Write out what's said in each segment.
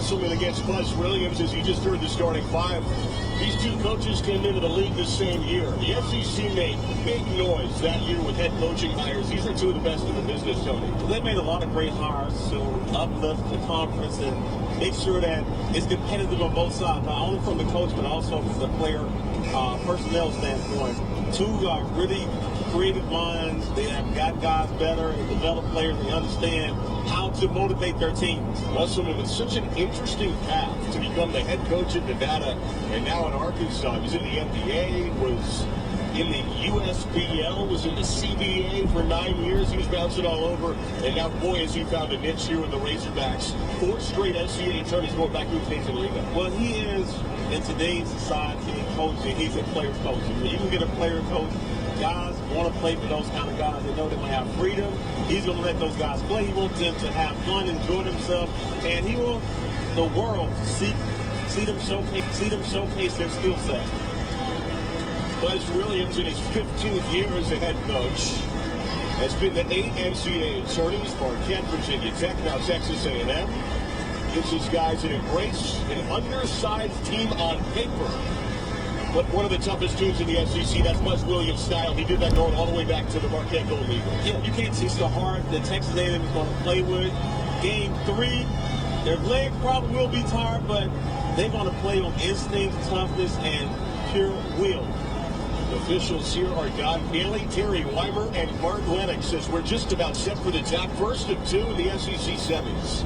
Musselman against Buzz Williams, as you just heard the starting five. These two coaches came into the league the same year. The SEC made big noise that year with head coaching hires. These are two of the best in the business, Tony. Well, they made a lot of great hires to uplift the conference and make sure that it's competitive on both sides, not only from the coach but also from the player personnel standpoint. Two really creative minds. They have got guys better and developed players. They understand how to motivate their teams. Musselman with such an interesting path to become the head coach at Nevada and now in Arkansas. He was in the NBA, was in the USBL, was in the CBA for 9 years. He was bouncing all over, and now, boy, has he found a niche here with the Razorbacks. 4 straight NCAA tourneys going back to the States and rebound. Well, he is, in today's society and coaching, he's a player coach. You can get a player coach. Guys want to play for those kind of guys. They know they might have freedom. He's going to let those guys play. He wants them to have fun, enjoy themselves, and he wants the world to see them showcase their skill set. Buzz Williams, in his 15th year as a head coach, has been to 8 NCAA tourneys: Marquette, Virginia Tech, now Texas A&M. Gives his guys an embrace, an undersized team on paper, but one of the toughest teams in the SEC. That's Buzz Williams' style. He did that going all the way back to the Marquette Golden Eagles. Yeah, you can't see so hard that Texas A&M is going to play with. Game 3, their leg probably will be tired, but they're going to play on instinct, toughness, and pure will. The officials here are Don Bailey, Terry Weimer, and Mark Lennox, as we're just about set for the top first of 2 in the SEC semis.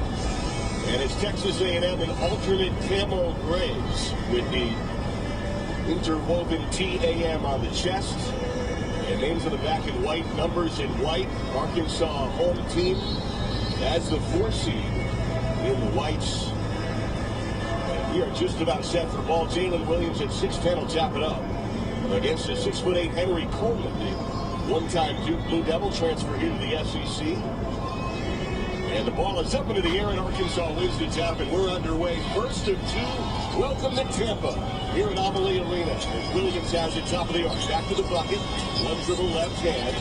And it's Texas A&M in alternate camo grays with the interwoven TAM on the chest, and names on the back in white, numbers in white. Arkansas home team as the 4 seed in the whites. And we are just about set for ball. Jalen Williams at 6'10" will tap it up against the 6'8" Henry Coleman, the one-time Duke Blue Devil transfer here to the SEC. And the ball is up into the air, and Arkansas wins the tap, and we're underway. First of 2. Welcome to Tampa here at Amalie Arena. As Williams has it top of the arc, back to the bucket, one dribble left hand,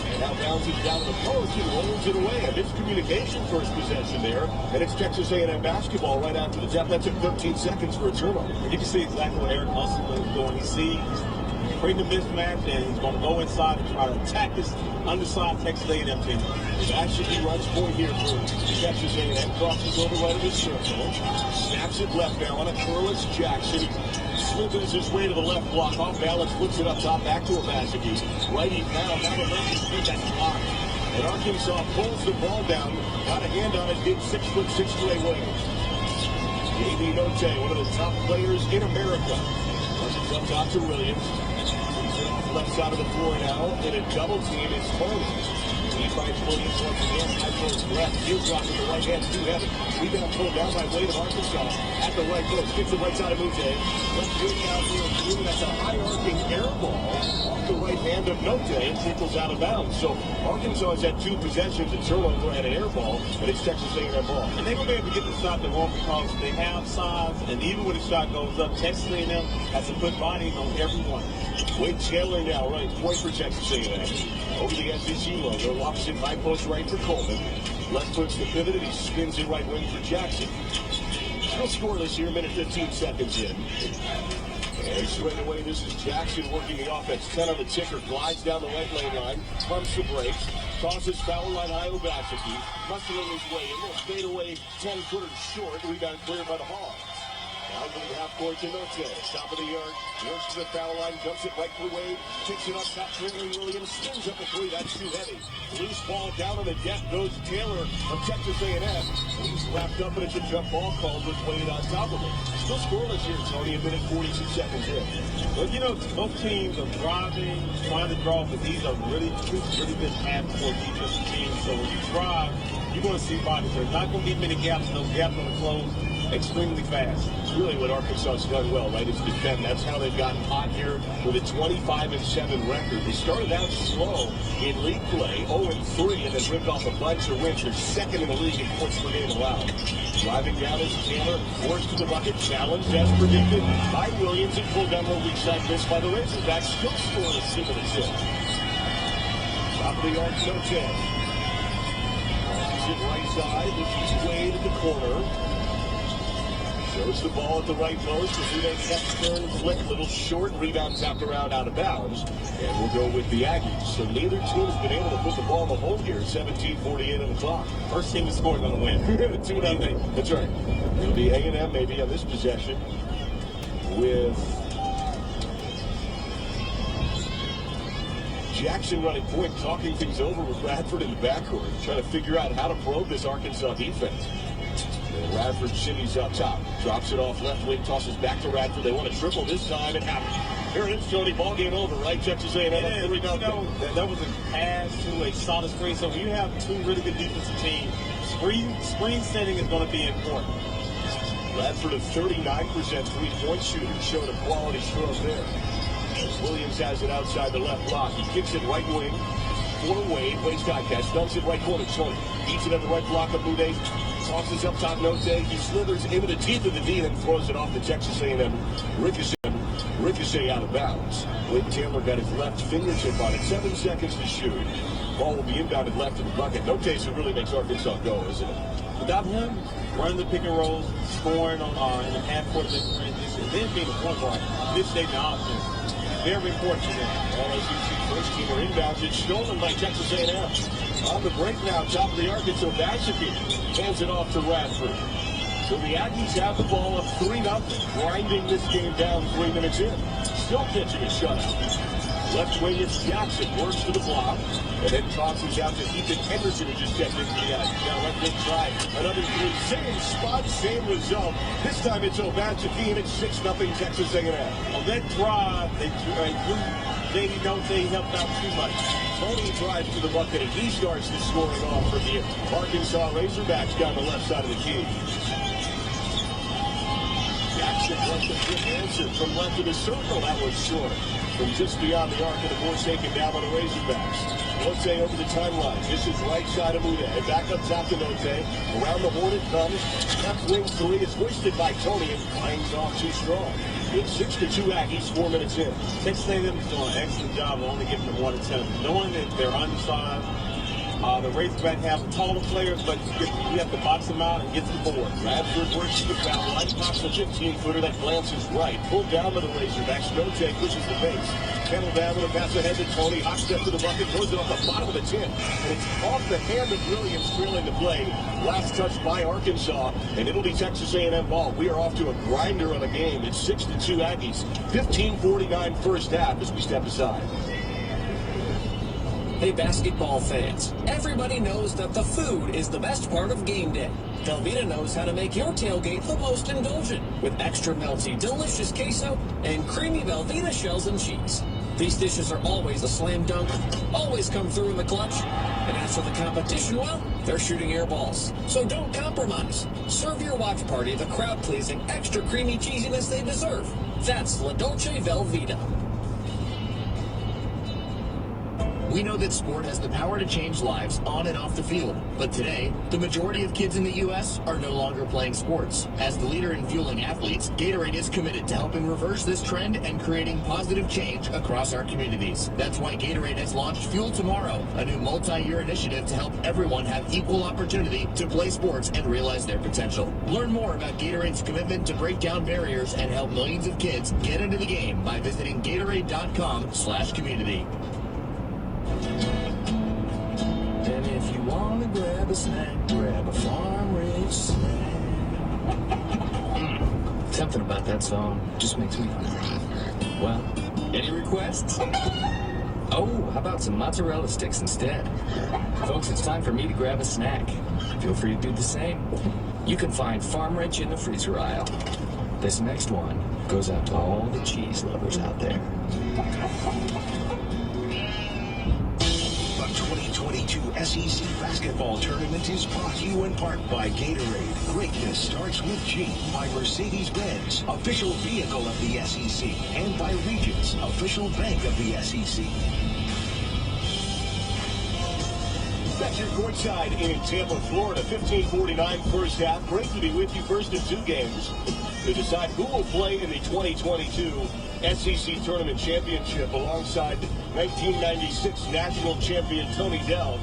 and now bounces down to the post and rolls it away. A miscommunication first possession there, and it's Texas A&M basketball right after the tap. That took 13 seconds for a turnover. You can see exactly what Eric Musselman is doing. He sees creating a mismatch, and he's going to go inside and try to attack this undersized Texas A&M team. That should be runs point here for Texas A&M. Crosses over right of the circle. Snaps it left now on a curless Jackson. Slithers his way to the left block. Off balance, flips it up top, back to a Mazzucchi. Righty foul. Now the left is that's blocked. And Arkansas pulls the ball down. Got a hand on it. Did 6'6" Trey Williams. J.B. Notte, one of the top players in America. Runs it up top to Williams. He's it off left side of the floor now. In a double team, it's Tony. He finds Williams once again. High post left. Heel drop with the right hand. Too heavy. Rebound pulled down by Wade of Arkansas. At the right post. Gets the right side of Mutte. Left good down here. That's a high arcing air ball off the right hand of Notte and trickles out of bounds. So Arkansas has had 2 possessions, a turnover and an air ball, but it's Texas A&M ball. And they're going to be able to get the shot they want because they have size, and even when the shot goes up, Texas A&M has to put bodies on everyone. Wade Chandler now running point for Texas A&M. Over the SEC logo, locks it high post right for Coleman. Left puts the pivot, and he spins it right wing for Jackson. Still scoreless here, minute 15 seconds in. And straight away, this is Jackson working the offense. 10 on the ticker, glides down the right lane line, pumps the brakes, tosses foul line high to Mazzucchi. Muscling his way in, little fade away, 10-footer short, rebound cleared by the Hawks. Now to the half court to Notte. Top of the yard. Works to the foul line. Dumps it right for Wade. Kicks it up top. Trailing Williams. Spins up a 3. That's too heavy. Loose ball down on the deck goes Taylor of Texas A&M. He's wrapped up, and it's a jump ball called with Wade on top of it. Still scoreless here, Tony. A minute 42 seconds in. Well, you know, both teams are driving, trying to draw, but these are really good half-court defensive teams. So when you drive, you're going to see bodies. There's not going to be many gaps. Those gaps going to close extremely fast. Really what Arkansas has done well, right, is defend. That's how they've gotten hot here with a 25-7 record. They started out slow in league play, 0-3, and then ripped off a bunch of wins. They're second in the league in points per game allowed. Driving down is Taylor, forced to the bucket, challenged as predicted by Williams, and pulled down the weak side miss by the Razorbacks. Still scoreless, 7 and 6. Top of the arc, Notte. Passes it right side. This is Wade at the corner. Throws the ball at the right post. Amude left turn, flick, little short, rebound tapped around out of bounds. And we'll go with the Aggies. So neither team has been able to put the ball in the hole here. 17:48 on the clock. First team to score is going to win. 2-0. That's right. It'll be A&M maybe on this possession with Jackson running point, talking things over with Radford in the backcourt, trying to figure out how to probe this Arkansas defense. And Radford shimmies up top, drops it off left wing, tosses back to Radford. They want to triple this time. It happens. Here it is, Tony. Ball game over, right? Texas A&M. That was a pass to a solid screen. So when you have two really good defensive teams, screen setting is going to be important. Radford, a 39% three-point shooter, showed a quality stroke there. Williams has it outside the left block. He kicks it right wing for Wade. Wade's got catch. Dumps it right corner. Tony beats it at the right block of Amude. Tosses up top. Note. He slithers into the teeth of the D and throws it off the Texas A&M ricochet out of bounds. Wade Taylor got his left fingertip on it. 7 seconds to shoot. Ball will be inbounded left in the bucket. Note who really makes Arkansas go, isn't it? Without him running the pick and rolls, scoring on in the half-court transition, and then being the point guard, this stage of offense. Very important to them. LSU first teamer inbounds. It's stolen by Texas A&M. On the break now, top of the arc, it's Obaseki. Hands it off to Radford. So the Aggies have the ball up 3-0, grinding this game down 3 minutes in. Still catching a shutout. Left wing, it's Jackson. Works to the block. And then tosses out to Ethan Henderson, who just stepped into the edge. Now left wing try. Another three. Same spot, same result. This time it's Obaseki, and it's 6-0 Texas A&M. On that drive, they don't say helped out too much. Tony drives to the bucket, and he starts the scoring off for the Arkansas Razorbacks down the left side of the key. Jackson left the quick answer from left of the circle. That was short. From just beyond the arc of the board, taken down by the Razorbacks. Note over the timeline. This is right side of Amude. Back up top to Note. Around the horn it comes. Left wing three is hoisted by Tony and finds off too strong. It's 6-2 Aggies, 4 minutes in. Texas A&M is doing an excellent job of only giving them 1 attempt. Knowing that they're undersized, the Razorbacks have taller players, but you have to box them out and get some boards. Radford works to the foul line, knocks a 15-footer that glances right. Pulled down by the Razorbacks. Note pushes the base. Kettle down with a pass ahead to Tony. Hot step to the bucket, throws it off the bottom of the tin. And it's off the hand of Williams, trailing the play. Last touch by Arkansas, and it'll be Texas A&M ball. We are off to a grinder on the game. It's 6-2 Aggies. 15:49 first half as we step aside. Hey, basketball fans, everybody knows that the food is the best part of game day. Velveeta knows how to make your tailgate the most indulgent with extra melty, delicious queso and creamy Velveeta shells and cheese. These dishes are always a slam dunk, always come through in the clutch. And as for the competition, well, they're shooting air balls. So don't compromise. Serve your watch party the crowd-pleasing, extra creamy cheesiness they deserve. That's La Dolce Velveeta. We know that sport has the power to change lives on and off the field. But today, the majority of kids in the U.S. are no longer playing sports. As the leader in fueling athletes, Gatorade is committed to helping reverse this trend and creating positive change across our communities. That's why Gatorade has launched Fuel Tomorrow, a new multi-year initiative to help everyone have equal opportunity to play sports and realize their potential. Learn more about Gatorade's commitment to break down barriers and help millions of kids get into the game by visiting Gatorade.com/community. And if you want to grab a snack, grab a farm-raised snack. Something about that song just makes me hungry. Well, any requests? Oh, how about some mozzarella sticks instead? Folks, it's time for me to grab a snack. Feel free to do the same. You can find Farm Rich in the freezer aisle. This next one goes out to all the cheese lovers out there. 2022 SEC Basketball Tournament is brought to you in part by Gatorade. Greatness starts with G. By Mercedes-Benz, official vehicle of the SEC. And by Regions, official bank of the SEC. Back here courtside in Tampa, Florida. 15:49 first half. Great to be with you. First of 2 games to decide who will play in the 2022 SEC Tournament Championship alongside 1996 national champion Tony Dell.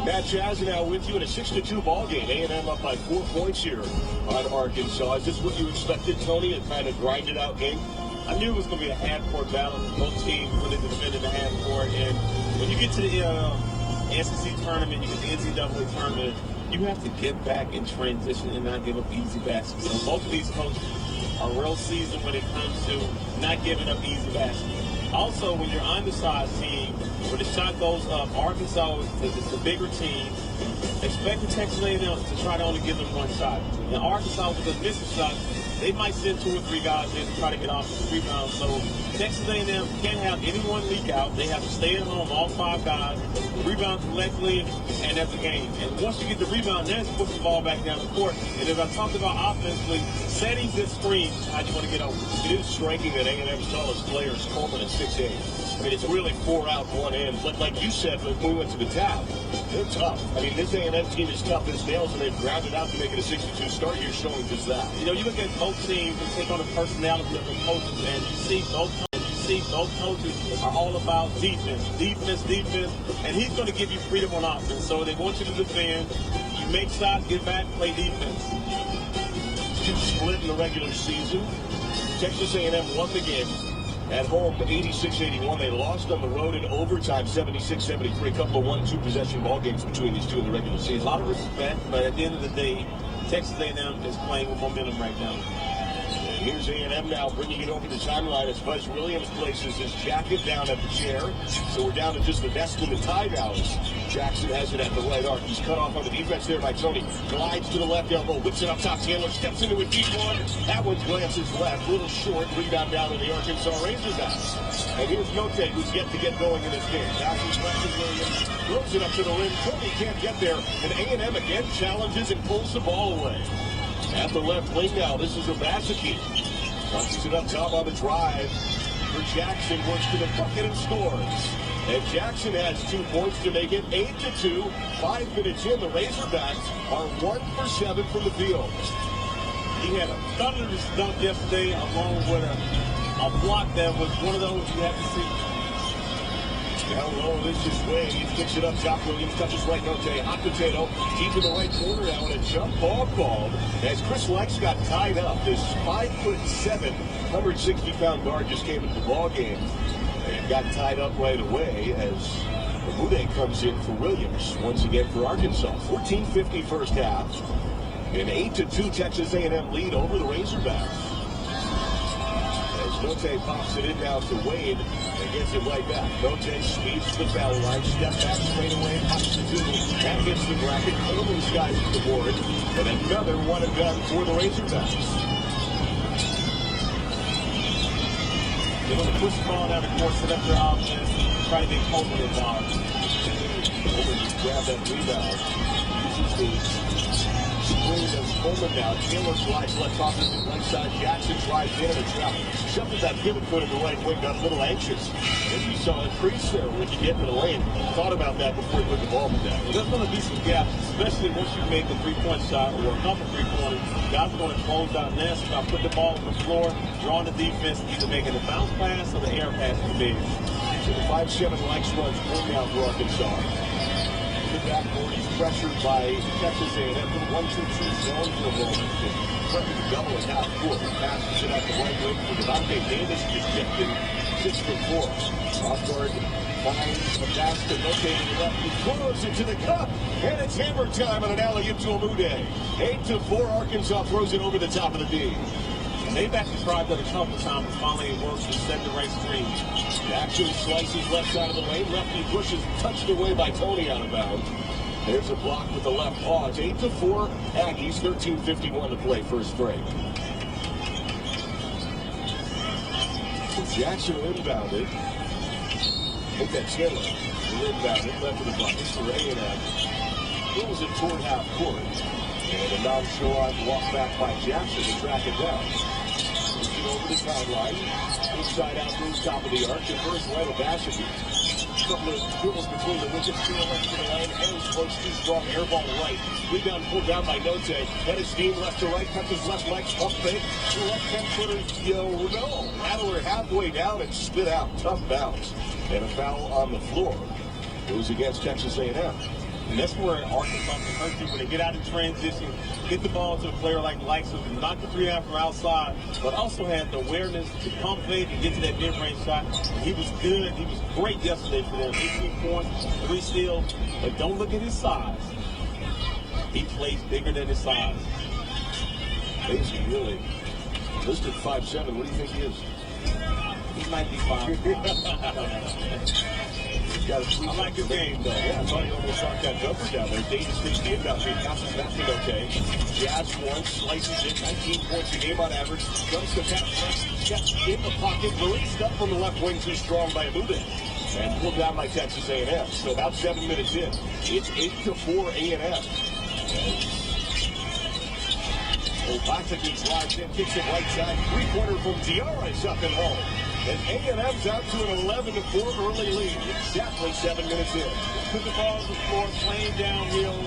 Matt Jazz now with you in a 6-2 ball game. A&M up by 4 points here on Arkansas. Is this what you expected, Tony, a kind of grinded out game? I knew it was going to be a half-court battle. Both teams really defended the half-court. And when you get to the SEC tournament, you get the NCAA tournament, you have to get back in transition and not give up easy baskets. So both of these coaches are real seasoned when it comes to not giving up easy baskets. Also, when you're undersized team, when the shot goes up, Arkansas is the bigger team. Expect the Texas A&M to try to only give them one shot. And Arkansas, with the missing shots, they might send 2 or 3 guys in to try to get off the rebound. So Texas A&M can't have anyone leak out. They have to stay at home, all 5 guys, rebound collectively, and that's the game. And once you get the rebound, then push the ball back down the court. And as I talked about offensively, settings and screens, how you want to get over. It is striking that A&M's tallest player is Coleman at 6'8". I mean, it's really 4 out, 1 in. But like you said, when we went to the tap, they're tough. I mean, this A&M team is tough as nails, and they've grounded out to make it a 6-2 start. You're showing just that. You know, you look at both teams and take on the personality of the coaches, and you see both coaches are all about defense, and he's going to give you freedom on offense. So they want you to defend. You make shots, get back, play defense. 2 split in the regular season. Texas A&M won the game at home, 86-81. They lost on the road in overtime, 76-73. A couple of 1-2 possession ball games between these two in the regular season. A lot of respect, but at the end of the day, Texas A&M is playing with momentum right now. And here's A&M now bringing it over the timeline as Buzz Williams places his jacket down at the chair. So we're down to just the nest in the tie now. Jackson has it at the right arc. He's cut off on the defense there by Tony. Glides to the left elbow, whips it up top. Taylor steps into a deep one. That one glances left, little short. Rebound down to the Arkansas Razorbacks. And here's Note, who's yet to get going in this game. Passes left to Williams, throws it up to the rim. Tony can't get there. And A&M again challenges and pulls the ball away. At the left wing now, this is Obaseki. Punches it up top on the drive for Jackson. Works to the bucket and scores. And Jackson has 2 points to make it 8-2. 5 minutes in, the Razorbacks are 1 for 7 from the field. He had a thunderous dunk yesterday along with a block that was one of those you have to see. Down low, this is Wade. He picks it up top. Williams touches right. Note, hot potato. Deep in the right corner now, and a jump ball called as Chris Lex got tied up. This 5'7", 160-pound guard just came into the ball game and got tied up right away as Mude comes in for Williams once again for Arkansas. 14:50 first half. An 8-2 Texas A&M lead over the Razorbacks. As Note pops it in now to Wade and gets it right back. Note speeds to the foul line, step back straight away, pops it to that hits the bracket. Coleman's guys at the board, and another one and done for the Razorbacks. They want to push the ball down the court, set up their offense, try to get Coleman involved. Coleman just grabbed that rebound. Uses the screen of Coleman now. Taylor slides left off to the right side. Jackson drives in and a trap. Shuffles that pivot foot in the right wing. Got a little anxious. As you saw a crease there when you get into the lane. Thought about that before he put the ball in that. Well, there's going to be some gaps, especially once you make a 3-point shot or a couple 3-pointers. Guys are going to close out next by putting the ball on the floor, drawing the defense, either making a bounce pass or the air pass to the big. So the 5-7 likes runs point now for Arkansas. The backboard, he's pressured by Texas A&M for the 1-2-2 zone for a moment. Pressured to double at half court. Passes it at the right wing for Devontae Davis, just tipped in 6'4". Off guard finds a pass to Note to the left. He throws it to the cup, and it's hammer time on an alley-oop to Amude. 8-4, Arkansas throws it over the top of the D. They've actually tried that a couple times, but finally it works to set the right screen. Jackson slices left side of the lane. Lefty pushes, touched away by Tony out of bounds. There's a block with the left paw. It's 8-4 Aggies, 13:51 to play first break. So Jackson inbounded. I think that's Taylor. Inbounded, left of the bucket for A&M. Throws it toward half court. And a nonchalant walk back by Jackson to track it down. Puts it over the sideline. Inside out through top of the arc. The first right of Basicki. A couple of dribbles between the wickets. Steal left to the lane. And close too strong. Air ball right. Rebound pulled down by Note. Head of steam left to right. Cuts his left leg. Pump fake. The left 10-footer. No. Rattler halfway down and spit out. Tough bounce. And a foul on the floor. It was against Texas A&M. And that's where Arkansas can hurt you when they get out of transition, get the ball to a player like Lysa, who knocked the three out from outside, but also had the awareness to pump fake and get to that mid-range shot. And he was good. He was great yesterday for them. 18 points, 3 steals. But don't look at his size. He plays bigger than his size. Casey really listed 5'7". What do you think he is? He might be 5'5". I like his game, though. Yeah, I thought he almost shot that jumper down there. Davis takes the inbound feed, passes back to okay. Jazz one, slices it, 19 points a game on average. Comes to pass, gets in the pocket, released up from the left wing, too strong by Abude. And pulled down by Texas A&M. So about 7 minutes in, it's 8-4 A&M. Obaseki drives in, kicks it right side, three-pointer from Diarra is up and home. And A&M's out to an 11-4 early lead. Exactly 7 minutes in. Put the ball on the floor, playing downhill,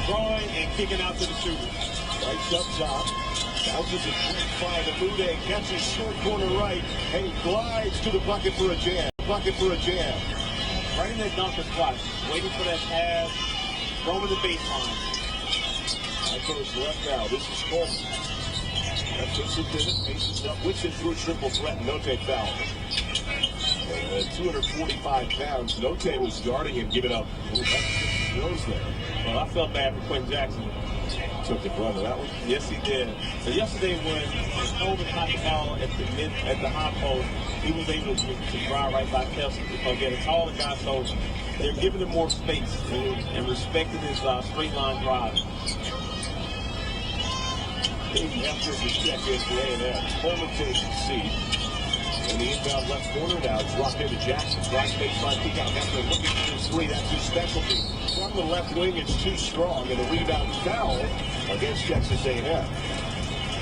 throwing and kicking out to the shooter. Right up top. Bounces it quick by Abude, catches short corner right, and glides to the bucket for a jam. Right in that dunker spot, waiting for that pass, over the baseline. Goes left now. This is Coleman. That takes it to it, faces up, whips it through a triple threat. Note foul. 245 pounds. Note was guarding and giving up. Goes there. Well, I felt bad for Quentin Jackson. Took the brunt of that one. Yes, he did. So yesterday when Coleman caught the ball at the high post, he was able to drive right by Kelsey because he had a taller guy, so they're giving him more space and respecting his straight line drive. Big effort to check in for A&M. Coleman takes the seat. And the inbound left corner now dropped into Jackson. Right baseline kick out. After looking for his three, that's his specialty. From the left wing, it's too strong. And a rebound foul against Texas A&M.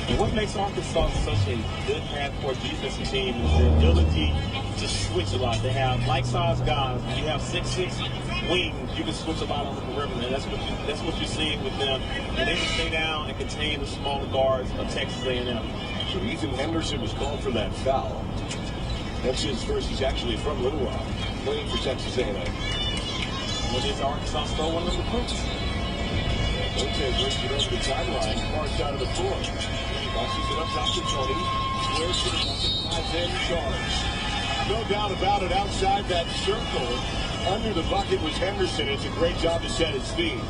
And what makes Arkansas such a good half-court defensive team is their ability to switch a lot. They have like-sized guys. When you have 6'6" wings, you can switch a lot on the perimeter, and that's what you're seeing with them. And they can stay down and contain the smaller guards of Texas A&M. So Ethan Henderson was called for that foul. That's his first. He's actually from Little Rock, playing for Texas A&M. What is Arkansas throw one of them recruits? Montez brings it over the timeline, far side of the floor. Tosses it up top to Tony. Squares to the bucket, 5-10 charge. No doubt about it, outside that circle, under the bucket was Henderson. It's a great job to set his feet,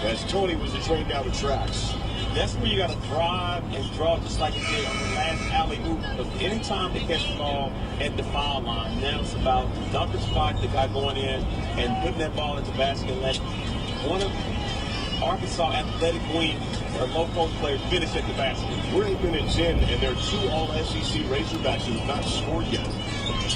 as Tony was the train down the tracks. That's where you got to drive and draw, just like he did on the last alley-oop. Because anytime they catch the ball at the foul line, now it's about the dunker spot, the guy going in and putting that ball into the basket and let one of Arkansas athletic wings or low-post players finish at the basket. We're 8 minutes in, and there are 2 All-SEC Razorbacks who have not scored yet.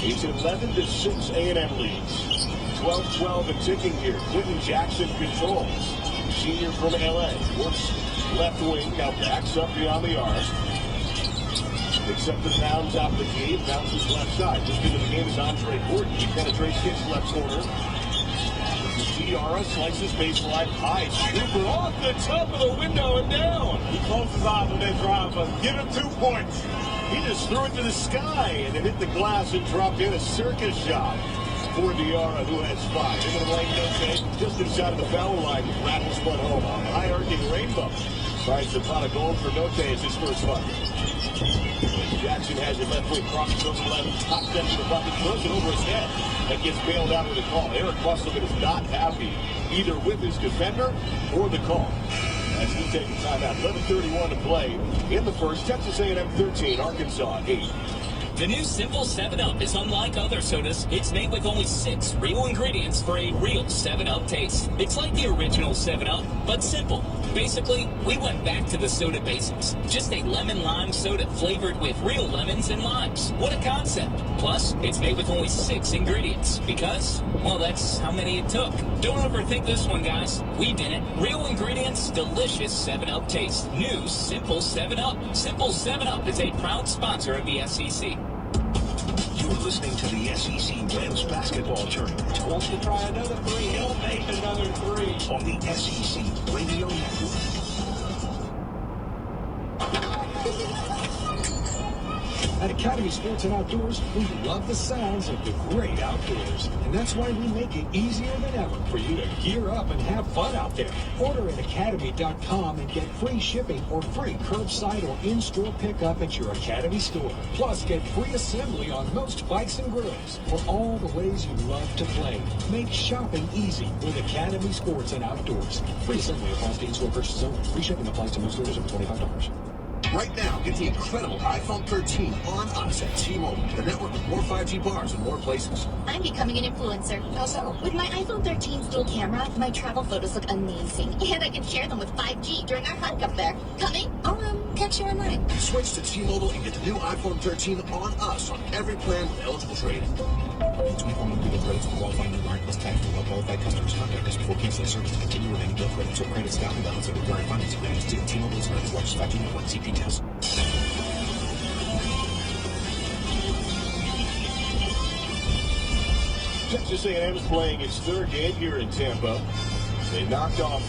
It's 11-6 A&M leads. 12-12 and ticking here. Quentin Jackson controls. Senior from L.A. Works left wing, now backs up beyond the arc. Picks up the bounds out the key, bounces left side. Just into the game is Andre Gordon. He penetrates his left corner. Diarra slices baseline high. Super off the top of the window and down. He closed his eyes on that drive, but give him 2 points. He just threw it to the sky and it hit the glass and dropped in a circus shot for Diarra, who has 5. Into the lane, Note, just inside of the foul line. Rattles one home. A high-arcing rainbow. Finds the pot of gold for Note as his first bucket. Jackson has it left wing, crosses over 11, top step to the bucket, throws it over his head, and gets bailed out with a call. Eric Musselman is not happy either with his defender or the call. As we take a timeout, 11:31 to play in the first. Texas A&M 13, Arkansas 8. The new Simple 7-Up is unlike other sodas. It's made with only 6 real ingredients for a real 7-Up taste. It's like the original 7-Up, but simple. Basically, we went back to the soda basics. Just a lemon-lime soda flavored with real lemons and limes. What a concept. Plus, it's made with only 6 ingredients. Because, well, that's how many it took. Don't overthink this one, guys. We didn't. Real ingredients, delicious 7-Up taste. New Simple 7-Up. Simple 7-Up is a proud sponsor of the SEC. You're listening to the SEC Men's Basketball Tournament. Wants to try another 3. He'll make another 3. On the SEC Radio Network. At Academy Sports and Outdoors, we love the sounds of the great outdoors. And that's why we make it easier than ever for you to gear up and have fun out there. Order at academy.com and get free shipping or free curbside or in-store pickup at your Academy store. Plus, get free assembly on most bikes and grills for all the ways you love to play. Make shopping easy with Academy Sports and Outdoors. Free assembly applies to in-store purchases only. Free shipping applies to most orders over $25. Right now, get the incredible iPhone 13 on us at T-Mobile, the network with more 5G bars in more places. I'm becoming an influencer. How so? With my iPhone 13's dual camera, my travel photos look amazing. And I can share them with 5G during our hike up there. Coming? I'll catch you online. Switch to T-Mobile and get the new iPhone 13 on us on every plan with eligible trade. 24 monthly bill credits for qualifying new line plus tax for well-qualified customers. Contact us before canceling service to continue remaining bill credits or credits down and balance of requiring financing plans. T-Mobile is not largest 5G network. CP test. Texas A&M is playing its third game here in Tampa. They knocked off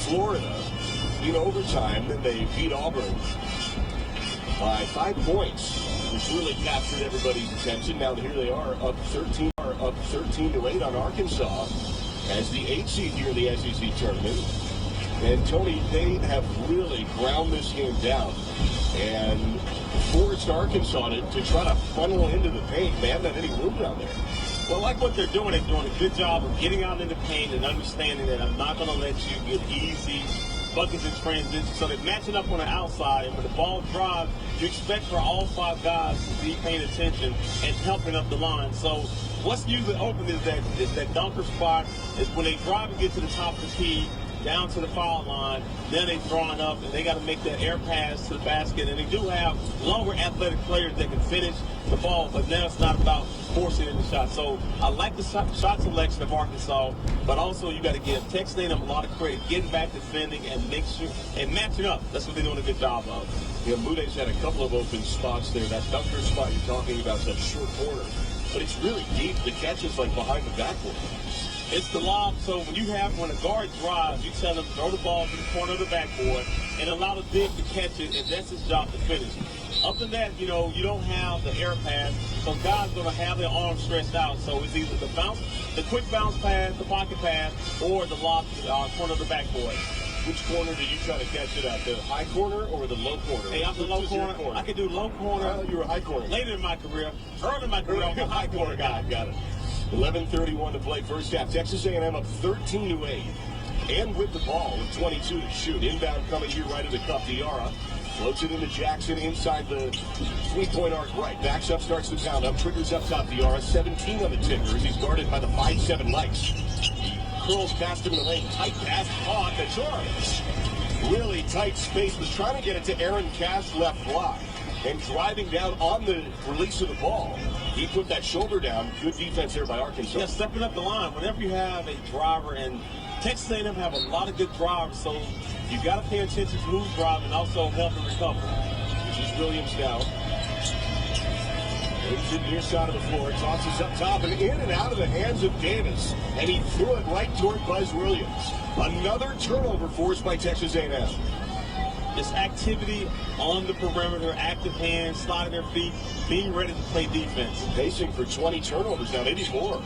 Florida in overtime, then they beat Auburn by 5 points, which really captured everybody's attention. Now here they are, up 13-8 on Arkansas as the 8th seed here in the SEC tournament. And Tony, they have really ground this game down and forced Arkansas to try to funnel into the paint. They haven't had any room down there. Well, like what they're doing a good job of getting out in the paint and understanding that I'm not going to let you get easy buckets in transition. So they're matching up on the outside, and when the ball drives, you expect for all 5 guys to be paying attention and helping up the line. So what's usually open is that dunker spot is when they drive and get to the top of the key, down to the foul line, then they're drawing up, and they got to make that air pass to the basket. And they do have longer athletic players that can finish the ball, but now it's not about forcing in the shot. So I like the shot selection of Arkansas, but also you got to give Texas A&M a lot of credit, getting back defending and make sure and matching up. That's what they're doing a good job of. Yeah, Mude's had a couple of open spots there. That dunker spot you're talking about is that short corner, but it's really deep. The catch is like behind the backboard. It's the lob, so when a guard drives, you tell him to throw the ball to the corner of the backboard and allow the big to catch it, and that's his job to finish. Up to that, you don't have the air pass, so guys going to have their arms stretched out. So it's either the quick bounce pass, the pocket pass, or the lob to the corner of the backboard. Which corner did you try to catch it at? The high corner or the low corner? Hey, I'm the low corner. I could do low corner. You were a high corner. Later in my career. Early in my career, I'm a high corner guy. Got it. 11:31 to play first half. Texas A&M up 13-8. And with the ball with 22 to shoot. Inbound coming here right at the cup. Diarra floats it into Jackson inside the 3-point arc right. Backs up, starts the pound up. Triggers up top. Diarra 17 on the ticker as he's guarded by the 5'7" Likes. Curls past him in the lane. Tight pass caught the charge. Really tight space. Was trying to get it to Aaron Cass left block. And driving down on the release of the ball, he put that shoulder down. Good defense there by Arkansas. Yeah, stepping up the line. Whenever you have a driver, and Texas A&M have a lot of good drivers, so you got to pay attention to who's driving, also help and recover. Which is Williams now. He's in near side of the floor, tosses up top and in and out of the hands of Davis, and he threw it right toward Buzz Williams. Another turnover forced by Texas A&M. This activity on the perimeter, active hands, sliding their feet, being ready to play defense. Pacing for 20 turnovers now, maybe more.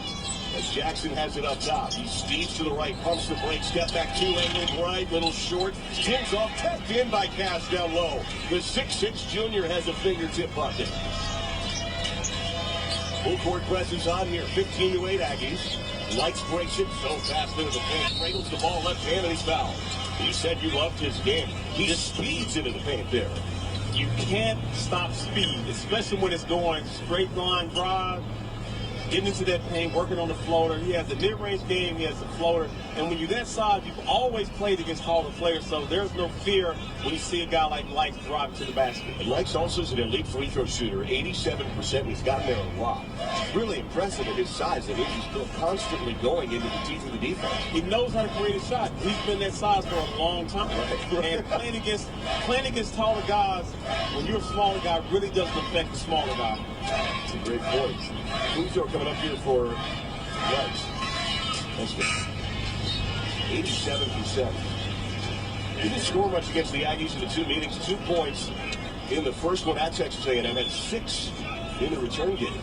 As Jackson has it up top. He speeds to the right, pumps the brake, step back, 2 angled right, little short. Tims off, tapped in by Cass down low. The 6'6" junior has a fingertip bucket. Full court press is on here, 15-8 Aggies. Lights breaks it so fast into the paint, cradles the ball left hand, and he's fouled. He said you loved his game. He speeds into the paint there. You can't stop speed, especially when it's going straight line drive, getting into that paint, working on the floater. He has the mid-range game, he has the floater. And when you're that size, you've always played against taller players, so there's no fear when you see a guy like Likes driving to the basket. And Likes also is an elite free throw shooter, 87%. He's gotten there a lot. Really impressive at his size. I mean, he's still constantly going into the teeth of the defense. He knows how to create a shot. He's been that size for a long time. Right. And playing against taller guys, when you're a smaller guy, really doesn't affect the smaller guy. That's a great point. Free throw coming up here for Likes. That's good. 87%. He didn't score much against the Aggies in the 2 meetings. 2 points, in the first one at Texas A&M, had 6 in the return game.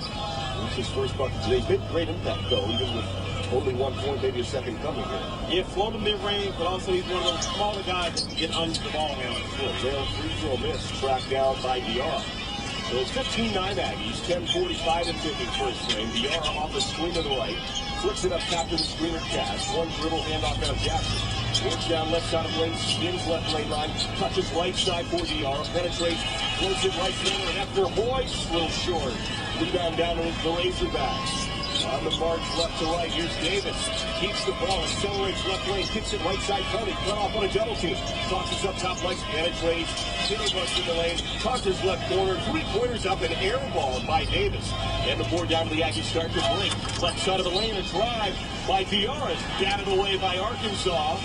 It's his first bucket today. He's made great impact, though, even with only 1 point, maybe a second coming here. Yeah, flow the mid-range, but also he's one of those smaller guys that can get under the ball handle. Their free throw miss tracked down by DR. So it's 15-9 Aggies, 10:45 and 50 first frame. DR off the screen to the right. Flicks it up top to the screen of Cash. One dribble handoff out of Jackson. Works down left side of lane, spins left lane line, touches right side for DR, penetrates, floats it right center, and after Boyce, a little short. Rebound down to the Razorbacks. On the march left to right, here's Davis. Keeps the ball, accelerates left lane, kicks it right side, Tony. Cut off on a double team. Tosses up top, likes penetrates. City busts in the lane, tosses left corner. 3-pointers up, an air ball by Davis. And the board down to the Aggies start to blink. Left side of the lane, a drive by DR. Batted away by Arkansas.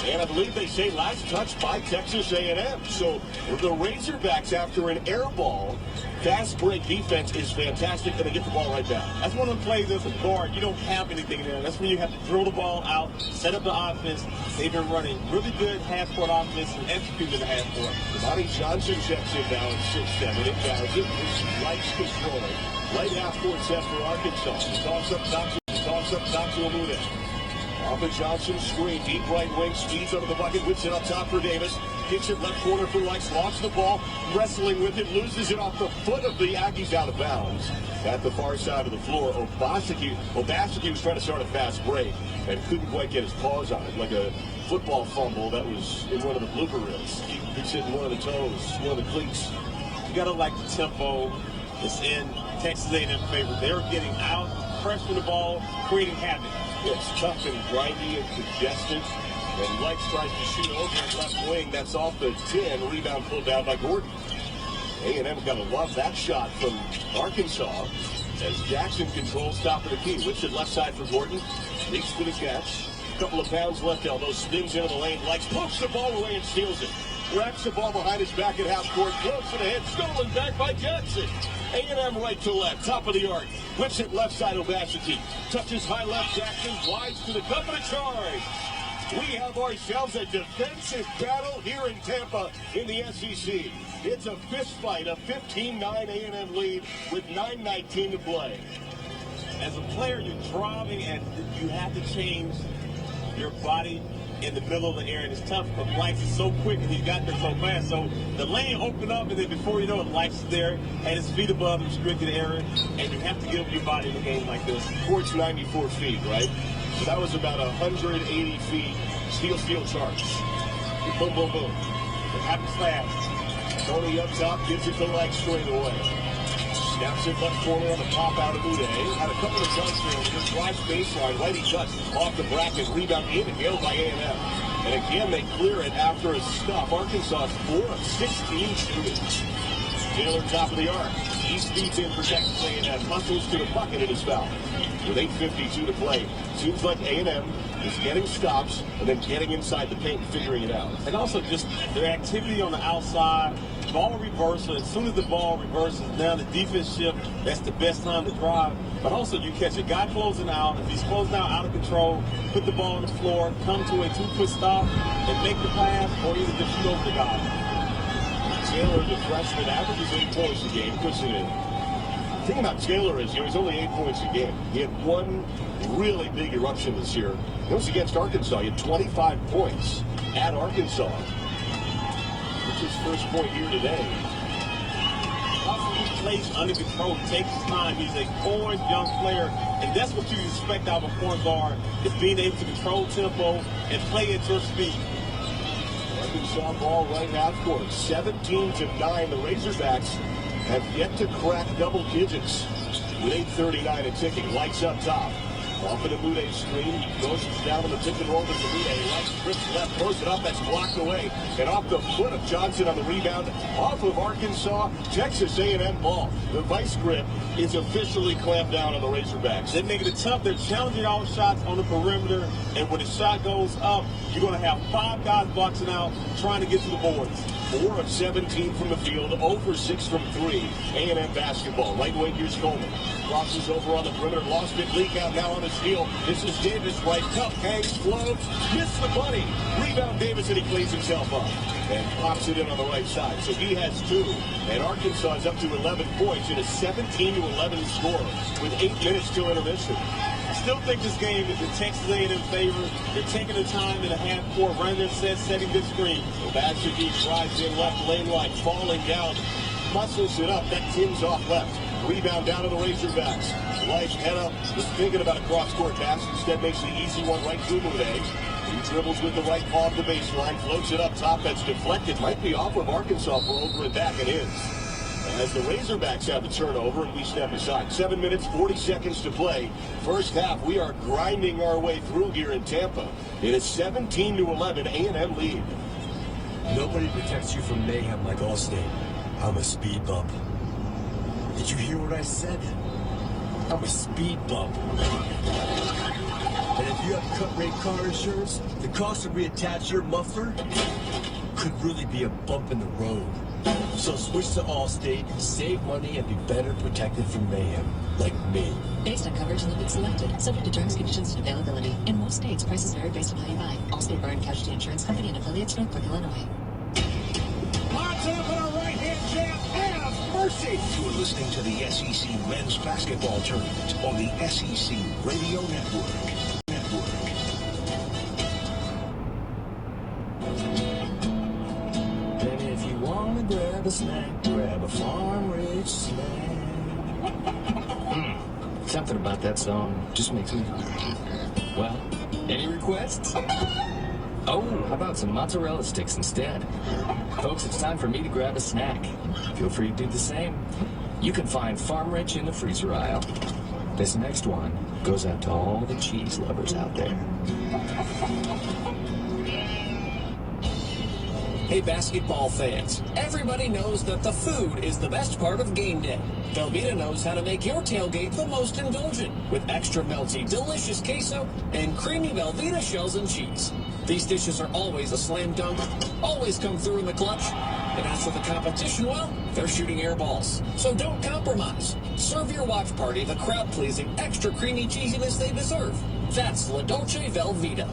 And I believe they say last touch by Texas A&M. So the Razorbacks, after an air ball, fast break defense is fantastic, and they get the ball right back. That's one of the plays as a guard. You don't have anything there. That's when you have to throw the ball out, set up the offense. They've been running really good half-court offense and executing the half-court. Monty Johnson checks in now at 6'7". It does it. Lights control. Right half-court set for Arkansas. Toss up top to Amuda. Off of Johnson's screen, deep right wing, speeds under the bucket, whips it up top for Davis. Kicks it left corner for Likes, lost the ball, wrestling with it, loses it off the foot of the Aggies out of bounds. At the far side of the floor, Obaseki was trying to start a fast break and couldn't quite get his paws on it, like a football fumble that was in one of the blooper reels. He's hitting one of the toes, one of the cleats. You got to like the tempo. It's in Texas A&M favor. They're getting out, pressing the ball, creating havoc. It's tough and grindy and congested. And Likes tries to shoot over at left wing. That's off the 10. Rebound pulled down by Gordon. A&M's got to love that shot from Arkansas as Jackson controls top of the key. Whips it left side for Gordon. Reaches for the catch. Couple of pounds left, elbow. Spins into the lane. Likes pokes the ball away and steals it. Wraps the ball behind his back at half court. Close to the head. Stolen back by Jackson. A&M right to left. Top of the arc. Whips it left side Obaseki. Touches high left. Jackson glides to the cup of the charge. We have ourselves a defensive battle here in Tampa in the SEC. It's a fist fight, a 15-9 A&M lead with 9:19 to play. As a player, you're driving and you have to change your body in the middle of the area. And it's tough because Likes is so quick and he got there so fast. So the lane opened up, and then before you know it, Likes is there, and his feet above the restricted area, and you have to give your body in a game like this. Court's 94 feet, right? So that was about 180 feet. Steal charge. Boom, boom, boom. It happens fast. Tony up top, gives it to Likes straight away. Snaps it left corner on the pop out of Uday. Had a couple of dunks there. Just drives baseline. Righty touch off the bracket. Rebound inhaled by A&M. And again, they clear it after a stop. Arkansas 4 of 16 shooting. Taylor top of the arc. He speeds in for Texas A&M. Muscles to the bucket in his foul. With 8:52 to play. Seems like A&M is getting stops and then getting inside the paint and figuring it out. And also just their activity on the outside. Ball reversal. As soon as the ball reverses, now the defense shift, that's the best time to drive. But also you catch a guy closing out. If he's closing out of control, put the ball on the floor, come to a 2-foot stop, and make the pass, or either just shoot over the guy. Taylor, the freshman, averages 8 points a game, puts it in. The thing about Taylor is, he's only 8 points a game. He had one really big eruption this year. It was against Arkansas. He had 25 points at Arkansas. It's his first point here today. Also, he plays under control. He takes his time. He's a poised young player, and that's what you expect out of a point guard, is being able to control tempo and play at your speed. Arkansas ball right half court. 17-9. The Razorbacks have yet to crack double digits with 8:39 and ticking. Lights up top. Off of the Mude screen. He goes down on the pick and roll to Mude. Lights trips left, throws it up. That's blocked away. And off the foot of Johnson on the rebound. Off of Arkansas. Texas A&M ball. The vice grip is officially clamped down on the Razorbacks. They're making it tough. They're challenging all shots on the perimeter. And when the shot goes up, you're going to have 5 guys boxing out trying to get to the boards. 4 of 17 from the field, 0 for 6 from 3. A&M basketball. Right wing, here's Coleman. Crosses over on the perimeter, lost it, leak out now on the steal. This is Davis, right cup, hangs, floats, missed the bunny. Rebound Davis, and he cleans himself up and pops it in on the right side. So he has 2, and Arkansas is up to 11 points in a 17-11 score with 8 minutes till intermission. I still think this game is in Texas A&M favor. They're taking the time in the half court, running their set, setting good screen. Batshuayi drives in left lane line, falling down, muscles it up. That Tim's off left. Rebound down to the Razorbacks. Light head up, was thinking about a cross-court pass. Instead makes the easy one right through Monet. He dribbles with the right paw of the baseline, floats it up top. That's deflected. Might be off of Arkansas for over and back. It is. As the Razorbacks have the turnover and we step aside. 7 minutes, 40 seconds to play. First half, we are grinding our way through here in Tampa. It is 17-11 A&M lead. Nobody protects you from mayhem like Allstate. I'm a speed bump. Did you hear what I said? I'm a speed bump. And if you have cut-rate car insurance, the cost to reattach your muffler could really be a bump in the road. So switch to Allstate, save money, and be better protected from mayhem, like me. Based on coverage and limits selected, subject to terms, conditions, and availability. In most states, prices vary based on how you buy. Allstate Bar and Casualty Insurance Company and affiliates, Northbrook, Illinois. Lots up on a right-hand jam. Have mercy. You're listening to the SEC Men's Basketball Tournament on the SEC Radio Network. And if you want to grab a snack, grab a farm-rich snack. Something about that song just makes me hungry. Well, any requests? Oh, how about some mozzarella sticks instead? Folks, it's time for me to grab a snack. Feel free to do the same. You can find Farm Rich in the freezer aisle. This next one goes out to all the cheese lovers out there. Hey, basketball fans, everybody knows that the food is the best part of game day. Velveeta knows how to make your tailgate the most indulgent with extra melty, delicious queso and creamy Velveeta shells and cheese. These dishes are always a slam dunk, always come through in the clutch. And as for the competition, well, they're shooting air balls. So don't compromise. Serve your watch party the crowd-pleasing, extra creamy cheesiness they deserve. That's La Dolce Velveeta.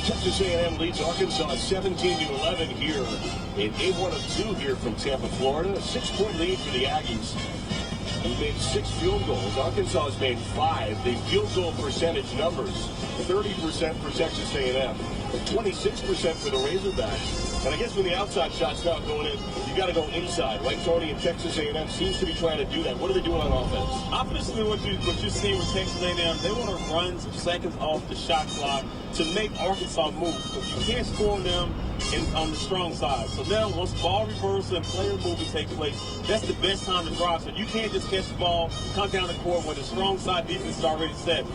Texas A&M leads Arkansas 17-11 here in a 1-2 here from Tampa, Florida. A 6-point lead for the Aggies. He made 6 field goals. Arkansas has made 5. The field goal percentage numbers, 30% for Texas A&M, 26% for the Razorbacks. And I guess when the outside shot's not going in, you got to go inside, right, Tony? And Texas A&M seems to be trying to do that. What are they doing on offense? Offensively, what you see with Texas A&M, they want to run some seconds off the shot clock to make Arkansas move. Because you can't score them on the strong side. So now, once ball reversal and player movement takes place, that's the best time to drive. So you can't just catch the ball, come down the court when the strong side defense is already set.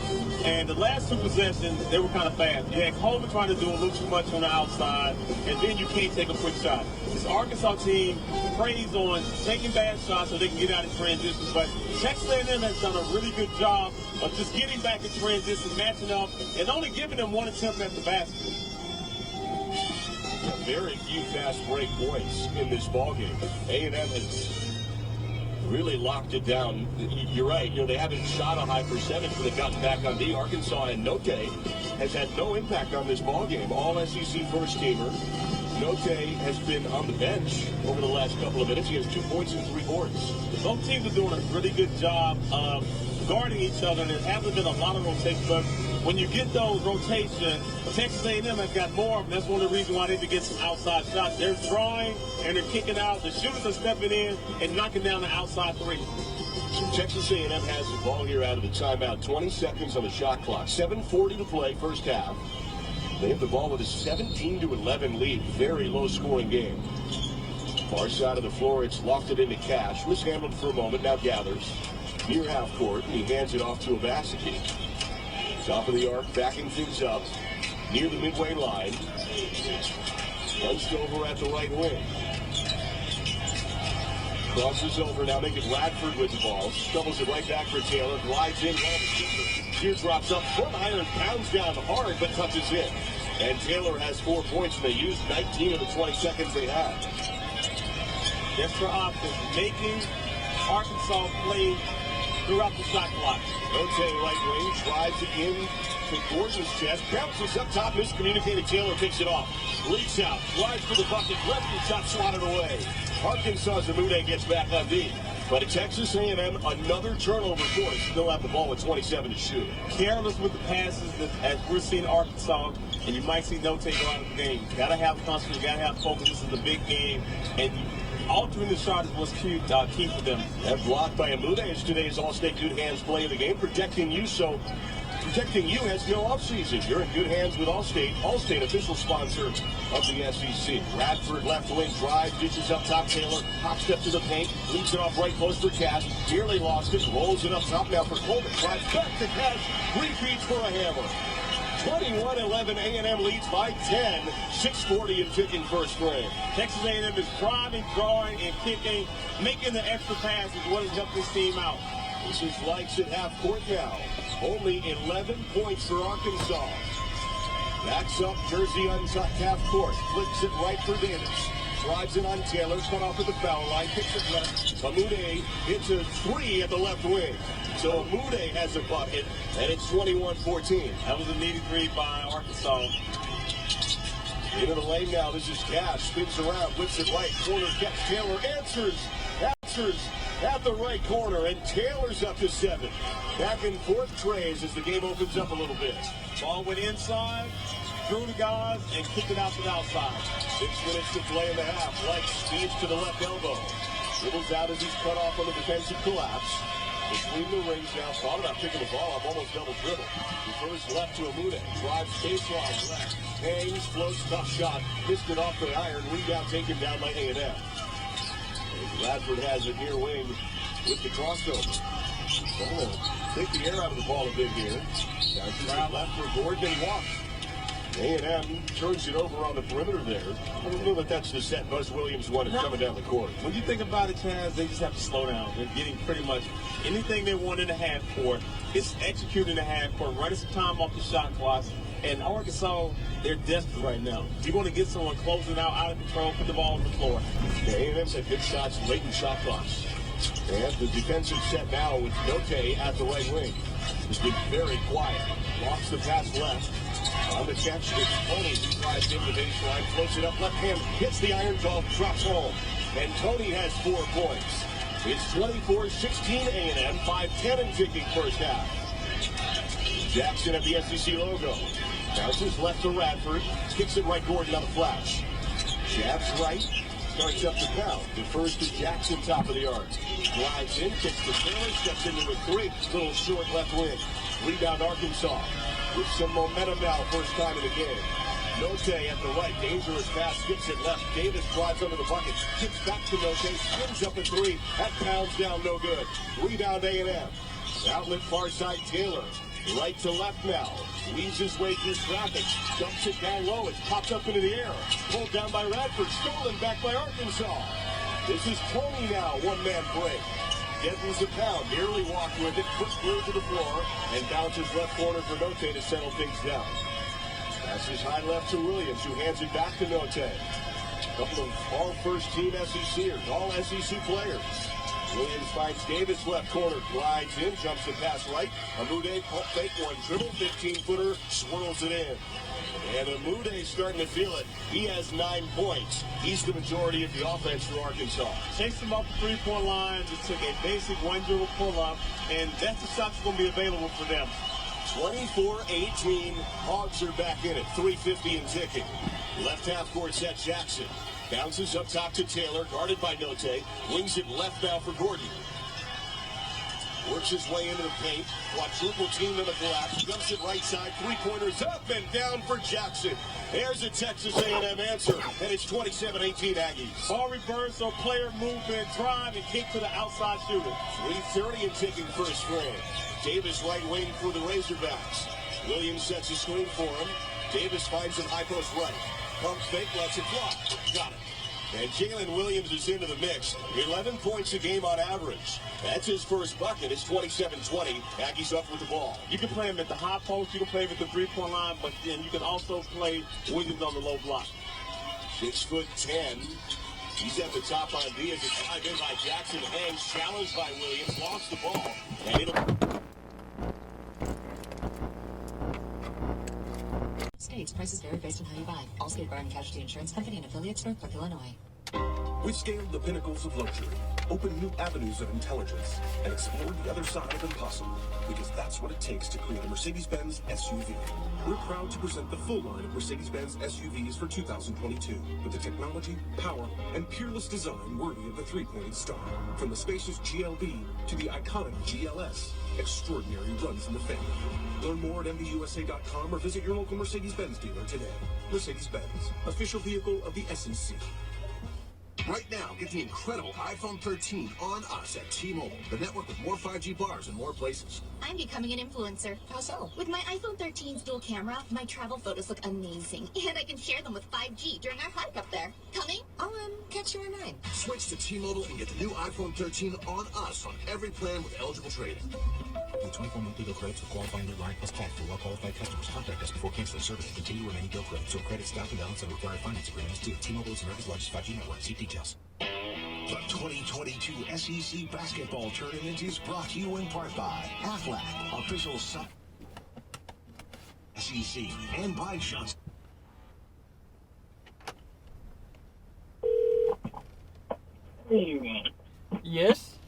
And the last 2 possessions, they were kind of fast. You had Coleman trying to do a little too much on the outside, and then you can't take a quick shot. This Arkansas team preys on taking bad shots so they can get out of transition. But Texas A&M has done a really good job of just getting back in transition, matching up, and only giving them 1 attempt at the basket. Very few fast break points in this ballgame. A&M has really locked it down. You're right. You know, they haven't shot a high percentage, but they've gotten back on D. Arkansas and Note has had no impact on this ballgame. All SEC first teamer. Note has been on the bench over the last couple of minutes. He has 2 points and 3 boards. Both teams are doing a really good job of guarding each other, and there hasn't been a lot of rotation, but when you get those rotations, Texas A&M has got more of them. That's one of the reasons why they can get some outside shots. They're drawing and they're kicking out. The shooters are stepping in and knocking down the outside 3. So Texas A&M has the ball here out of the timeout. 20 seconds on the shot clock. 7:40 to play, first half. They have the ball with a 17-11 lead. Very low-scoring game. Far side of the floor, it's locked it into Cash. Mishandled for a moment, now gathers. Near half court, and he hands it off to Abasaki. Top of the arc, backing things up. Near the midway line. Punched over at the right wing. Crosses over, now making Radford with the ball. Doubles it right back for Taylor. Glides in, well, the keeper. Teardrops up, foot iron, pounds down hard, but touches in. And Taylor has 4 points, and they used 19 of the 20 seconds they had. Extra offense, making Arkansas play throughout the shot clock. Note right wing drives it in to Gordon's chest. Bounces up top, miscommunicated. Taylor picks it off. Leaks out, drives for the bucket. Lefty shot swatted away. Arkansas's Amude gets back on D. But at Texas A&M, another turnover for us. Still have the ball with 27 to shoot. Careless with the passes as we're seeing Arkansas, and you might see Note go out of the game. You got to have concentration, you got to have focus. This is a big game, and altering the shot is what's key for them. That block by Amude is today's All-State Good Hands play of the game, protecting you. So protecting you has no offseason. You're in good hands with Allstate. Allstate, official sponsor of the SEC. Radford left wing drive, dishes up top. Taylor hop step to the paint, leads it off right close for Cash. Nearly lost it, rolls it up top now for Coleman. Drives back to Cash, repeats for a hammer. 21-11, A&M leads by 10. 6:40 and ticking first frame. Texas A&M is driving, drawing, and kicking, making the extra pass is what has helped this team out. This is Likes at half court now. Only 11 points for Arkansas. Backs up, Jersey on top half court. Flips it right for Davis. Drives it on Taylor, cut off at the foul line. Kicks it left. Amude hits a 3 at the left wing. So Amude has a bucket, and it's 21-14. That was a needed 3 by Arkansas. Into the lane now. This is Cash. Spins around, whips it right. Corner gets Taylor. Answers at the right corner, and Taylor's up to 7. Back and forth trays as the game opens up a little bit. Ball went inside, through the guys, and kicked it out to the outside. 6 minutes to play in the half. Light speeds to the left elbow. Dribbles out as he's cut off on the defensive collapse. Between the rings now. Thought about picking the ball up, almost double dribble. Refers left to Amude. Drives baseline left. Hangs, floats, tough shot. Missed it off the iron. Rebound taken down by A&M. Radford has it near wing with the crossover. Going to take the air out of the ball a bit here. Down to the left for Gordon and walks. A&M turns it over on the perimeter there. I don't know that that's the set Buzz Williams wanted coming down the court. When you think about it, Chaz, they just have to slow down. They're getting pretty much anything they want in the half court. It's executing in the half court, running some time off the shot clock. And Arkansas, they're desperate right now. You want to get someone closing out of control, put the ball on the floor. A&M's had good shots late in shot clocks. And the defensive set now with Note at the right wing. It's been very quiet. Locks the pass left. On the catch, it's Tony who drives in the baseline, floats it up left hand, hits the iron golf, drops home. And Tony has 4 points. It's 24-16 A&M, 5-10 and ticking first half. Jackson at the SEC logo. Bounces left to Radford, kicks it right Gordon on the flash. Jabs right, starts up the pound, defers to Jackson, top of the arc. Drives in, kicks to Taylor, steps into a 3, little short left wing. Rebound Arkansas. With some momentum now, first time in the game. Note at the right, dangerous pass, skips it left. Davis drives under the bucket, kicks back to Note, spins up a 3. That pounds down, no good. Rebound A&M. Outlet far side Taylor. Right to left now. Weaves his way through traffic. Dumps it down low. It's popped up into the air. Pulled down by Radford. Stolen back by Arkansas. This is Tony now. One-man break. Deadens a pound. Nearly walked with it. Foot through to the floor. And bounces left corner for Note to settle things down. Passes high left to Williams, who hands it back to Note. A couple of all first-team SECers. All SEC players. Williams finds Davis left corner, glides in, jumps the pass right. Amude, pump fake, one dribble, 15-footer, swirls it in. And Amude starting to feel it. He has 9 points. He's the majority of the offense for Arkansas. Takes him off the 3-point line, just took a basic one dribble pull-up, and that's the shot that's going to be available for them. 24-18, Hogs are back in it, 3:50 and ticking. Left half court set Jackson. Bounces up top to Taylor, guarded by Note. Wings it left now for Gordon. Works his way into the paint. Quadruple team in the collapse. Dumps it right side. 3-pointers up and down for Jackson. There's a Texas A&M answer, and it's 27-18 Aggies. Ball reverse or player movement, drive and kick to the outside shooter. 3:30 and ticking first frame. Davis right wing for the Razorbacks. Williams sets a screen for him. Davis finds him high post right. Pump fake, lets it fly. Got it. And Jalen Williams is into the mix. 11 points a game on average. That's his first bucket. It's 27-20. Aggies up with the ball. You can play him at the high post, you can play him at the three-point line, but then you can also play Williams on the low block. 6'10". He's at the top on D as it's drive in by Jackson. Hangs, challenged by Williams, lost the ball. And States prices vary based on how you buy. Allstate Barling Casualty Insurance Company and affiliates, Northbrook, Illinois. We've scaled the pinnacles of luxury, opened new avenues of intelligence, and explored the other side of impossible, because that's what it takes to create a Mercedes-Benz SUV. We're proud to present the full line of Mercedes-Benz SUVs for 2022, with the technology, power, and peerless design worthy of the three-pointed star. From the spacious GLB to the iconic GLS, extraordinary runs in the family. Learn more at MBUSA.com or visit your local Mercedes-Benz dealer today. Mercedes-Benz, official vehicle of the SEC. Right now, get the incredible iPhone 13 on us at T-Mobile, the network with more 5G bars in more places. I'm becoming an influencer. How so? With my iPhone 13's dual camera, my travel photos look amazing. And I can share them with 5G during our hike up there. Coming? I'll catch you in 9. Switch to T-Mobile and get the new iPhone 13 on us on every plan with eligible trade-in. With 24 monthly bill credits with qualifying new line plus tax for well-qualified customers. Contact us before canceling service to continue remaining bill credits. So credit stop and balance and required finance agreements due. T-Mobile is America's largest 5G network. See details. The 2022 SEC Basketball Tournament is brought to you in part by Aflac, official SEC, and by Johnson. Yes?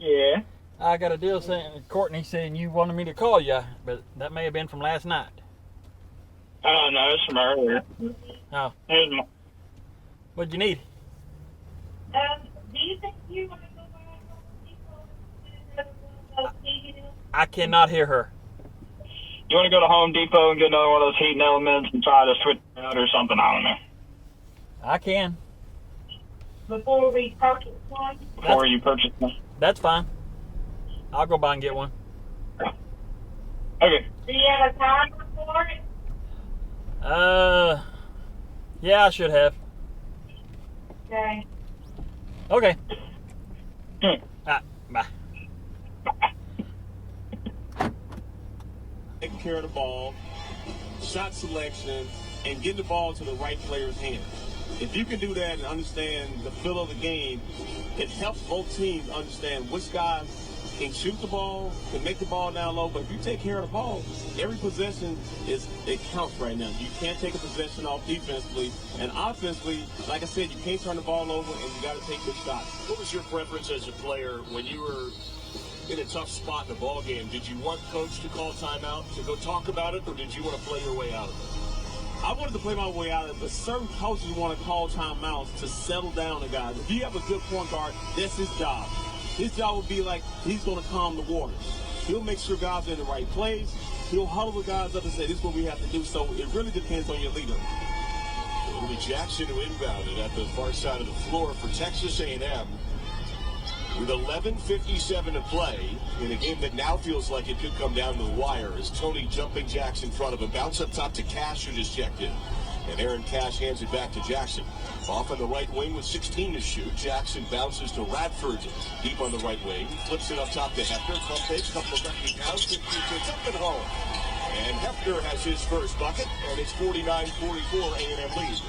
Yeah. I got a deal saying, Courtney saying you wanted me to call you, but that may have been from last night. Oh, no, it's from earlier. Oh. Here's my... What'd you need? Do you think you want to go back on I cannot hear her. You want to go to Home Depot and get another one of those heating elements and try to switch it out or something? I don't know. I can. before we purchase one? Before you purchase one? That's fine. I'll go by and get one. Okay. Do you have a timer for it? Yeah, I should have. Okay. Okay. Bye. Taking care of the ball, shot selection, and getting the ball to the right player's hand. If you can do that and understand the feel of the game, it helps both teams understand which guys can shoot the ball, can make the ball down low. But if you take care of the ball, every possession it counts right now. You can't take a possession off defensively. And offensively, like I said, you can't turn the ball over and you got to take good shots. What was your preference as a player when you were in a tough spot in the ball game? Did you want coach to call timeout to go talk about it, or did you want to play your way out of it? I wanted to play my way out of it, but certain coaches want to call timeouts to settle down the guys. If you have a good point guard, that's his job. His job would be like he's going to calm the waters. He'll make sure guys are in the right place. He'll huddle the guys up and say, this is what we have to do. So it really depends on your leader. It'll be Jackson who inbounded at the far side of the floor for Texas A&M. With 11:57 to play in a game that now feels like it could come down to the wire as Tony jumping Jacks in front of him. Bounce up top to Cash, who just checked in. And Aaron Cash hands it back to Jackson. Off on the right wing with 16 to shoot. Jackson bounces to Radford deep on the right wing. Flips it up top to Hefner. Pump fakes, couple of technique downs. 50 to up and home. And Hefner has his first bucket, and it's 49-44 A&M lead.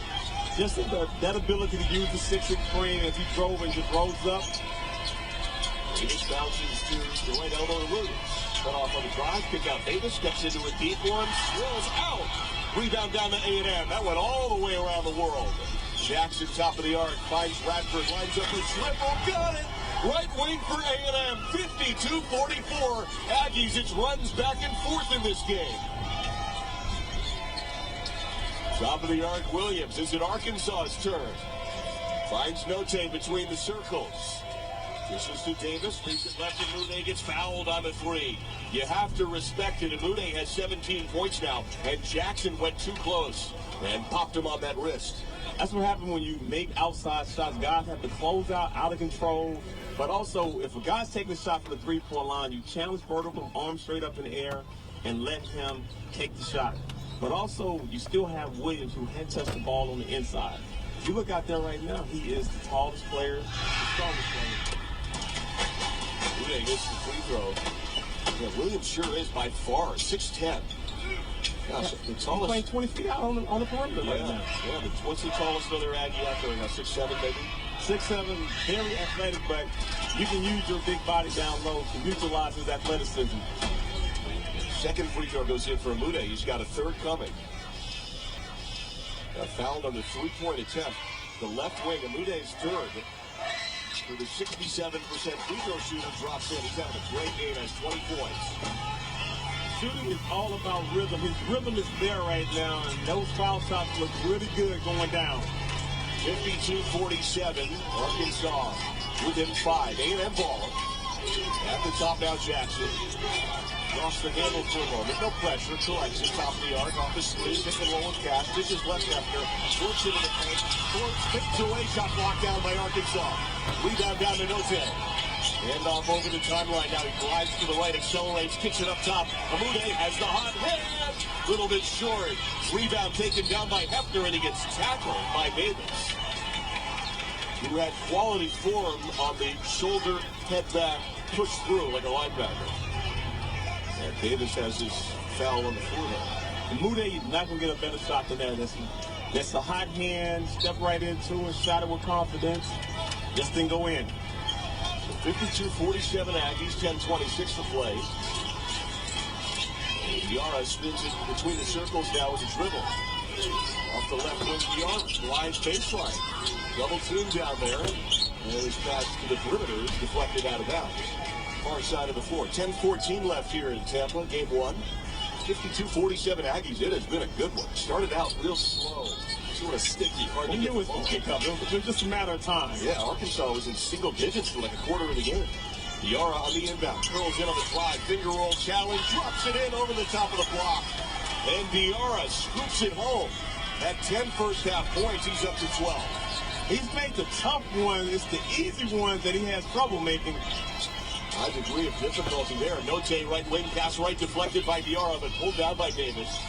Just that ability to use the 6-inch frame as he drove and just rolls up. Davis bounces to the right elbow to Williams. Cut off on the drive, pick out Davis, steps into a deep one, swirls out. Rebound down to A&M. That went all the way around the world. Jackson, top of the arc, finds Radford, lines up for triple, got it! Right wing for A&M, 52-44. Aggies, it runs back and forth in this game. Top of the arc, Williams. Is it Arkansas's turn? Finds Note between the circles. This is to Davis, leaves it left, and Mooney gets fouled on the three. You have to respect it, and Mooney has 17 points now, and Jackson went too close and popped him on that wrist. That's what happens when you make outside shots. Guys have to close out of control. But also, if a guy's taking a shot from the three-point line, you challenge vertical, arm straight up in the air, and let him take the shot. But also, you still have Williams, who had touched the ball on the inside. You look out there right now, he is the tallest player, the strongest player. Mude gets the free throw. Yeah, Williams sure is by far 6'10". Gosh, the He's tallest. playing 20 feet out on the perimeter right now. Yeah, but what's the tallest other Aggie out there now? 6'7", maybe? 6'7", very athletic, but you can use your big body down low to utilize his athleticism. Second free throw goes in for Mude. He's got a third coming. Fouled on the three-point attempt. The left wing, Mude's third. For the 67% free throw shooter drops in. He's having a great game, has 20 points. Shooting is all about rhythm. His rhythm is there right now, and those foul shots look really good going down. 52-47, Arkansas within 5. A&M ball. At the top now, Jackson. Lost the handle for a moment. No pressure. Collects it. Top of the arc. Off the sleeve. Pick and roll with Cash. Dishes left after. Works into the paint. Tipped away. Shot blocked down by Arkansas. Rebound down to Note. Hand off over the timeline. Now he glides to the right. Accelerates. Kicks it up top. Mude has the hot hand. Little bit short. Rebound taken down by Hefner, and he gets tackled by Davis, who had quality form on the shoulder, head back, push through like a linebacker. And Davis has his foul on the floor now. Mude is not going to get a better shot than that. That's a hot hand, step right into it, shot it with confidence. This thing go in. 52-47 Aggies, 10:26 to play. Diarra spins it between the circles now with a dribble. Off the left wing, Diarra, line baseline. Double team down there. And his pass to the perimeter is deflected out of bounds. Far side of the floor. 10:14 left here in Tampa, game one. 52-47 Aggies. It has been a good one. Started out real slow, sort of sticky, hard to get the ball. It was just a matter of time. Yeah, Arkansas was in single digits for like a quarter of the game. Diarra on the inbound, curls in on the slide, finger roll challenge, drops it in over the top of the block. And Diarra scoops it home. At 10 first half points, he's up to 12. He's made the tough one. It's the easy ones that he has trouble making. High degree of difficulty there. Note right wing pass right deflected by Diarra, but pulled down by Davis.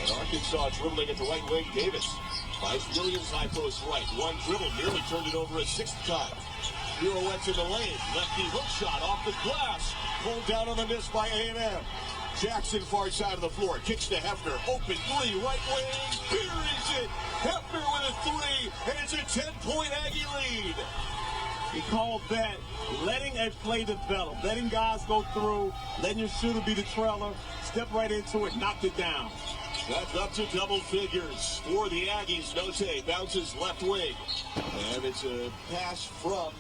And Arkansas dribbling at the right wing. Davis finds Williams high post right. One dribble, nearly turned it over a sixth time. Pirouettes in the lane. Lefty hook shot off the glass. Pulled down on the miss by A&M. Jackson far side of the floor. Kicks to Hefner. Open three. Right wing. Buries it. Hefner with a three. And it's a 10-point Aggie lead. He called that letting a play develop. Letting guys go through. Letting your shooter be the trailer. Step right into it. Knocked it down. That's up to double figures for the Aggies. Note bounces left wing. And it's a pass from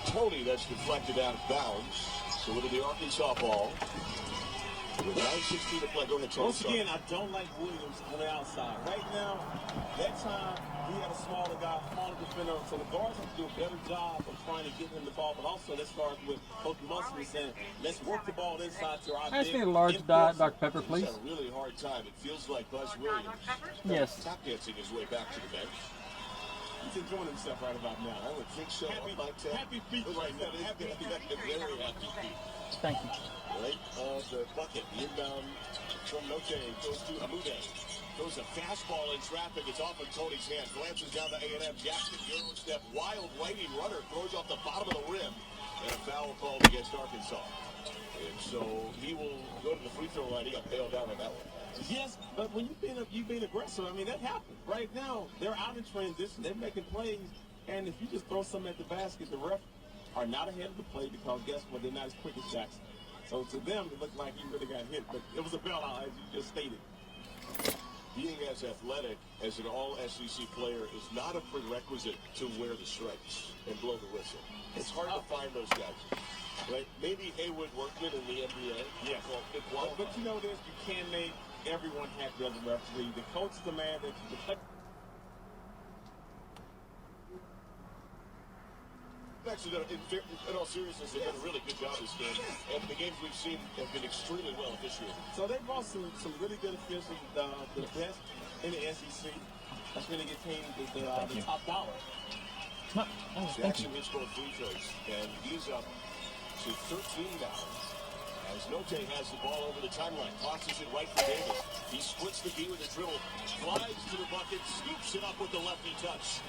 Tony that's deflected out of bounds. So it'll be Arkansas ball. With 9:16 to play. Go ahead, Tony. Once again, I don't like Williams on the outside. Right now, that time, he had a smaller guy, smaller defender. So the guards have to do a better job of trying to get him the ball. But also, let's start with Coach Musselman saying, let's work the ball inside to our I just need a large Dr. Pepper, please. He's had a really hard time. It feels like Buzz Williams. Yes. Tap dancing his way back to the bench. He's enjoying himself right about now. I would think so. Happy feet right now. Happy feet. Very happy feet. Thank you. Right of the bucket. The inbound from Note goes to Mude. Throws a fastball in traffic. It's off of Tony's hand. Glances down to A&M. Jackson, Euro step. Wild waiting runner. Throws off the bottom of the rim. And a foul called against Arkansas. And so he will go to the free throw line. He got bailed out on that one. Yes, but when you've been aggressive, I mean, that happens. Right now, they're out in transition. They're making plays. And if you just throw something at the basket, the ref are not ahead of the play because guess what? They're not as quick as Jackson. So to them, it looked like he really got hit, but it was a bailout, as you just stated. Being as athletic as an all-SEC player is not a prerequisite to wear the stripes and blow the whistle. It's hard to find those guys. Right? Maybe Haywood Workman in the NBA. Yeah. But you know this, you can't make everyone happy as a referee. The coach is the man that you deflect. Actually, in all seriousness, they've done a really good job this game. And the games we've seen have been extremely well officiated. So they brought some really good officials, the best in the SEC. That's when they get teams the top dollar. Jackson hits both free throws, and he's up to 13 now. As Note has the ball over the timeline, tosses it right for Davis. He splits the D with a dribble, flies to the bucket, scoops it up with the lefty touch.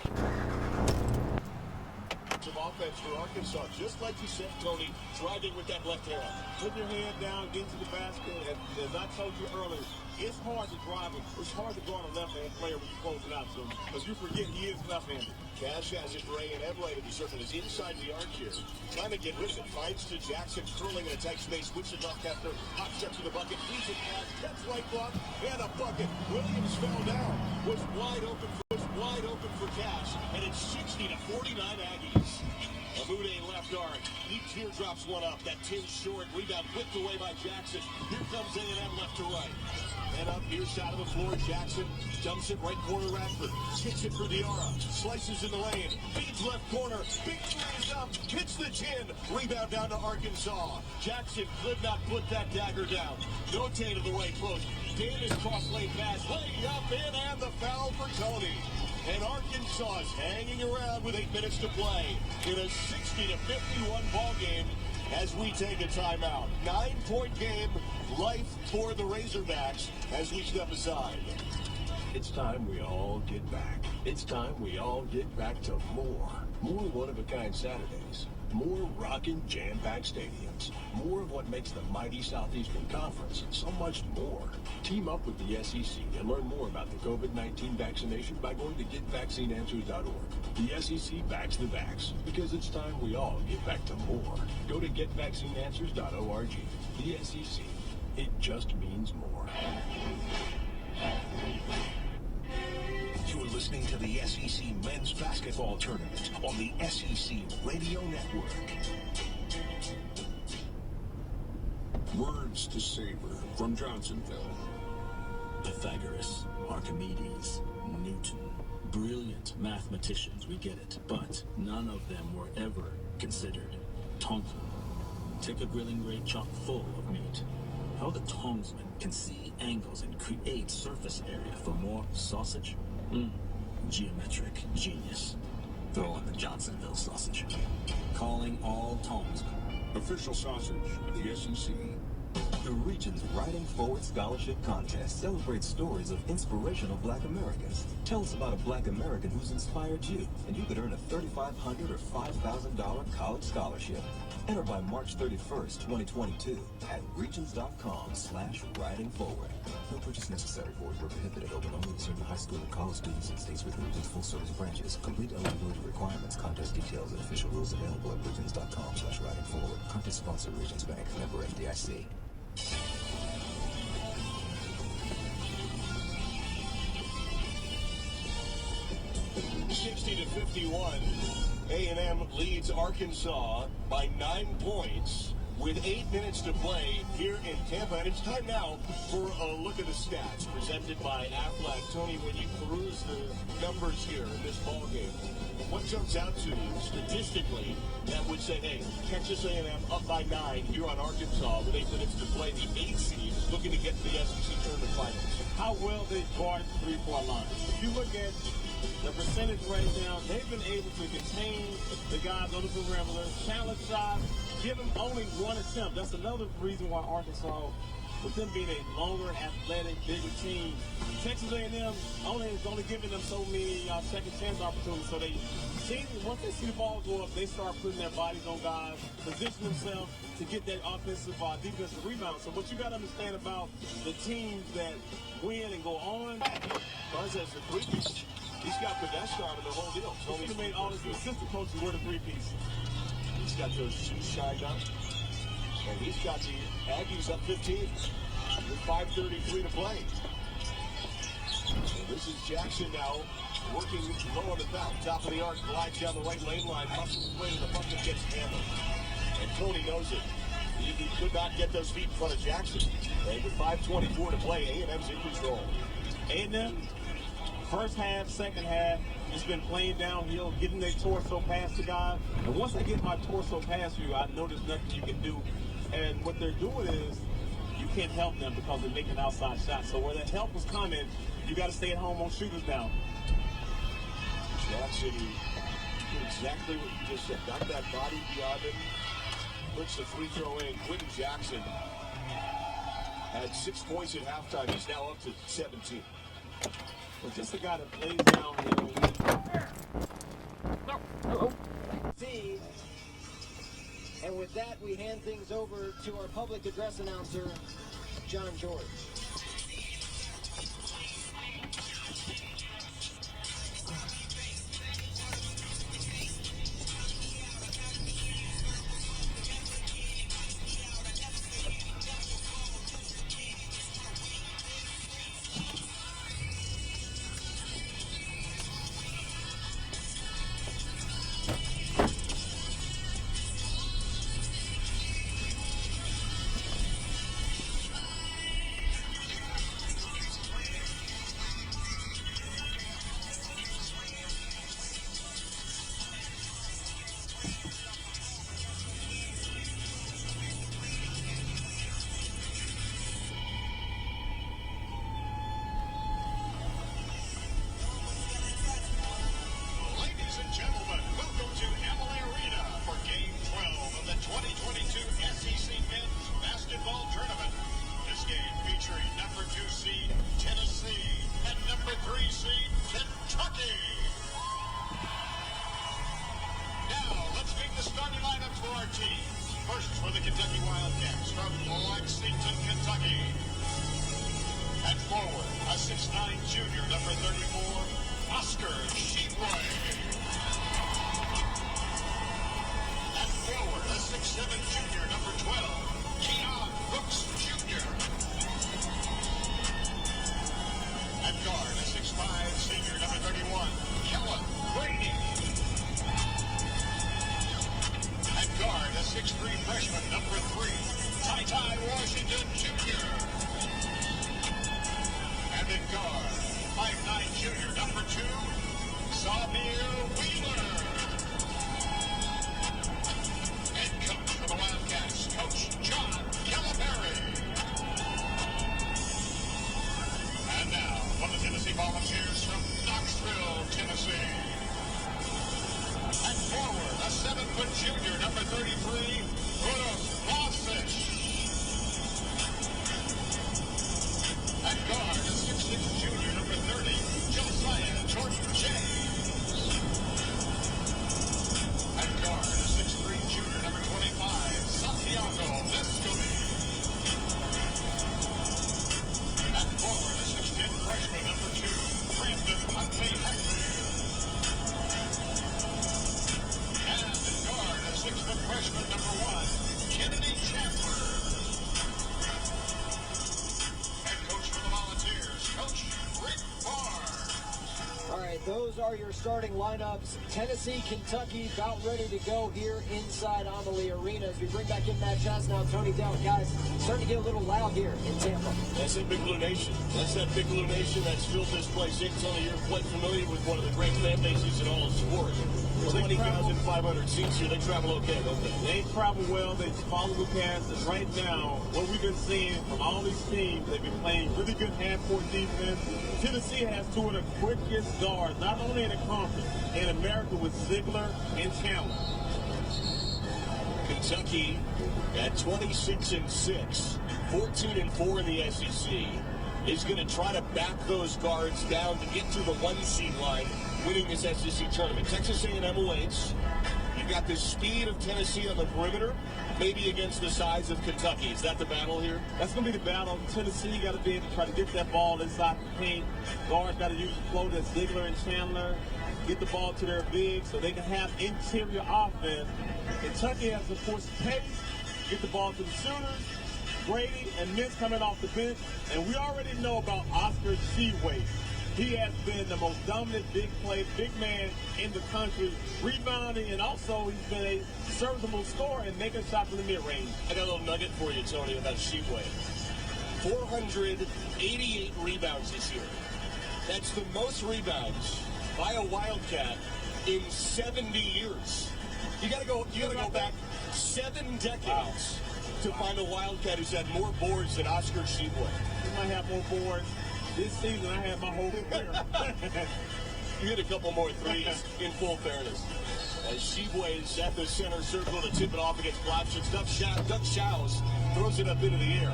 Of offense for Arkansas, just like you said, Tony, driving with that left hand. Put your hand down, get to the basket. As I told you earlier, it's hard to drive him. It's hard to guard a left-hand player when you close it out to him, because you forget he is left-handed. Cash has it for A&M right at the circle. Is inside the arc here. Trying to get with it. Finds to Jackson, curling in a tight space. Switches off after hot step to the bucket. Feeds it pass. Catch right block. And a bucket. Williams fell down. Was wide open for Cash. And it's 60-49 Aggies. Amude left arc. He teardrops one up. That tin short. Rebound whipped away by Jackson. Here comes A&M left to right. And up near side of the floor, Jackson dumps it right corner Radford. Hits it for Diarra. Slices in the lane. Feeds left corner. Big three is up. Hits the chin. Rebound down to Arkansas. Jackson could not put that dagger down. Note to the right post. Davis cross lane pass. Lay up in and the foul for Tony. And Arkansas is hanging around with 8 minutes to play in a 60-51 ball game as we take a timeout. 9-point game, life for the Razorbacks as we step aside. It's time we all get back. It's time we all get back to more. More one-of-a-kind Saturdays. More rockin', jam-packed stadiums. More of what makes the mighty Southeastern Conference so much more. Team up with the SEC and learn more about the COVID-19 vaccination by going to GetVaccineAnswers.org. The SEC backs the vax because it's time we all get back to more. Go to GetVaccineAnswers.org. The SEC. It just means more. You're listening to the SEC Men's Basketball Tournament on the SEC Radio Network. Words to savor from Johnsonville. Pythagoras, Archimedes, Newton. Brilliant mathematicians, we get it, but none of them were ever considered Tongan. Take a grilling grate chock full of meat. How the Tongsman can see angles and create surface area for more sausage? Geometric genius. Throw in the Johnsonville sausage. Calling all Tongsmen. Official sausage of the SEC. The Region's Writing Forward Scholarship Contest celebrates stories of inspirational Black Americans. Tell us about a Black American who's inspired you, and you could earn a $3,500 or $5,000 college scholarship. Enter by March 31st, 2022 at regions.com/writing forward. No purchase necessary. Forward were prohibited. Open only to certain high school and college students in states with Regions full service branches. Complete eligibility requirements, contest details, and official rules available at regions.com/writing forward. Contest sponsor Regions Bank, member FDIC. 60-51. A&M leads Arkansas by 9 points with 8 minutes to play here in Tampa. And it's time now for a look at the stats presented by Aflac. Tony, when you peruse the numbers here in this ball game, what jumps out to you statistically that would say, hey, Texas A&M up by 9 here on Arkansas with 8 minutes to play, the 8th seed looking to get to the SEC Tournament Finals? How well they guard the 3-4 line. If you look at the percentage right now, they've been able to contain the guys on the perimeter, challenge shots, give them only one attempt. That's another reason why Arkansas, with them being a longer, athletic, bigger team, Texas A&M is only giving them so many second chance opportunities. So once they see the ball go up, they start putting their bodies on guys, position themselves to get that offensive, defensive rebound. So what you got to understand about the teams that win and go on, Buzz has the three-piece. He's got the Dashcam in the whole deal. Tony made all his assistant coaches wear the three-piece. He's got those shoes shined up. And he's got the Aggies up 15 with 5:33 to play. So this is Jackson now working low on the foul. Top of the arc, glides down the right lane line, muscles away, and the bucket gets hammered. And Tony knows it. He could not get those feet in front of Jackson. And with 5:24 to play, A&M's in control. A&M, first half, second half, just been playing downhill, getting their torso past the guy. And once I get my torso past you, I know there's nothing you can do. And what they're doing is you can't help them because they're making outside shots. So where that help was coming, you got to stay at home on shooters now. Jackson did exactly what you just said. Got that body beyond him. Puts the free throw in. Quentin Jackson Had 6 points at halftime. He's now up to 17. Well, just a guy that plays down here. See. And with that, we hand things over to our public address announcer, John George. Volunteers from Knoxville, Tennessee. And forward, a 7-foot junior, number 33, Ratcliff. And guard, a 6'6" junior, number 30, Jordan James. And guard, a 6'3" junior, number 25, Santiago Vescovi. And forward, a 6'10" freshman, number 2, Brandon Huntley-Heckley. And in guard, a 6-foot freshman, number 1, Kennedy Chandler. Head coach for the Volunteers, Coach Rick Barr. All right, those are your starting lineups. Tennessee, Kentucky, about ready to go here inside Amalie Arena. As we bring back in Matt Johnson now, Tony Dell. Guys, starting to get a little loud here in Tampa. That's that Big Blue Nation. That's that Big Blue Nation that's filled this place in. Tony, you're quite familiar with one of the great fan bases in all of sport. 20,500 seats here. They travel okay, don't they? They travel well. They follow the passes. Right now, what we've been seeing from all these teams, they've been playing really good half-court defense. Tennessee has two of the quickest guards, not only in the conference, in America with Ziegler and Chandler. Kentucky at 26-6, 14-4 in the SEC, is going to try to back those guards down to get to the 1-seed line, winning this SEC tournament. Texas A&M awaits. You've got the speed of Tennessee on the perimeter, maybe against the size of Kentucky. Is that the battle here? That's going to be the battle. Tennessee got to be able to try to get that ball inside the paint. Guards got to use the flow that's Ziegler and Chandler. Get the ball to their bigs so they can have interior offense. Kentucky has to force the pace, get the ball to the shooters. Grady and Mintz coming off the bench. And we already know about Oscar Tshiebwe. He has been the most dominant big man in the country, rebounding, and also he's been a serviceable scorer and making shots in the mid-range. I got a little nugget for you, Tony, about Tshiebwe. 488 rebounds this year. That's the most rebounds by a Wildcat in 70 years. You gotta go back 7 decades to find a Wildcat who's had more boards than Oscar Tshiebwe. He might have more boards. This season, I had my whole career. You hit a couple more threes, in full fairness. As Sheboy is at the center circle to tip it off against Blopshitz. Doug Shows throws it up into the air.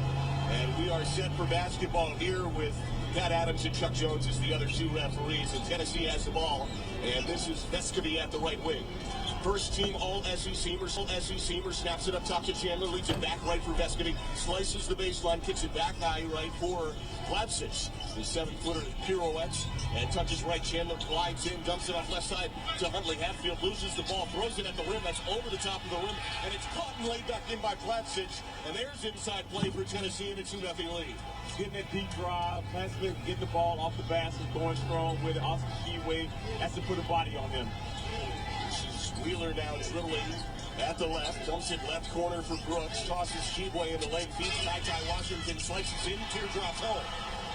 And we are set for basketball here with Pat Adams and Chuck Jones as the other two referees. And Tennessee has the ball. And this is Vescovy at the right wing. First team All-SEC-mer snaps it up top to Chandler, leads it back right for Vescovy, slices the baseline, kicks it back high right for Blopshitz. The 7-footer pirouettes and touches right. Chandler glides in, dumps it off left side to Huntley. Hatfield loses the ball, throws it at the rim. That's over the top of the rim, and it's caught and laid back in by Blopshitz. And there's inside play for Tennessee in a 2-0 lead. Getting that deep drive, Blopshitz getting the ball off the basket, going strong with it. Oscar Sheboy has to put a body on him. Wheeler now dribbling at the left, dumps it left corner for Brooks, tosses Sheboy in the lane, feeds Ty Washington, slices in, teardrops home,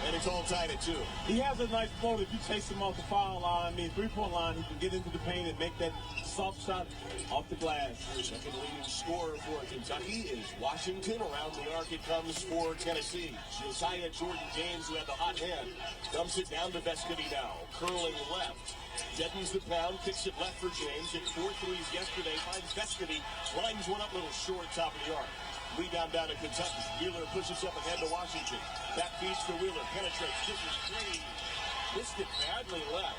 and it's all tied at 2. He has a nice float. If you chase him off the foul line, three-point line, he can get into the paint and make that soft shot off the glass. Second leading scorer for Kentucky is Washington. Around the arc it comes for Tennessee. Josiah Jordan James, who had the hot hand, dumps it down to Vescovy now, curling left. Deadens the pound, kicks it left for James. Hit 4 threes yesterday, finds Vescovy, lines one up a little short, top of the arc. Rebound down to Kentucky. Wheeler pushes up ahead to Washington. Back piece for Wheeler, penetrates, kisses three. Missed it badly left.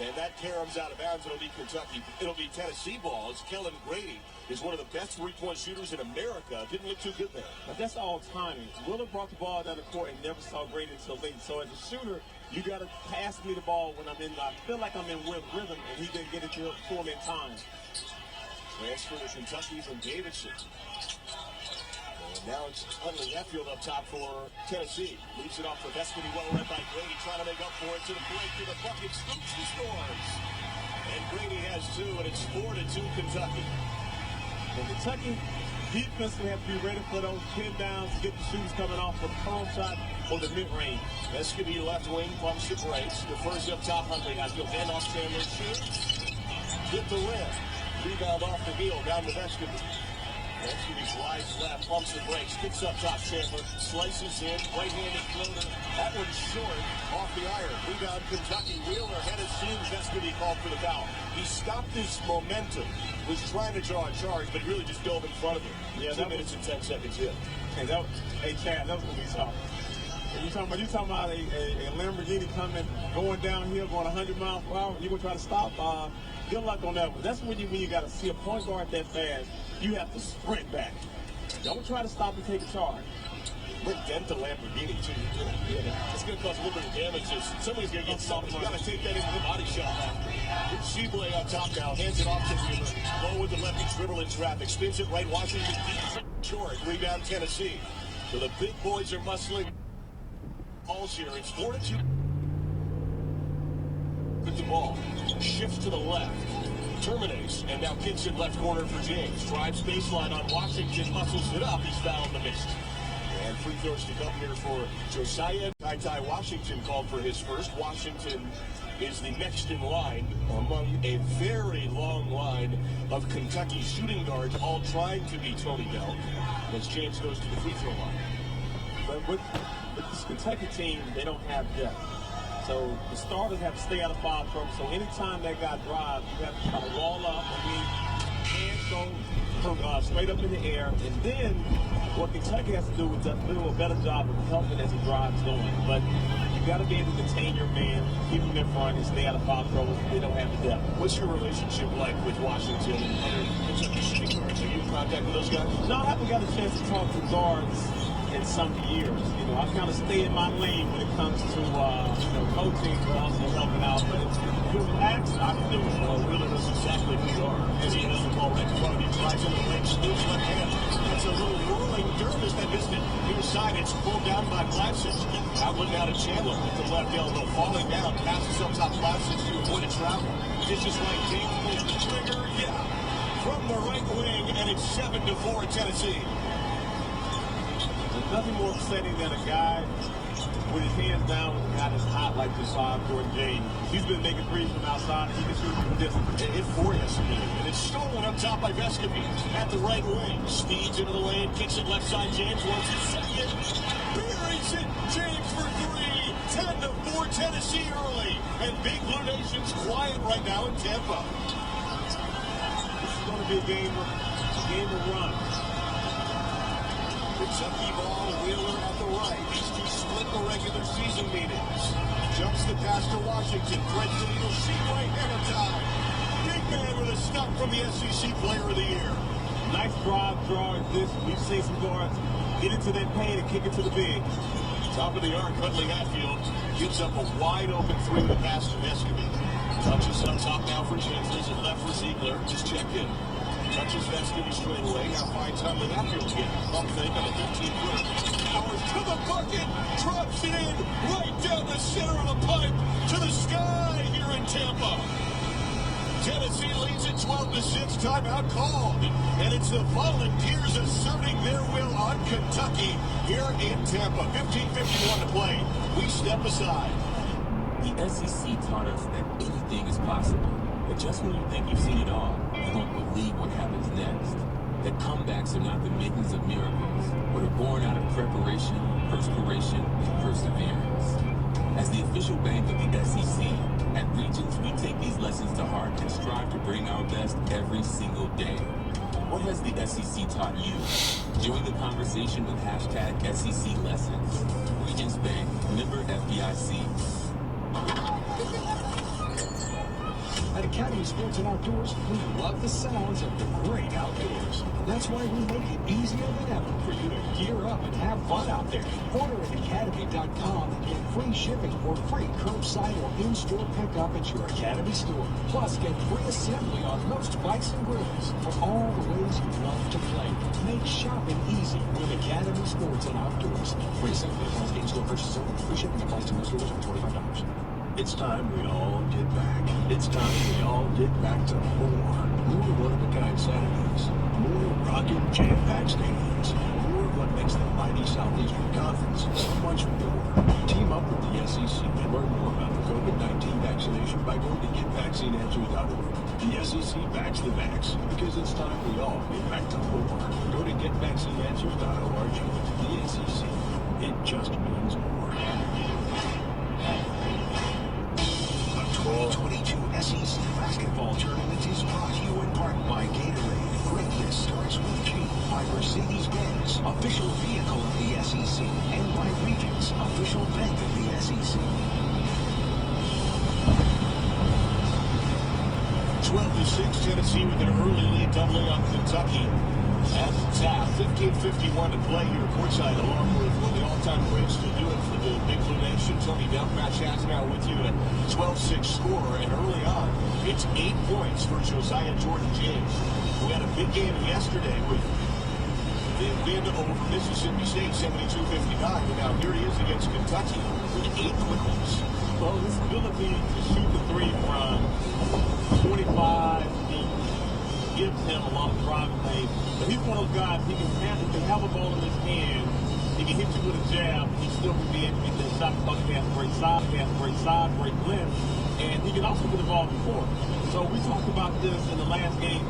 And that caroms out of bounds. It'll be Kentucky. It'll be Tennessee ball as Kellen Grady is one of the best three-point shooters in America. Didn't look too good there. But that's all timing. Wheeler brought the ball down the court and never saw Grady until late. So as a shooter, you got to pass me the ball when I feel like I'm in rhythm, and he didn't get it to me in time. Transfer to Kentucky from Davidson. And now it's Huntley Hatfield up top for Tennessee. Leaves it off for Vescovy, well read by Grady, trying to make up for it to the break, to the bucket, scoops and scores. And Grady has 2, and it's 4-2 Kentucky. And Kentucky defensively have to be ready for those pin downs, get the shooters coming off for the palm shot or the mid-range. Vescovy left wing, pumps it breaks. The first up top, Huntley Hatfield, hand off Chandler, shoots. Hit the rim. Rebound off the heel, down to Vescovy. Vescovy slides left, pumps and breaks, kicks up top Chandler, slices in, right-handed floater. That one's short, off the iron. Rebound Kentucky. Wheeler had it soon. Vescovy called for the foul. He stopped his momentum, was trying to draw a charge, but really just dove in front of him. Yeah, 2 minutes and 10 seconds in. Hey, Chad, that was going to be tough. You talking about a Lamborghini coming, going downhill, going 100 miles per hour, you're going to try to stop? Good luck on that one. That's when you got to see a point guard that fast, you have to sprint back. Don't try to stop and take a charge. Rick dent the Lamborghini, too. Yeah. It's going to cause a little bit of damage. Somebody's going to get something. You got to take that into the body shot after. Sheboy on top now, hands it off to Wheeler. Low with the lefty, dribble in traffic. Spins it right, Washington deep. Short, rebound Tennessee. So the big boys are muscling. Balls here. It's 4-2. With the ball. Shifts to the left. Terminates, and now kicks it left corner for James. Drives baseline on Washington, muscles it up. He's fouled the missed. And free throws to come here for Josiah. Ty Washington called for his first. Washington is the next in line among a very long line of Kentucky shooting guards, all trying to be Tony Bell, as James goes to the free throw line. But with this Kentucky team, they don't have depth. So the starters have to stay out of foul trouble. So anytime that guy drives, you have to try to wall up. Hands go straight up in the air. And then what Kentucky has to do is do a better job of helping as the drive's going. But you got to be able to contain your man, keep him in front, and stay out of foul trouble. They don't have the depth. What's your relationship like with Washington and other Kentucky shooting guards? Are you in contact with those guys? No, I haven't got a chance to talk to guards in some years. You know, I kind of stay in my lane when it comes to coaching, but also helping out. But if you relax, I can do it. Well, Wheeler knows exactly who you are. As he has the ball right in front of you, tries into the lane, scoops left hand. That's a little whirling dermis that missed it. Near side, it's pulled down by Blopshitz. Outlet down to Chandler with the left elbow, falling down, passes up top Blopshitz to avoid a travel. Dishes right, James pulls the trigger, from the right wing, and it's 7-4 Tennessee. There's nothing more upsetting than a guy with his hands down with a guy that's hot like Josiah Jordan James. He's been making threes from outside, and he can shoot from distance. It hit 4 yesterday, and it's stolen up top by Vescovy at the right wing. Speeds into the lane, kicks it left side. James wants it second. Buries it. James for 3. 10-4 Tennessee early. And Big Blue Nation's quiet right now in Tampa. This is going to be a game of run. Kentucky ball, Wheeler at the right. These two split the regular season meetings. Jumps the pass to Washington. Threads the needle, seam right, hammer time. Big man with a stop from the SEC Player of the Year. Nice drive draw. We've seen some guards get into that paint and kick it to the big. Top of the arc, Huntley Hatfield gives up a wide open three with a pass to Vescovi. Touches up top now for Chambers and left for Ziegler. Just checked in. Touches Vescovi straight away. Now finds Huntley Hatfield again. Pump fake on a 15-footer. Powers to the bucket. Drops it in right down the center of the pipe to the sky here in Tampa. Tennessee leads at 12-6, timeout called. And it's the Volunteers asserting their will on Kentucky here in Tampa. 15:51 to play. We step aside. The SEC taught us that anything is possible. But just when you think you've seen it all, you won't believe what happens next. That comebacks are not the makings of miracles, but are born out of preparation, perspiration, and perseverance. As the official bank of the SEC, at Regions, we take these lessons to heart and strive to bring our best every single day. What has the SEC taught you? Join the conversation with hashtag SEC Lessons. Regions Bank, member FDIC. At Academy Sports and Outdoors, we love the sounds of the great outdoors. And that's why we make it easier than ever for you to gear up and have fun out there. Order at Academy.com and get free shipping or free curbside or in-store pickup at your Academy store. Plus, get free assembly on most bikes and grills for all the ways you love to play. Make shopping easy with Academy Sports and Outdoors. Free assembly applies to in-store purchases only. Free shipping applies to most orders over $25. It's time we all get back. It's time we all get back to more. More one-of-a-kind Saturdays. More rockin' jam-packed stadiums. More of what makes the mighty Southeastern Conference so much more. Team up with the SEC and learn more about the COVID-19 vaccination by going to GetVaccineAnswers.org. The SEC backs the vax because it's time we all get back to more. Go to GetVaccineAnswers.org. The SEC. It just means more. 2022 SEC Basketball Tournament is brought to you in part by Gatorade. Greatness starts with G. By Mercedes-Benz, official vehicle of the SEC. And by Regions, official bank of the SEC. 12-6, Tennessee with an early lead, doubling on Kentucky. At the tap, 15:51 to play here courtside, along with one of the all-time greats to do it for the Big Blue Nation, Tony Delk. Matt Chaz now with you at 12-6 score, and early on, it's 8 points for Josiah Jordan-James, who had a big game yesterday with the win over Mississippi State, 72-59, and now here he is against Kentucky with 8 quickness. Well, his ability to shoot the three from 45 feet gives him a lot of driving lane. But he's one of those guys, he can have a ball in his hand, he can hit you with a jab, he still can be able to get that shot bucket, he has great side, great length, and he can also get the ball before. So we talked about this in the last game.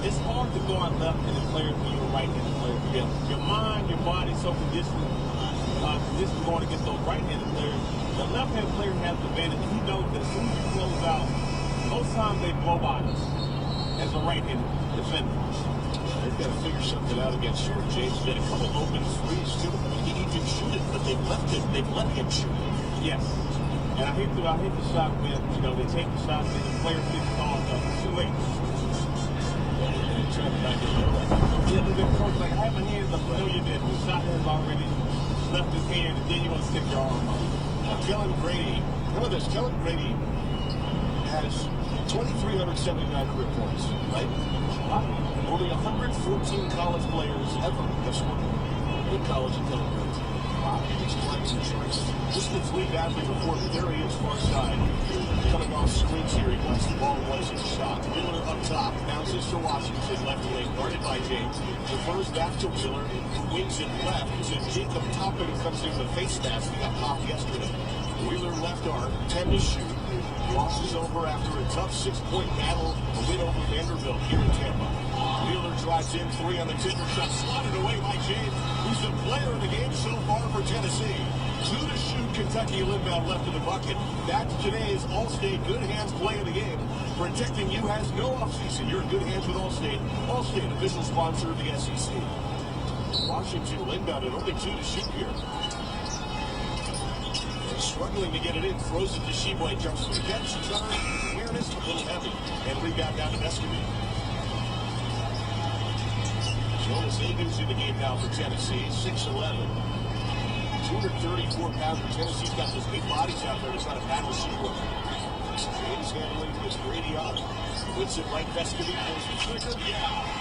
It's hard to go on left-handed players when you're a right-handed player. Your mind, your body so conditioned going against those right-handed players. The left-handed player has the advantage. He knows that as soon as you close out, most times they blow by us as a right-handed defender. They've got to figure something out against Jordan James. He's had a couple open threes, too. He can shoot it, but they've let him shoot it. Yes. And I hate the shot when, they take the shot and the player gets called up. It's too late. And trying to back it up. Yeah, the coach like, I have my hands up. No, you didn't. The shot has already left his hand, and then you want to stick your arm up. Kellen Grady, remember this, Kellen Grady has 2,379 career points, right? Only 114 college players ever have scored in college and Kellen Grady. Wow, he's climbs and choice. Just the league athlete before, but there he is, far side. Coming off screens here, he wants the ball, was his shot. Wheeler up top, bounces to Washington, left wing, guarded by James. Defers back to Wheeler, who wings it left. To Jacob Toppin, who comes in with a face mask. He got popped yesterday. Wheeler left arm, 10 to shoot. Loss is over after a tough 6-point battle, a win over Vanderbilt here in Tampa. Wheeler drives in 3 on the ticker shot, slotted away by James, who's the player of the game so far for Tennessee. 2 to shoot, Kentucky Linbound left in the bucket. That's today's All-State Good Hands play of the game. Protecting you has no offseason. You're in good hands with All-State. All-State, official sponsor of the SEC. Washington Linbound at only 2 to shoot here. Struggling to get it in, throws it to Sheboy, jumps to the catch, awareness, a little heavy, and rebound down to Escovy. Jonas Agu's in the game now for Tennessee, 6'11". 234-pounder. Tennessee's got those big bodies out there to try to battle Sheboy. James handling to his Brady on. Puts it right, Escovy pulls the trigger,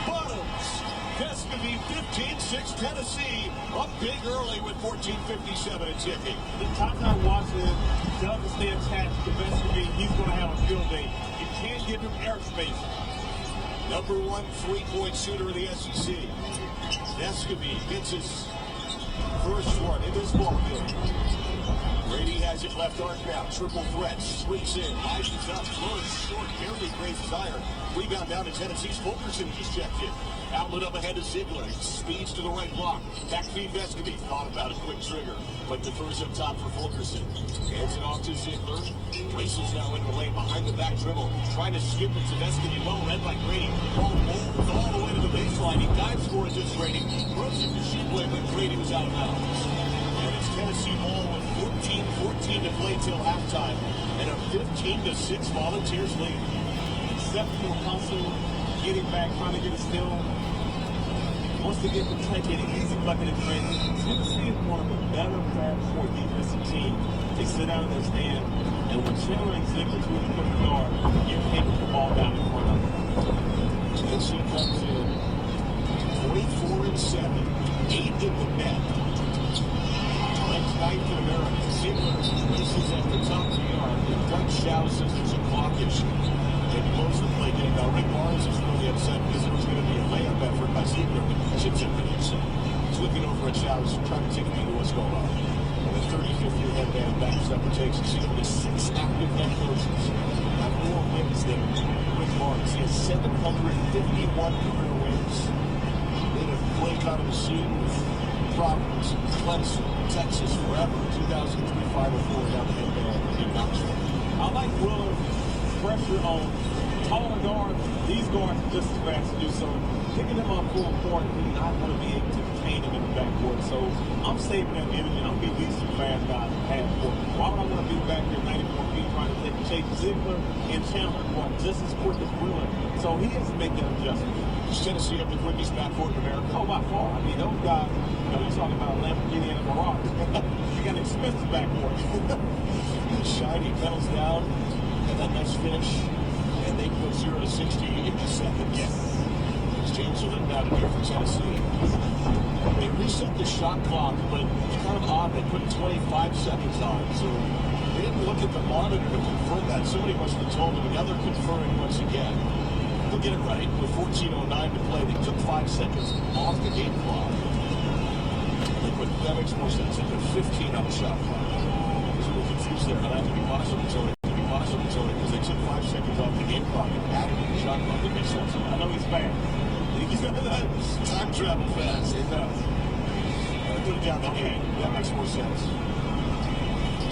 bottoms! Escovy, 15-6, Tennessee, up big early with 14:57 and ticking. The top-down Washington doesn't stay attached to Escovy. He's going to have a field day. You can't give him airspace. Number 1 3-point shooter in the SEC. Escovy gets his first one in this ball game. Brady has it left arc now. Triple threat. Swings in. Rises up. Floats short. Barely grazes iron. Rebound down to Tennessee's Fulkerson just checked in. Outlet up ahead of Ziegler. Speeds to the right block. Back feed Escovy. Thought about a quick trigger, but defers up top for Fulkerson. Hands it off to Ziegler. Races now into the lane behind the back dribble. Trying to skip it to Escovy. Well read by Grady. Ball rolls all the way to the baseline. He dives for it to Grady. Throws it to Sheboy, but Grady was out of bounds. And it's Tennessee ball with 14 to play till halftime. And a 15-6 Volunteers lead. Exceptional hustle, getting back, trying to get a steal. Once they get the tank, get an easy bucket in transition. Tennessee is one of the better backcourt defensive teams. They sit down in their stand, and when Chandler and Ziegler to the point guard, you can't put the ball down in front of them. Tennessee comes in 24-7, 8 in the net. Ranked 9th in America. Ziegler races at the top of the yard. The Dutch shout says there's a clock issue. They close the play game. Now, Rick Barnes is really upset because it was going to be a layup effort by Ziegler. Chips in for the inside. He's looking over at Showers, trying to take a peek at what's going on. And the 35th-year headband backs up and takes a seat with 6 active head coaches. Have more wins than Rick Barnes. He has 751 career wins. They have played out of the scene with Providence, Clemson, Texas, forever. 2003 Final Four down the headband in Knoxville. I like Willard's pressure on taller guards. These guards are just as fast to do so. Picking him up full court, he's not going to be able to contain him in the backcourt. So I'm saving that energy. I'm going to be these two fast guys in half court. Why would I want to be back here 94 feet trying to take Chase Ziegler and Chandler who are just as quick as Willard? So he has to make that adjustment. Does Tennessee have the quickest backcourt in America? Oh, by far. I mean, those guys, you're talking about a Lamborghini and a Mirage. You got an expensive backcourt. Shiny pedals down, and that nice finish, and they go 0 to 60 in just seconds. Yes. It's James Linbound here for Tennessee. They reset the shot clock, but it's kind of odd. They put 25 seconds on, so they didn't look at the monitor to confirm that. Somebody must have told them. Now they're confirming once again. They'll get it right. With 14:09 to play, they took 5 seconds off the game clock. That makes more sense. They put 15 on the shot clock. Confused there. That to be possible, Tony. Because they took 5 seconds off the game clock and added to the shot clock. It makes sense. I know he's fast. Time travel fast. It does. Put it down the game. That makes more sense.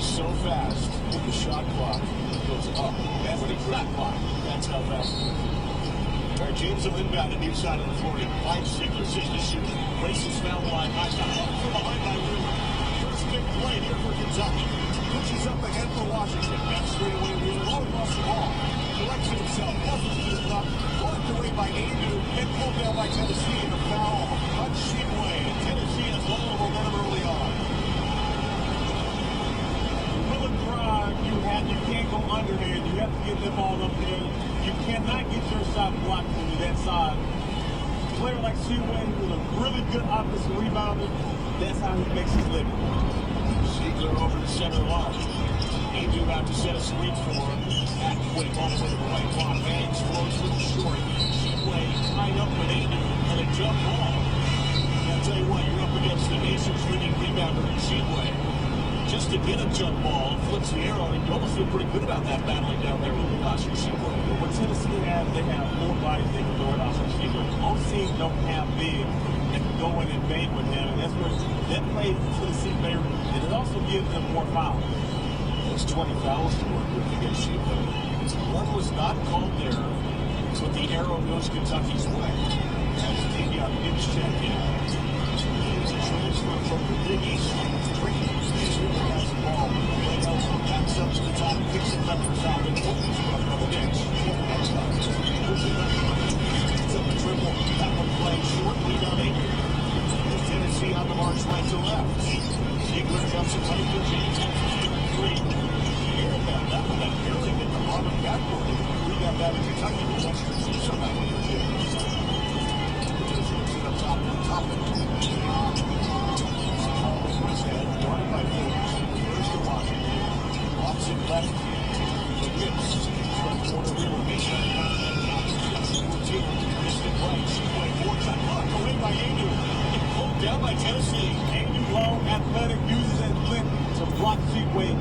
So fast, the shot clock goes up. That's the shot clock. That's how fast it is. All right, James Linbound at the near side of the floor. Finds Ziegler, sees the shoot. Races foul line. High shot. Up from behind by Wheeler. First big play here for Kentucky. Pushes up ahead for Washington. Back straight away, Wheeler. All across the ball. Collects it himself. Muscles to the top. Blocked away by Agu. And pulled down by Tennessee in the foul. On Sheboy. And Tennessee has all the momentum early on. Will it drive? You can't go underhand. You have to get the ball up there. You cannot get your shot blocked from that side. A player like Sheboy with a really good offensive rebounder, that's how he makes his living. Ziegler over the center line. Agu about to set a screen for him. Back quick all the way to the right block. Bangs, flows with the short. Sheboy tied up with Agu and a jump ball. I'll tell you what, you're up against the nation's leading rebounder in Sheboy. Just to get a jump ball, flips the arrow, and you almost feel pretty good about that battling down there with the last receiver. What Tennessee has, they have more bodies they can throw it off receiver. Most teams don't have big that can go in and bang with him, and that's where that plays Tennessee favor, and it also gives them more fouls. There's 20 fouls to work with against you, though. One was not called there, so the arrow goes Kentucky's way. As Davion Gibbs checked in. He is a transfer from the Big East. Has the ball. Backs up to the top, picks it left for top, and opens it up on the bench. It's up the dribble. That one playing short, lead on 8. Tennessee on the march right to left. Ziegler jumps it right to James. 3. That one that barely hit the bottom backboard. We got that in Kentucky. The Western somehow with the James. Up top of the top. Head, guarded by Phillips. Reverse to Washington. Opposite left. The Gibbs. Front corner Wheeler. Baseline. Missed it right. Sheepway. Four-shot block away by Anu. Pulled down by Tennessee. Anu long, athletic, uses that length to block Sheepway.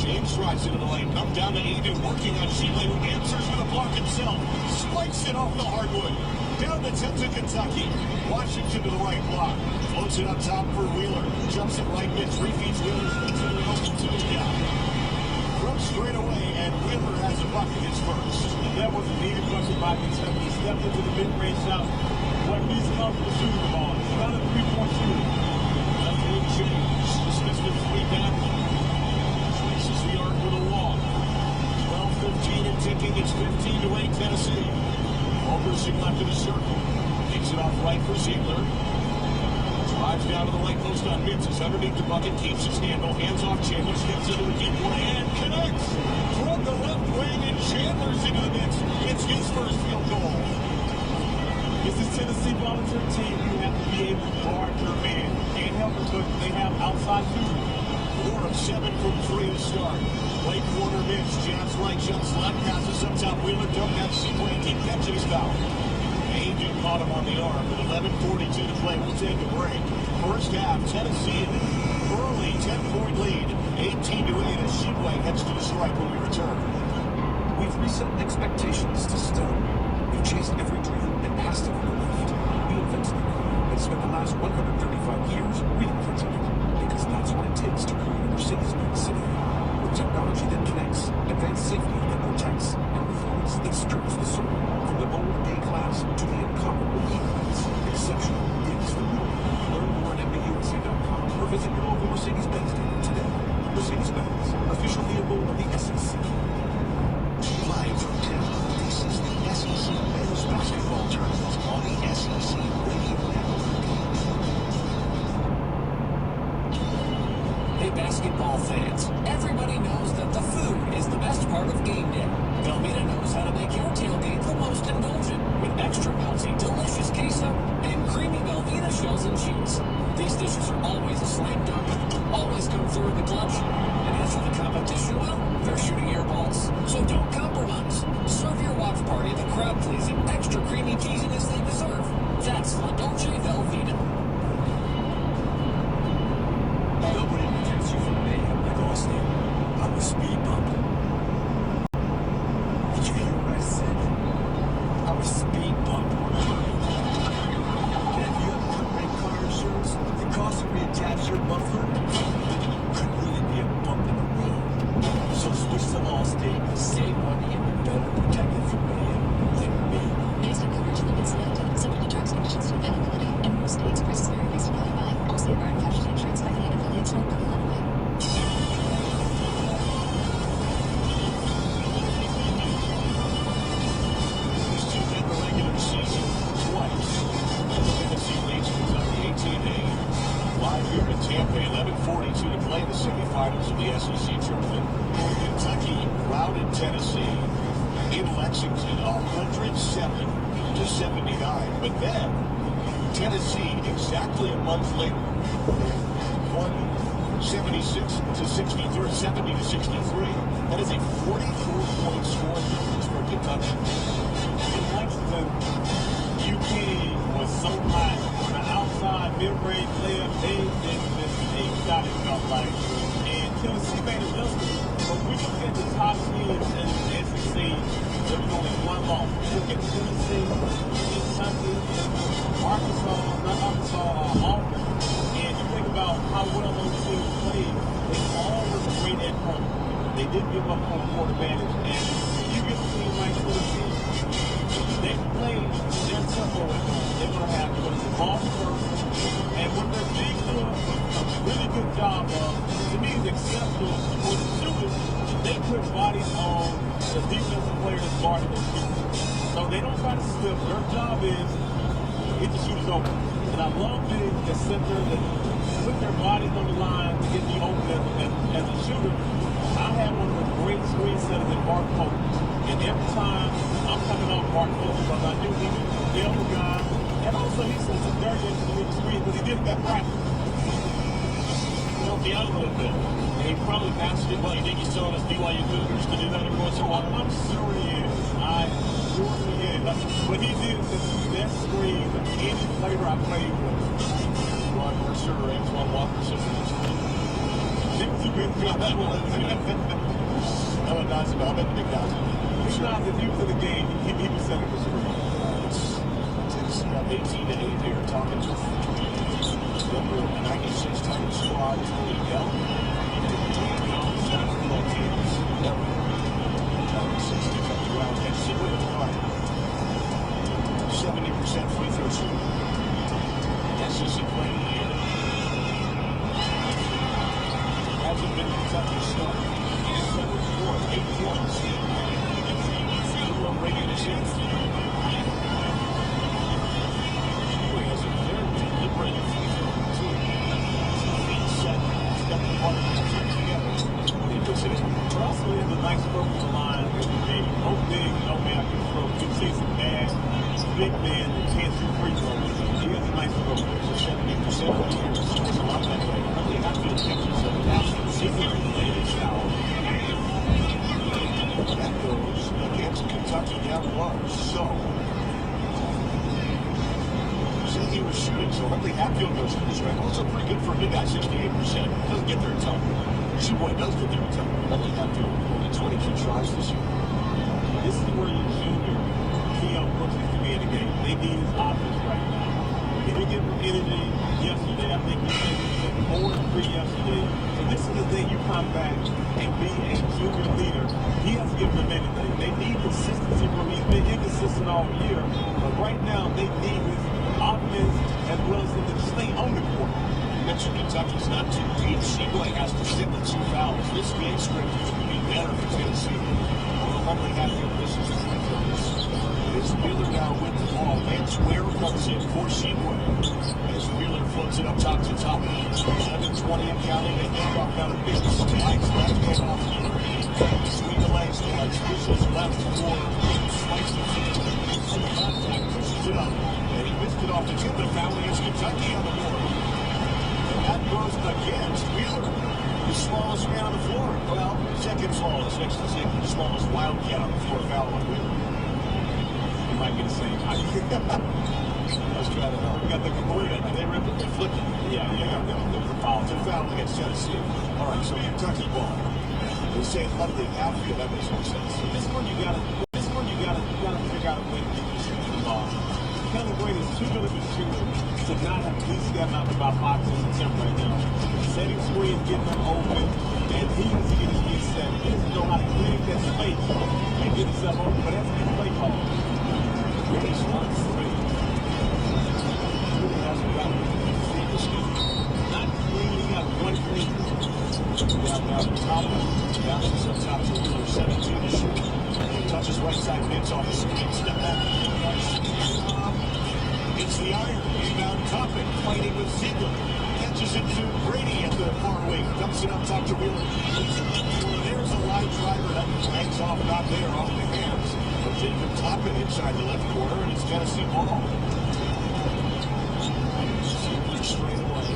James drives into the lane. Come down to Anu. Working on Sheepway, who answers with a block himself. Spikes it off the hardwood. Down the 10th to Kentucky. Washington to the right block. Floats it up top for Wheeler. Jumps it right mid. 3 feet Wheeler's continuing open to the down. From straight away, and Wheeler has a bucket his first. And that was a needed bucket by Kentucky. He stepped into the mid-range shot. What he's comfortable shooting the ball. He's not a three-point shooter. Left wing James. Dismissed with 3 back. Traces the arc with a walk. 12-15 and ticking. It's 15-8 Tennessee. Oversing left of the circle. Takes it off right for Ziegler. Drives down to the lane post on Mitz. Is underneath the bucket. Keeps his handle. Hands off Chandler. Steps into the deep one and connects. From the left wing, and Chandler's into the mix. It's his first field goal. This is Tennessee volunteer team. You have to be able to guard your man. Can't help it, but they have outside shooting. 4 of 7 from 3 to start. Late corner Mitch. Jabs right, jumps left, passes up top. Wheeler don't have Sequay. Keep catching his foul. Agent caught him on the arm with 11:42 to play. We'll take a break. First half, Tennessee in early 10-point lead. 18-8 as Sheepway heads to the stripe when we return. We've reset expectations to stone. We've chased every dream and passed it on the left. We invented the car and spent the last 135 years reinventing it. Because that's what it takes to create a Mercedes-Benz sedan. With technology that connects, advanced safety that protects, and performance that stirs the soul. From the bold A-Class to the incomparable E-Class, exceptional is the rule. Learn more at MBUSA.com or visit your local Mercedes-Benz dealer today. Mercedes-Benz, official vehicle of the SEC. Live from town, this is the SEC Men's Basketball Tournament on the SEC Radio Network. Hey, basketball fans, everybody knows that the food is the best part of game day. Velveeta knows how to make your tailgate the most indulgent with extra melty, delicious queso and creamy Velveeta shells and cheese. These dishes are always a slam dunk, always come through in the clutch, and as for the competition, well, they're shooting air balls. So don't compromise. Serve your watch party the crowd-pleasing, extra creamy cheesiness they deserve. That's La Dolce Velveeta. Nobody protects you from mayhem like Austin. I'm a speed bump. Did you hear what I said? I'm a speed bump. And if you have cut-rate car insurance, the cost to reattach your muffler could really be a bump in the road. So switch to Allstate, save money, and be better protected from mayhem than me. Based on coverage limits selected, subject to terms, conditions, and availability. In most states, prices vary based on how you buy. Allstate Bar and Casualty Insurance Company and affiliates, North Carolina. These two in the regular season twice. Tennessee leads Kentucky 18-8. Live here in Tampa, 11:42 to play the semifinals of the SEC tournament. Kentucky routed Tennessee in Lexington 107-79. But then Tennessee, exactly a month later, won 76-63, 70-63. That is a 44-point score difference for Kentucky. In Lexington, UP was so high on the outside mid-range layup. They shot it felt like. And Tennessee made it I've seen in the SEC, there was only one loss. Look at Tennessee, Kentucky, Auburn. And you think about how well those teams played, they all were great at home. They didn't give up home court advantage. And you get a team like Tennessee, they play their tempo at home. They're going to have to go to the ball first. And what they're doing a really good job of, to me, is acceptable for the shooters. They put bodies on the defensive players guarding the shooters. So they don't try to slip. Their job is get the shooters open. And I love the center that put their bodies on the line to get me open as a shooter. I have one of the great screen setters in Mark Pope. And every time I'm coming off Mark Pope because I knew he was the elder guy. And also he sent some dirt into the screen because he did that practice. Helped you out a little bit. And he probably passed it. Well, you think he's telling us BYU Cougars to do that every once in a while? I'm sure he is. I'm sure he is. But he did the best screen of any player I played with. Ron Mercer or Antoine Walker sitting in the screen. I bet the big guys. He's not the view for the game. He was setting the screen. It's about 18-8 here. Talking to number 96 Titan squad. Miguel. Yep. 70% free throw shooting. SEC play of the year. Hasn't been Kentucky's start. 8 points. Zero regular season. He has a very deliberated free throw too. Feet set, step apart, together. He puts it in. Russell is a nice broken line. No big, no man can throw. You see some bad, big man that can't shoot free throws. He has a nice broken. So 70% of the years. It's a lot that way. I think I feel catches of the season-related foul. That goes against Kentucky down one. So he was shooting, so Huntley Hatfield goes to the strike. Also pretty good for a big guy, 68%. Doesn't get there a ton. Boy does get there a ton. Huntley Hatfield, only 22 tries this year. This is where your junior, Keon Brooks, needs to be in the game. They need his offense right now. He didn't get energy yesterday. I think he said 4 and 3 yesterday. So this is the thing you come back and be a junior leader. He has to give them anything. They need consistency from him. He's been inconsistent all year. But right now, they need his offense as well as him to stay on the court. You mentioned Kentucky's not too deep. Sheboy has to stick with 2 fouls. This game script is going to be better for Tennessee. Although Huntley Hatfield misses the free throws. It's Wheeler now with the ball. Lance Ware comes in for Sheboy. As Wheeler floats it up top to top. 7:20 and counting. They hand off down to Biggs. Mike's left hand off. Between the legs. Pushes left for Spikes the feet. On the contact, pushes it up. And he missed it off the tip. And foul against Kentucky on the board. And that goes against Wheeler. The smallest man on the floor. Well, second smallest. Next to the smallest Wildcat on the floor. Foul on Wheeler. Might be the same. I was trying to know. We got the Greenwood. They ripped it. They flipped it. Yeah, the foul. It's a foul against Tennessee. All right, so Kentucky ball. They say Huntley Hatfield. That makes no sense. This one you gotta figure out a way to get this into the ball. Kelly Green is too good of a shooter to not have at least gotten out about 5 attempts right now. Setting screens, getting them open, and he has to get his feet set. He doesn't know how to create that space and get himself open, but that's a good play call. He's 1-3. Really hasn't gotten this game. Not really got 1 3. Down the top. Bounces up top to Wheeler. 17 to shoot. Touches right side, hits off the screen. Step back. It's the iron. Rebound Topic fighting with Ziegler. Catches it to Brady at the far wing. Dumps it up top to Wheeler. There's a line driver that hangs off, not there, off the hands. But Jacob Toppin inside the left corner, and it's Tennessee ball. Ziegler straight away.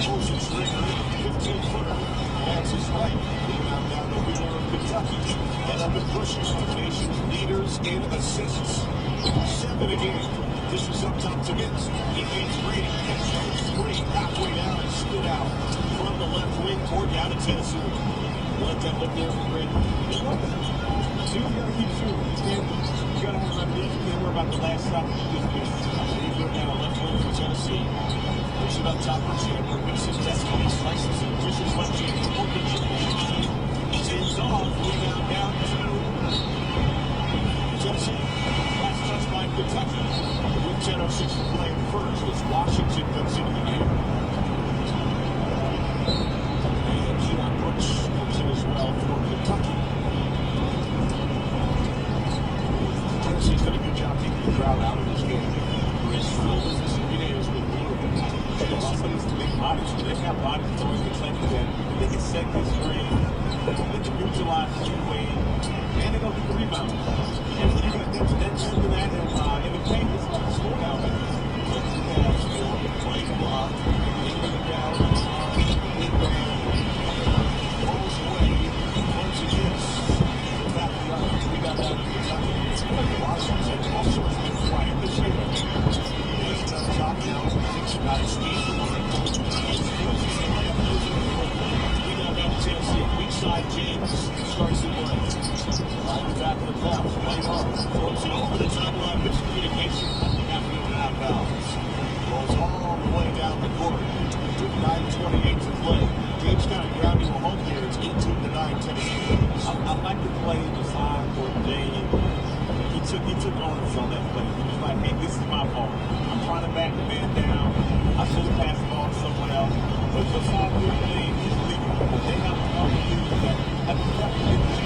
Pulls the trigger. 15-footer. That's his right. Rebound down to Wheeler of Kentucky. And up and pushes the nation's leaders in assists. 7 a game. This is up top to Vince. He feeds Brady. Catches 3 halfway down and stood out from the left wing toward down to Tennessee. let that look there for Greenwood. Two, you gotta keep shooting. You gotta have an amnesia. You can't worry about the last shot that you just did. He's looking down left wing for Tennessee. Push it up top for Chandler. Misses Destiny. Slices and pushes left Chandler. Open chip. James off. Rebound down to Tennessee. Last touch by Kentucky. With 10:06 to play in the first as Washington comes into the game. And Keon Brooks comes in as well for Kentucky. Tennessee's done a good job taking the crowd out of this game. As full as this is with Greenwood. Somebody's to make bodies. They have bodies throwing Kentucky that they can set this screen. They can neutralize the two-way, and they're going to get the rebound. And when you got them to that shooting that in the paint, it's going to slow down there. So you have play block, they bring it down, rolls away, once it gets back to the other. We got that in Kentucky. Washington also has been quiet this year. He's on top now, thinks about his speed. We now got Tennessee, weak side, James starts the play. Right the back of the crowd, play hard, throws it over the timeline, miscommunication, nothing happening out of bounds. Rolls all the way down the court with 9:28 to play. James kind of grounding a home here. It's 18-9 Tennessee. I like the play design for Dave. He took onus on that play. He was like, hey, this is my fault. I'm trying to back the man down. I should have passed the ball to someone else. But just how good they have to come to do that. Have to come to do that.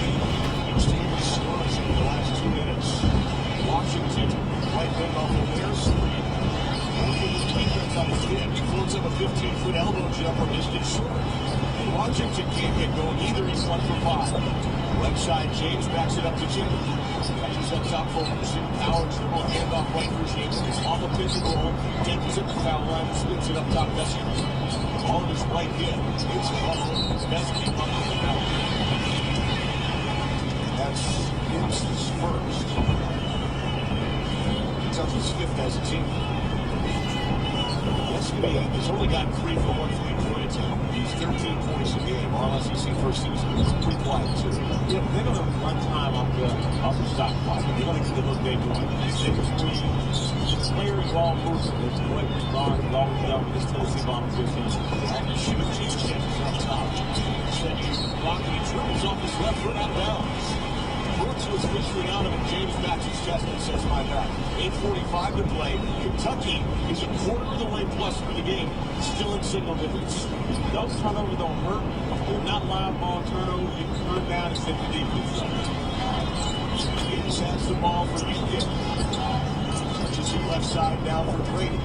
Extremely scores in the last 2 minutes. Washington, right wing off of their screen. Defense on his hip. He floats up a 15-foot elbow jumper, missed it short. And Washington can't get going either. He's 1 for 5. Right side, James backs it up to Jimmy. Catches up top for Power dribble, handoff right for James. Off a pick and roll. Takes it to the foul line, spins it up top. Bessie. All in his right hip. It's Roland. Bessie up to the foul. That's Gibson's first. Kentucky's fifth as a team. He's only got 3 for 1 from the point attempt. He's 13 points a game. All SEC first season. It's pretty quiet, too. Yeah, they're going to run time off the shot clock. They're going to get a little bit going. Player ball movement is what Barling has always done with this Tennessee ball position. And shoot, James catches up top. Blocking, he dribbles off his left foot out of bounds. Brooks was fishing out of it. James backs his chest and says, my bad. 8:45 to play. Kentucky is a quarter of the way plus for the game. Still in single digits. Those turnovers don't hurt. They're not live ball turnovers. You can turn down and set the defense up. Gibbs has the ball for UKIP. Touches the left side down for Brady.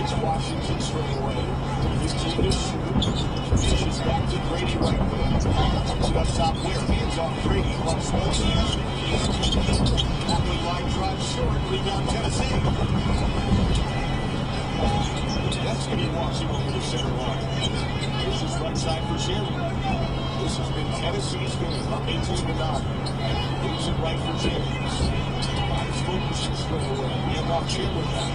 It's Washington straight away. 15 to shoot. Dishes back to Brady right there. Puts it up top where? Hands off Brady. Loves Wilson. Halfway line drive short. Rebound Tennessee. That's going to be watching over the center line. This is right side for Chandler. This has been Tennessee's game. Up 18-9. Leaves it right for James. His focus is straight away. Hand off Chandler back.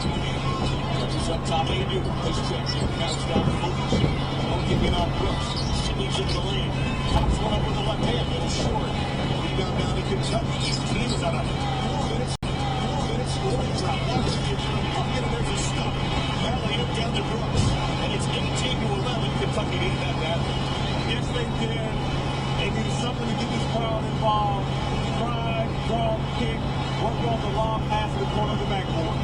Touches up top, Andrew. Nice check. Counts down the focus. Looking in on Brooks. Sneaks into the lane. Pops one up with the left hand. Little short. Rebound down to Kentucky. His team is on a 4 minutes. 4 minutes scoring drought. Washington. Bucket, and there's a stop. Barling down to Brooks. And it's 18-11. Kentucky needed that badly. Yes, they did. They need something to get this crowd involved. Drive, draw, kick, work on the long pass to the corner of the backboard.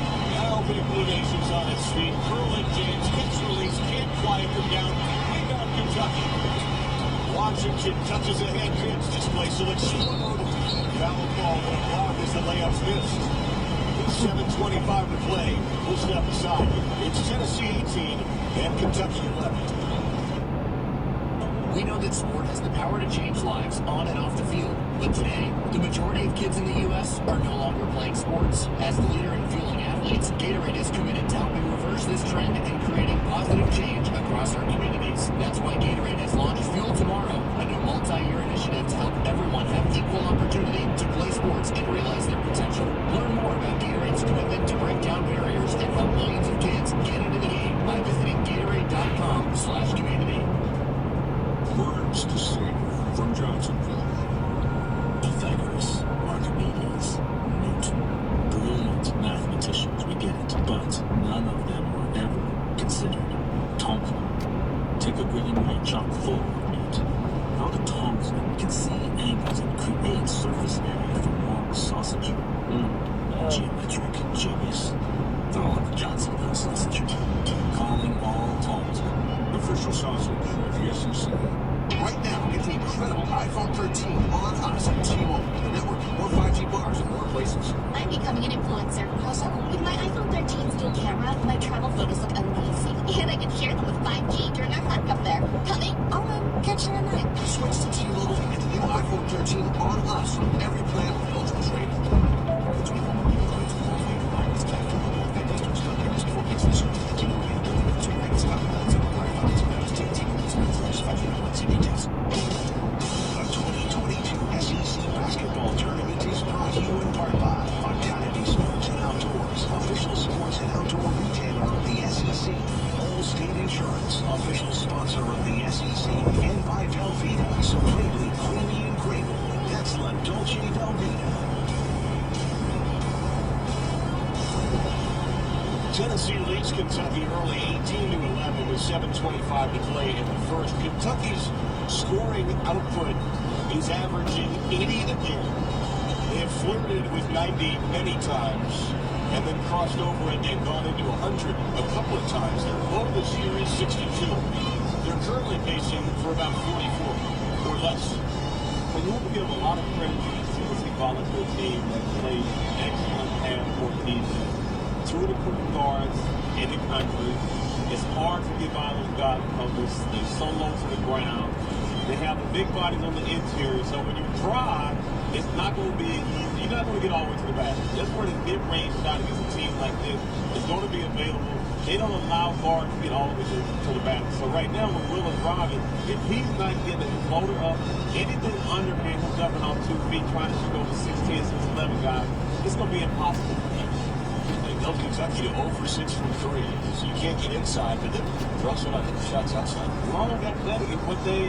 Opening Blue Nations on its feet. Roland, James, catch release, can't quiet them down. Rebound Kentucky. Washington touches ahead, James displays, so it's slowed. Foul ball, but a block as the layup's missed. With 7:25 to play, we'll step aside. It's Tennessee 18 and Kentucky 11. We know that sport has the power to change lives on and off the field. But today, the majority of kids in the U.S. are no longer playing sports. As the leader in fueling athletes, Gatorade is committed to helping reverse this trend and creating positive change across our communities. That's why Gatorade has launched Fuel Tomorrow, a new multi-year initiative to help everyone have equal opportunity to play sports and realize their potential. Learn more about Gatorade's commitment to break down barriers and help millions of kids get into the game by visiting Gatorade.com/community. Words to savor from metric genius. Throw on the Johnson gun sausage. Calling all talks. Official sausage of the SEC. Right now, get the incredible iPhone 13 on us at T-Mobile. The network, more 5G bars in more places. I'm becoming an influencer. Also, with my iPhone 13's dual camera, my travel photos look amazing. And I can share them with 5G during our hike up there. Coming? I'll catch you tonight. Switch to T-Mobile and get the new iPhone 13 on us on every plan with ultra trade. The 2022 SEC Basketball Tournament is brought to you in part by Vitality Sports and Outdoors, official sports and outdoor retailer of the SEC. Allstate Insurance, official sponsor of the SEC, and by Velveeta, supremely creamy and grateful. That's La Dolce Velveeta. Tennessee leads Kentucky early 18-11 with 7:25 to play in the first. Kentucky's scoring output is averaging 80 again. They have flirted with 90 many times and then crossed over and gone into 100 a couple of times. Their low this year is 62. They're currently pacing for about 44 or less. When you give a lot of credit to the Tennessee volunteer team that played excellent half-court defense. Two of the quicker guards in the country. It's hard to get by those guys because they're so low to the ground. They have the big bodies on the interior, so when you drive, it's not going to be easy. You're not going to get all the way to the basket. That's where the mid-range shot against a team like this is going to be available. They don't allow guards to get all the way to the basket. So right now, when Will is driving, if he's not getting his motor up, anything underhand, he's jumping on 2 feet, trying to shoot over 6'10", 6'11 guys, it's going to be impossible. Help Kentucky to 0 for 6 from 3. So you can't get inside, but they're also not hitting shots outside. Long athletic is what they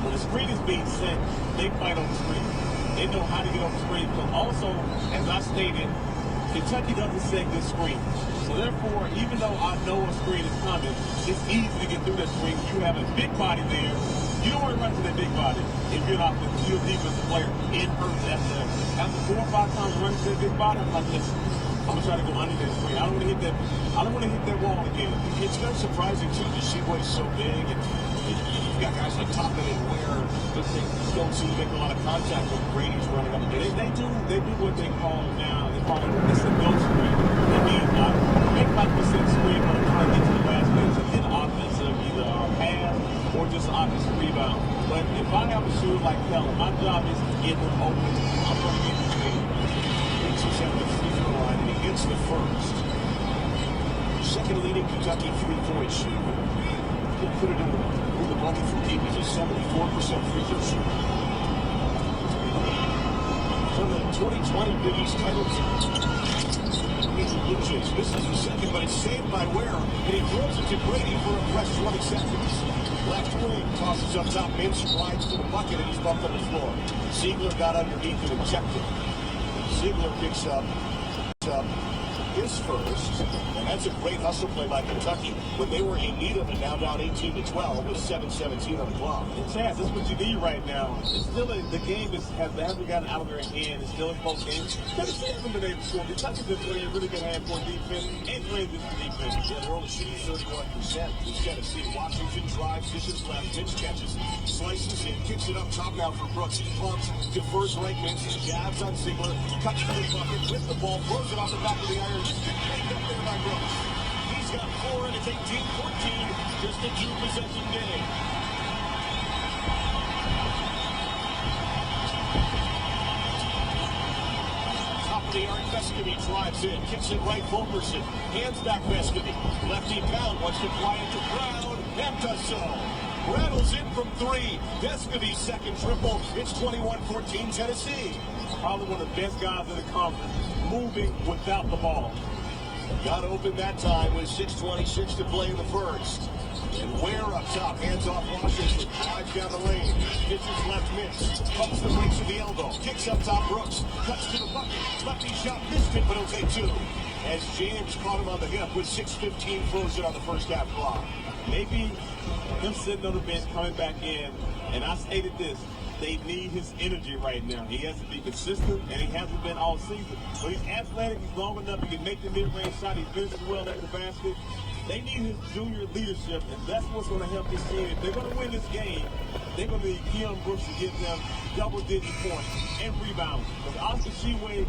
when the screen is being set, they fight on the screen. They know how to get on the screen. But also, as I stated, Kentucky doesn't set good screens. So therefore, even though I know a screen is coming, it's easy to get through that screen. You have a big body there. You don't want to run to that big body if you're not the defensive player. It hurts after 4 or 5 times running to that big body. I'm like, listen, I'm gonna try to go under that screen. I don't want to hit that. I don't want to hit that wall again. It's kind of surprising too to see why he's so big, and you've got guys like Toppin and Ware that don't seem to make a lot of contact when Brady's running up against. They do what they call now. They call it it's a go screen. That means make like a set screen when I'm trying to get to the basket to get offensive either pass or just offensive rebound. But if I have a shooter like Keller, my job is to get him open. I'm going to get him clean. It's the first. Second leading Kentucky three-point shooter. He'll put it in the money from deep. He's a 74% free throw shooter. From the 2020 Big East title Blue Jays. This is the second, but it's saved by Ware, and he throws it to Brady for a fresh 20 seconds. Left wing tosses up top, Minch slides to the bucket, and he's bumped on the floor. Ziegler got underneath him and checked it. Ziegler picks up his first, and that's a great hustle play by Kentucky when they were in need of it, now down 18-12 with 7:17 on the clock. Chaz, that's what you need right now. It's still the game hasn't gotten out of their hand. It's still a close game. Tennessee hasn't been able to score. Kentucky's been playing really good half-court defense and playing good defense. Yeah, they're only shooting 31%. With Tennessee, Washington drives, dishes left, Minch catches, slices in, kicks it up top now for Brooks. He pumps, defers right, Minch, jabs on Ziegler, cuts to the bucket with the ball, throws it off the back of the iron. Picked up there by Brooks. He's got 4, and it's 18-14. Just a 2-possession game. Top of the arc, Vescovy drives in, kicks it right, Fulkerson. Hands back Vescovy. Lefty down, wants to fly it to Brown, and does so. Rattles in from 3. Vescovy's second triple. It's 21-14 Tennessee. Probably one of the best guys in the conference, moving without the ball. Got open that time with 6:26 to play in the first. And Ware up top, hands off Washington, drives down the lane, pitches left Minch, pumps the brakes to the elbow, kicks up top Brooks, cuts to the bucket, lefty shot, missed it, but he'll take 2. As James caught him on the hip with 6:15 frozen on the first half clock. Maybe him sitting on the bench coming back in, and I stated this, they need his energy right now. He has to be consistent, and he hasn't been all season. But he's athletic, he's long enough, he can make the mid-range shot, he finishes well at the basket. They need his junior leadership, and that's what's going to help this team. If they're going to win this game, they're going to need Keon Brooks to give them double-digit points and rebounds. Because Oscar Sheway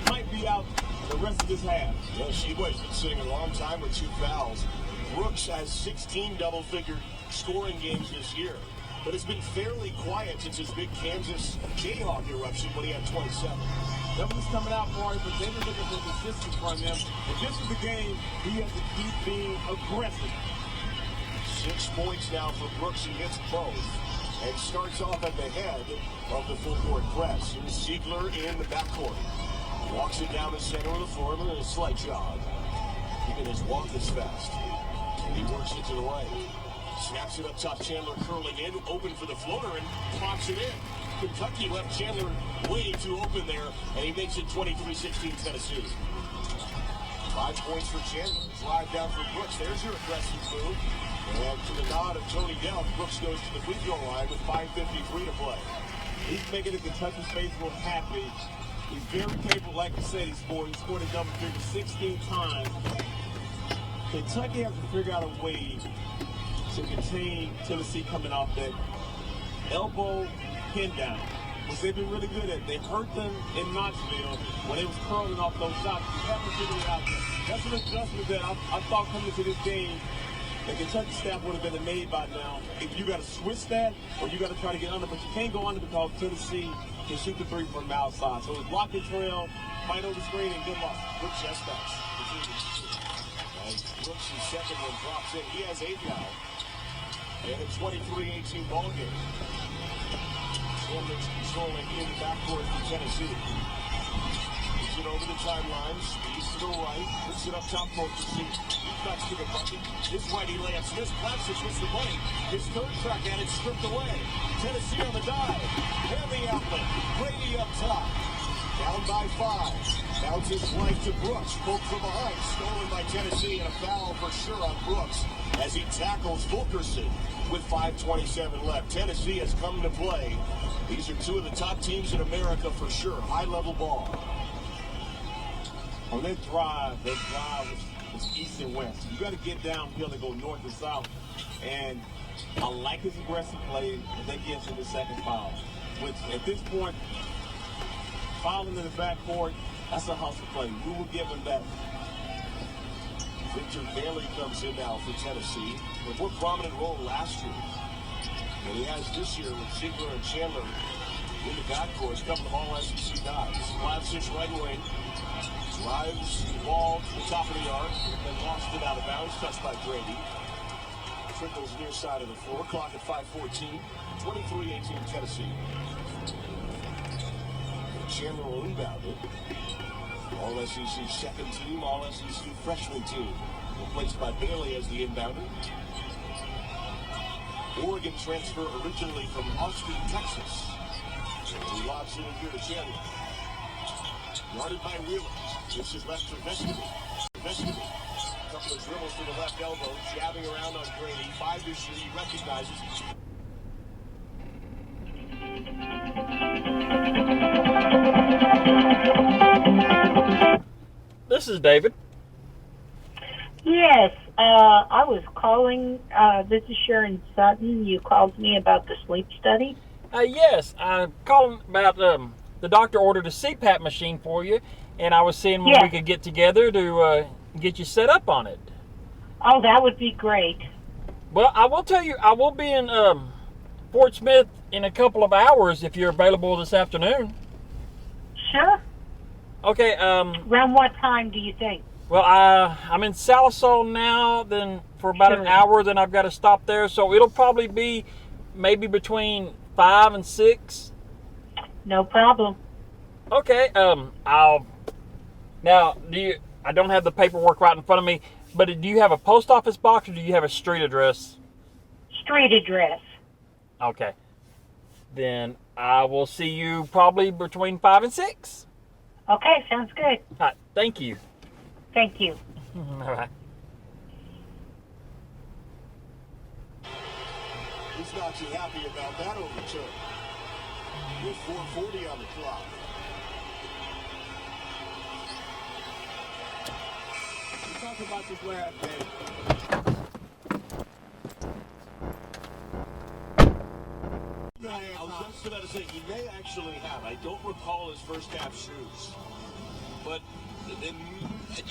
might be out the rest of this half. Yeah, Sheway's been sitting a long time with 2 fouls. Brooks has 16 double-figure scoring games this year, but it's been fairly quiet since his big Kansas Jayhawk eruption when he had 27. Numbers coming out for him, but they've been looking for consistency from him. If this is the game, he has to keep being aggressive. 6 points now for Brooks. He hits both and starts off at the head of the full-court press. Here's Ziegler in the backcourt. Walks it down the center of the floor with a slight jog. Even his walk is fast. He works it to the right. Snaps it up top. Chandler curling in, open for the floater, and pops it in. Kentucky left Chandler way too open there, and he makes it 23-16 Tennessee. 5 points for Chandler. Drive down for Brooks. There's your aggressive move. And to the nod of Tony Delk, Brooks goes to the free throw line with 5:53 to play. He's making the Kentucky faithful happy. He's very capable, like you said, he scored a double figure 16 times. Kentucky has to figure out a way to contain Tennessee coming off that elbow pin down, which they've been really good at. They hurt them in Knoxville when they was curling off those shots. You haven't figured it out. That's an adjustment that I thought coming into this game, the Kentucky staff would have been made by now. If you got to switch that, or you got to try to get under, but you can't go under because Tennessee can shoot the 3 from the outside. So it's block and trail, fight over the screen, and good luck. Good chest backs. Brooks' second one drops in. He has 8 now. And a 23-18 ball game. Chandler's controlling in the backcourt for Tennessee. Puts it over the timeline, speeds to the right, puts it up top for C. He cuts to the bucket. This righty layup. Smith claps it with the bunny. His third crack at it stripped away. Tennessee on the dive. Heavy outlet. Brady up top. Down by 5. Bounces right to Brooks. Poke from behind. Stolen by Tennessee, and a foul for sure on Brooks as he tackles Fulkerson with 5:27 left. Tennessee has come to play. These are 2 of the top teams in America for sure. High-level ball. On that drive was east and west. You got to get downhill and go north and south. And I like his aggressive play as they get to the second foul. Which, at this point, fouling in the backcourt, that's a hustle play. We will give him that. Victor Bailey comes in now for Tennessee. A more prominent role last year than he has this year with Ziegler and Chandler in the backcourt. A couple of all-SEC guys. Vlasic right wing. Drives the ball to the top of the arc, then lost it out of bounds, touched by Brady. Trickles near side of the floor, clock at 5:14, 23-18 Tennessee. Chandler will inbound it. All-SEC second team, All-SEC freshman team. Replaced by Bailey as the inbounder. Oregon transfer originally from Austin, Texas. He lobs it in here to Chandler. Guarded by Wheeler. This is left to Vegetable. A couple of dribbles to the left elbow, jabbing around on Grady. 5 to shoot, he recognizes. This is David. Yes, I was calling. This is Sharon Sutton. You called me about the sleep study. Yes, I'm calling about the doctor ordered a CPAP machine for you, and I was seeing when we could get together to get you set up on it. Oh, that would be great. Well, I will tell you, I will be in Fort Smith in a couple of hours if you're available this afternoon. Sure. Okay. Around what time do you think? Well, I'm in Sallisaw now, then for about an hour, then I've got to stop there, so it'll probably be maybe between 5 and 6. No problem. Okay, I don't have the paperwork right in front of me, but do you have a post office box or do you have a street address? Street address. Okay. Then I will see you probably between 5 and 6. Okay, sounds good. All right, thank you. Thank you. All right. He's not too happy about that overturn. with 4:40 on the clock. We talked about this last day. I was just about to say, he may actually have. I don't recall his first half shoes. But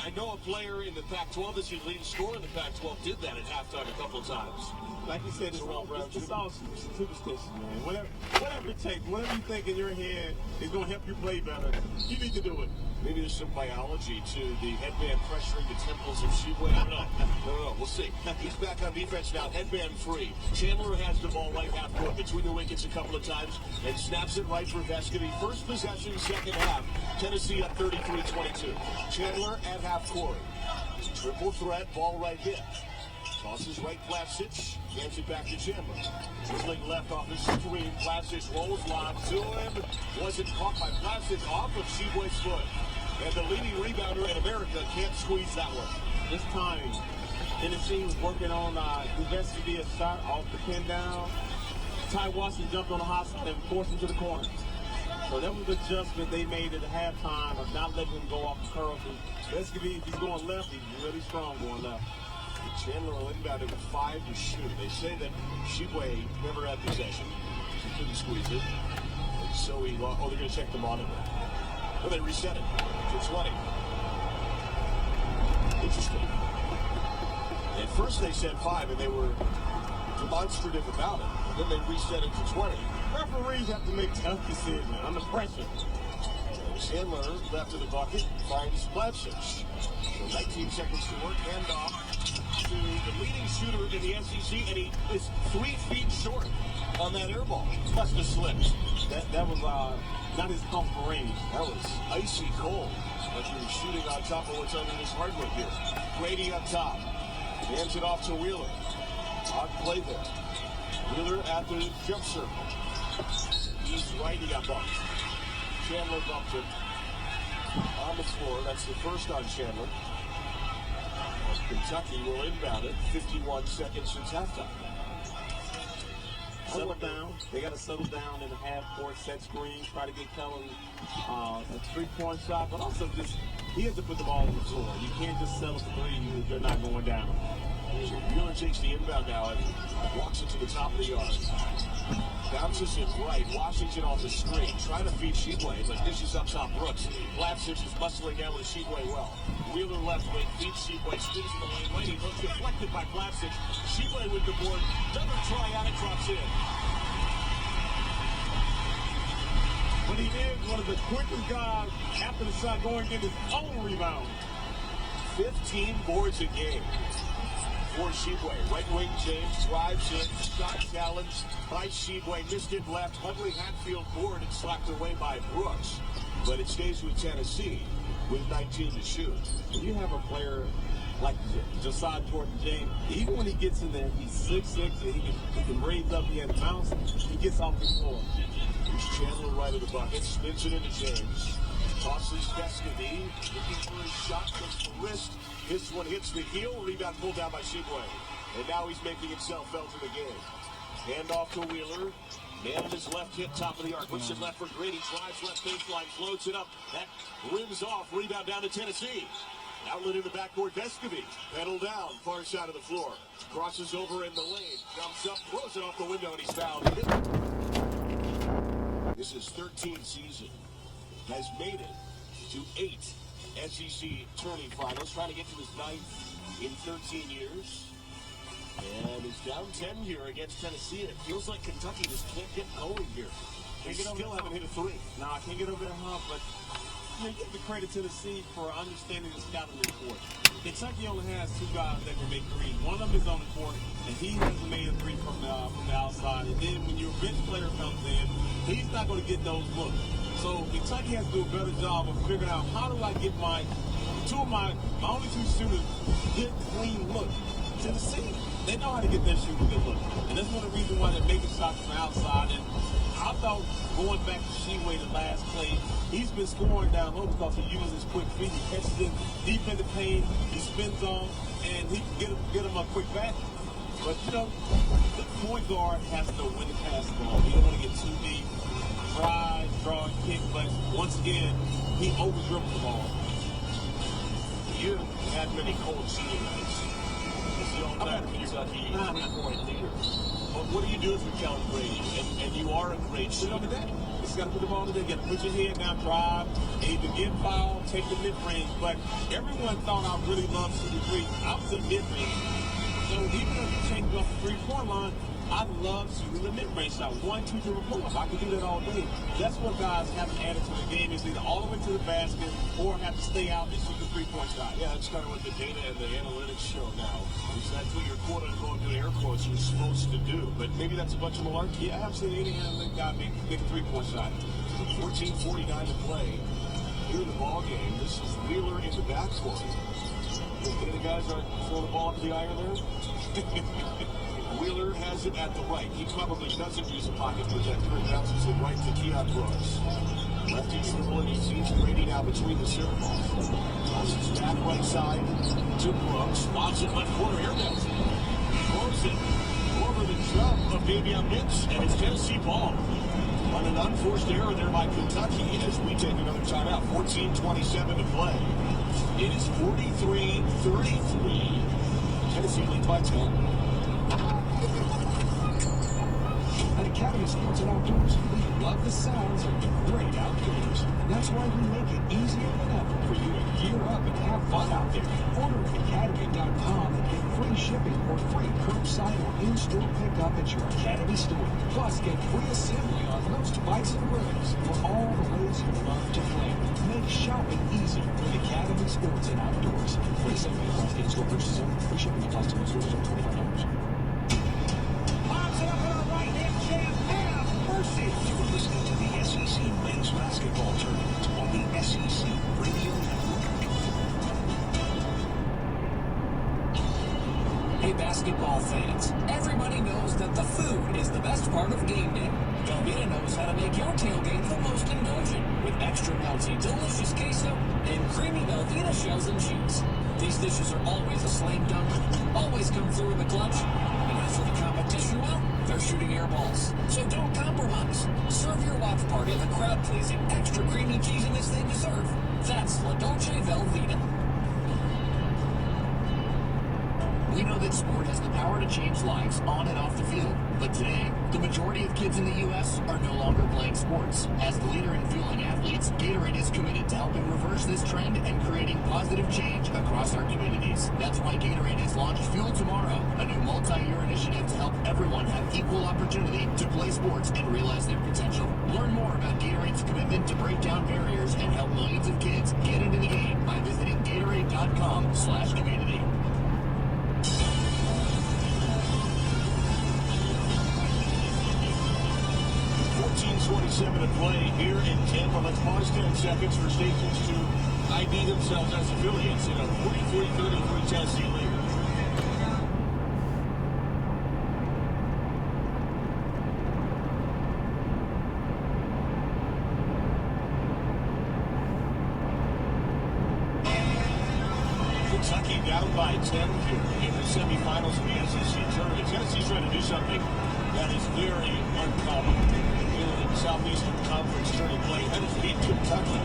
I know a player in the Pac-12 that's your leading scorer in the Pac-12 did that at halftime a couple of times. Like you said, it's all superstition, man. Whatever it takes, whatever you think in your head is going to help you play better, you need to do it. Maybe there's some biology to the headband pressuring the temples of Sheboygan. I don't know. No. We'll see. He's back on defense now, headband free. Chandler has the ball right half court between the wickets a couple of times and snaps it right for Vescovy. First possession, second half. Tennessee up 33-22. Chandler at half court. Triple threat, ball right hit. Tosses right, Plasich. Hands it back to Chandler. Dribbling left off his screen. Plasich rolls lob to him. Wasn't caught by Plasich off of Sheboy's foot. And the leading rebounder in America can't squeeze that one. This time, Tennessee was working on Vescovy a shot off the pin down. Ty Watson jumped on the hot side and forced him to the corner. So that was the adjustment they made at the halftime of not letting him go off the curl. Vescovy, if he's going left, he's really strong going left. Chandler will inbound it with 5 to shoot. They say that Sheboy never had possession. He couldn't squeeze it. And so he lost. Oh, they're going to check the monitor. Oh, they reset it to 20. Interesting. At first they said 5, and they were demonstrative about it. Then they reset it to 20. Referees have to make tough decisions under pressure. Chandler left of the bucket, finds Plasich. So 19 seconds to work, handoff to the leading shooter in the SEC, and he is 3 feet short on that air ball. Must have slipped. That was not his comfort range. That was icy cold. But he was shooting on top of what's under this hardwood here. Grady up top. Hands it off to Wheeler. Odd play there. Wheeler at the jump circle. He's right, he got bumped. Chandler bumped him on the floor. That's the first on Chandler. Kentucky will inbound it. 51 seconds since halftime. Settle down. They got to settle down in the half-court set screen. Try to get Kellen a 3-point shot, but also just he has to put the ball on the floor. You can't just settle for 3 if they're not going down. So Wheeler takes the inbound now and walks it to the top of the yard. Bounces it right. Washington off the screen. Trying to feed Sheboy, but dishes up top Brooks. Plasich is bustling down with Sheboy well. Wheeler left wing, feeds Sheboy, spins in the lane. Waiting, looks deflected by Plasich. Sheboy with the board. Doesn't try out, it drops in. What he did, one of the quickest guys after the shot going in his own rebound. 15 boards a game for Sheboy. Right wing James drives in, shot challenged by Sheboy, missed it left. Huntley Hatfield board and slapped away by Brooks. But it stays with Tennessee with 19 to shoot. When you have a player like Josiah Jordan-James, even when he gets in there, he's 6'6", and he can raise up, he has bounce, he gets off the floor. Here's Chandler right of the bucket, spins it into James. Tosses Vescovy, looking for his shot, goes to wrist. This one hits the heel, rebound pulled down by Sheboy. And now he's making himself felt in the game. Hand off to Wheeler. Man on his left hip, top of the arc. Puts it left for Grady. Drives left baseline, floats it up. That rims off. Rebound down to Tennessee. Outlet in the backcourt, Vescovy. Pedal down, far side of the floor. Crosses over in the lane. Jumps up, throws it off the window, and he's fouled. This is 13th season. Has made it to 8 SEC tourney finals. Trying to get to his 9th in 13 years. And is down 10 here against Tennessee. It feels like Kentucky just can't get going here. They still haven't hit a 3. No, I can't get over that hump, but you give the credit to Tennessee for understanding the scouting report. Kentucky only has 2 guys that can make threes. One of them is on the court, and he hasn't made a 3 from the outside. And then when your bench player comes in, he's not going to get those looks. So Kentucky has to do a better job of figuring out how do I get my only 2 shooters get clean looks. Tennessee, they know how to get their shooting good look. And that's one of the reasons why they're making shots from the outside. And I thought going back to Sheboy the last play, he's been scoring down low because he uses his quick feet. He catches it deep in the paint, he spins on, and he can get him a quick back. But, you know, the point guard has to win the pass ball. You don't want to get too deep. drive, draw, and kick, but once again, he over-dribbled the ball. You had many cold senior nights. It's the all-time Kentucky three-point leader. But what do you do if you're Calvin Brady? And you are a great Put it on the shooter. deck. Just got to put the ball on the deck. You got to put your head down, drive, either get fouled, take the mid-range. But everyone thought I really loved shooting three. I was a mid-range. So even if you change off the three-point line, I love shooting the mid-range shot. 1, 2, 3 pull-up. I can do that all day. That's what guys haven't added to the game is either all the way to the basket or have to stay out and shoot the three-point shot. Yeah, that's kind of what the data and the analytics show now. Is that's what your quote-unquote doing air quotes you're supposed to do. But maybe that's a bunch of malarkey. Yeah, I haven't seen any analytic guy make a three-point shot. 14:49 to play. Here in the ball game. This is Wheeler in the backcourt. Okay, the guys are throwing the ball up to the iron there. Wheeler has it at the right. He probably doesn't use a pocket protector and bounces it right to Keon Brooks. Lefty dribble, and he sees Brady now between the circles. Tosses back right side to Brooks. Lobs it left corner. Here goes it. Throws it over the jump of Davion Mitch, and it's Tennessee ball. On an unforced error there by Kentucky as we take another timeout. 14:27 to play. It is 43-33. Tennessee leads by 10. At Academy Sports and Outdoors, we love the sounds of the great outdoors. And that's why we make it easier than ever for you to gear up and have fun out there. Order at Academy.com and get free shipping or free curbside or in-store pickup at your Academy store. Plus, get free assembly on most bikes and grills for all the ways you love to play. Make shopping easy with Academy Sports and Outdoors. Free assembly across the in-store purchases only. Free shipping applies to most orders over $25. You are listening to the SEC Men's Basketball Tournament on the SEC Radio Network. Hey, basketball fans, everybody knows that the food is the best part of game day. Velveeta knows how to make your tailgate the most indulgent with extra melty, delicious queso and creamy Velveeta shells and cheese. These dishes are always a slam dunk, always come through in the clutch, and as for the competition, well, they're shooting air balls. So don't compromise. Serve your watch party the crowd-pleasing, extra creamy cheesiness they deserve. That's La Dolce Velveeta. We know that sport has the power to change lives on and off the field. But today, the majority of kids in the U.S. are no longer playing sports. As the leader in fueling athletes, Gatorade is committed to helping reverse this trend and creating positive change across our communities. That's why Gatorade has launched Fuel Tomorrow, a new multi-year initiative to help everyone have equal opportunity to play sports and realize their potential. Learn more about Gatorade's commitment to break down barriers and help millions of kids get into the game by visiting Gatorade.com/community. 14:27 to play here in Tampa. Let's pause 10 seconds for stations to ID themselves as affiliates in a 43-33 Tennessee lead. Kentucky down by 10 here in the semifinals of the SEC tournament. Tennessee's trying to do something that is very uncommon in the Southeastern Conference tournament play. That is beat Kentucky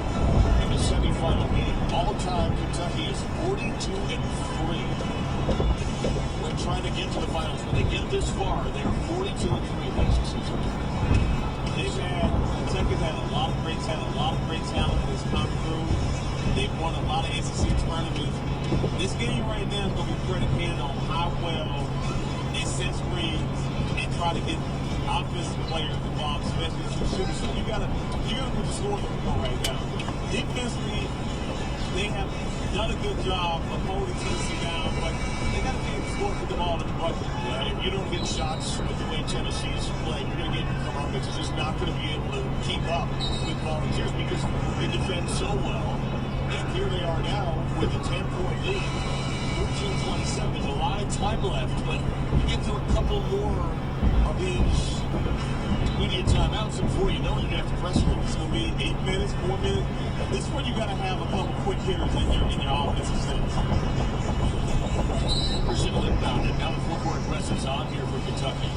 in the semifinal game. All-time Kentucky is 42-3. When trying to get to the finals, when they get this far, they are 42-3 in the SEC tournament. Kentucky's had a lot of great talent that's come through. They've won a lot of SEC tournaments. This game right now is going to be predicated on how well they set screen and try to get offensive players involved, especially the shooters. So you gotta put the score on the floor right now. Defensively, they have done a good job of holding Tennessee down, but they gotta be able to score, put the ball in the bucket. If you don't get shots with the way Tennessee is playing, you're gonna get some offense. It's just not gonna be able to keep up with Volunteers because they defend so well. And here they are now with a 10-point lead. 14:27. There's a lot of time left, but you get to a couple more of these immediate timeouts, and before you know it, you're going to have to press them. It's going to be 8 minutes, 4 minutes. This is where you got to have a couple quick hitters in your offensive sense. Brazil inbound, and now the full-court press is on here for Kentucky.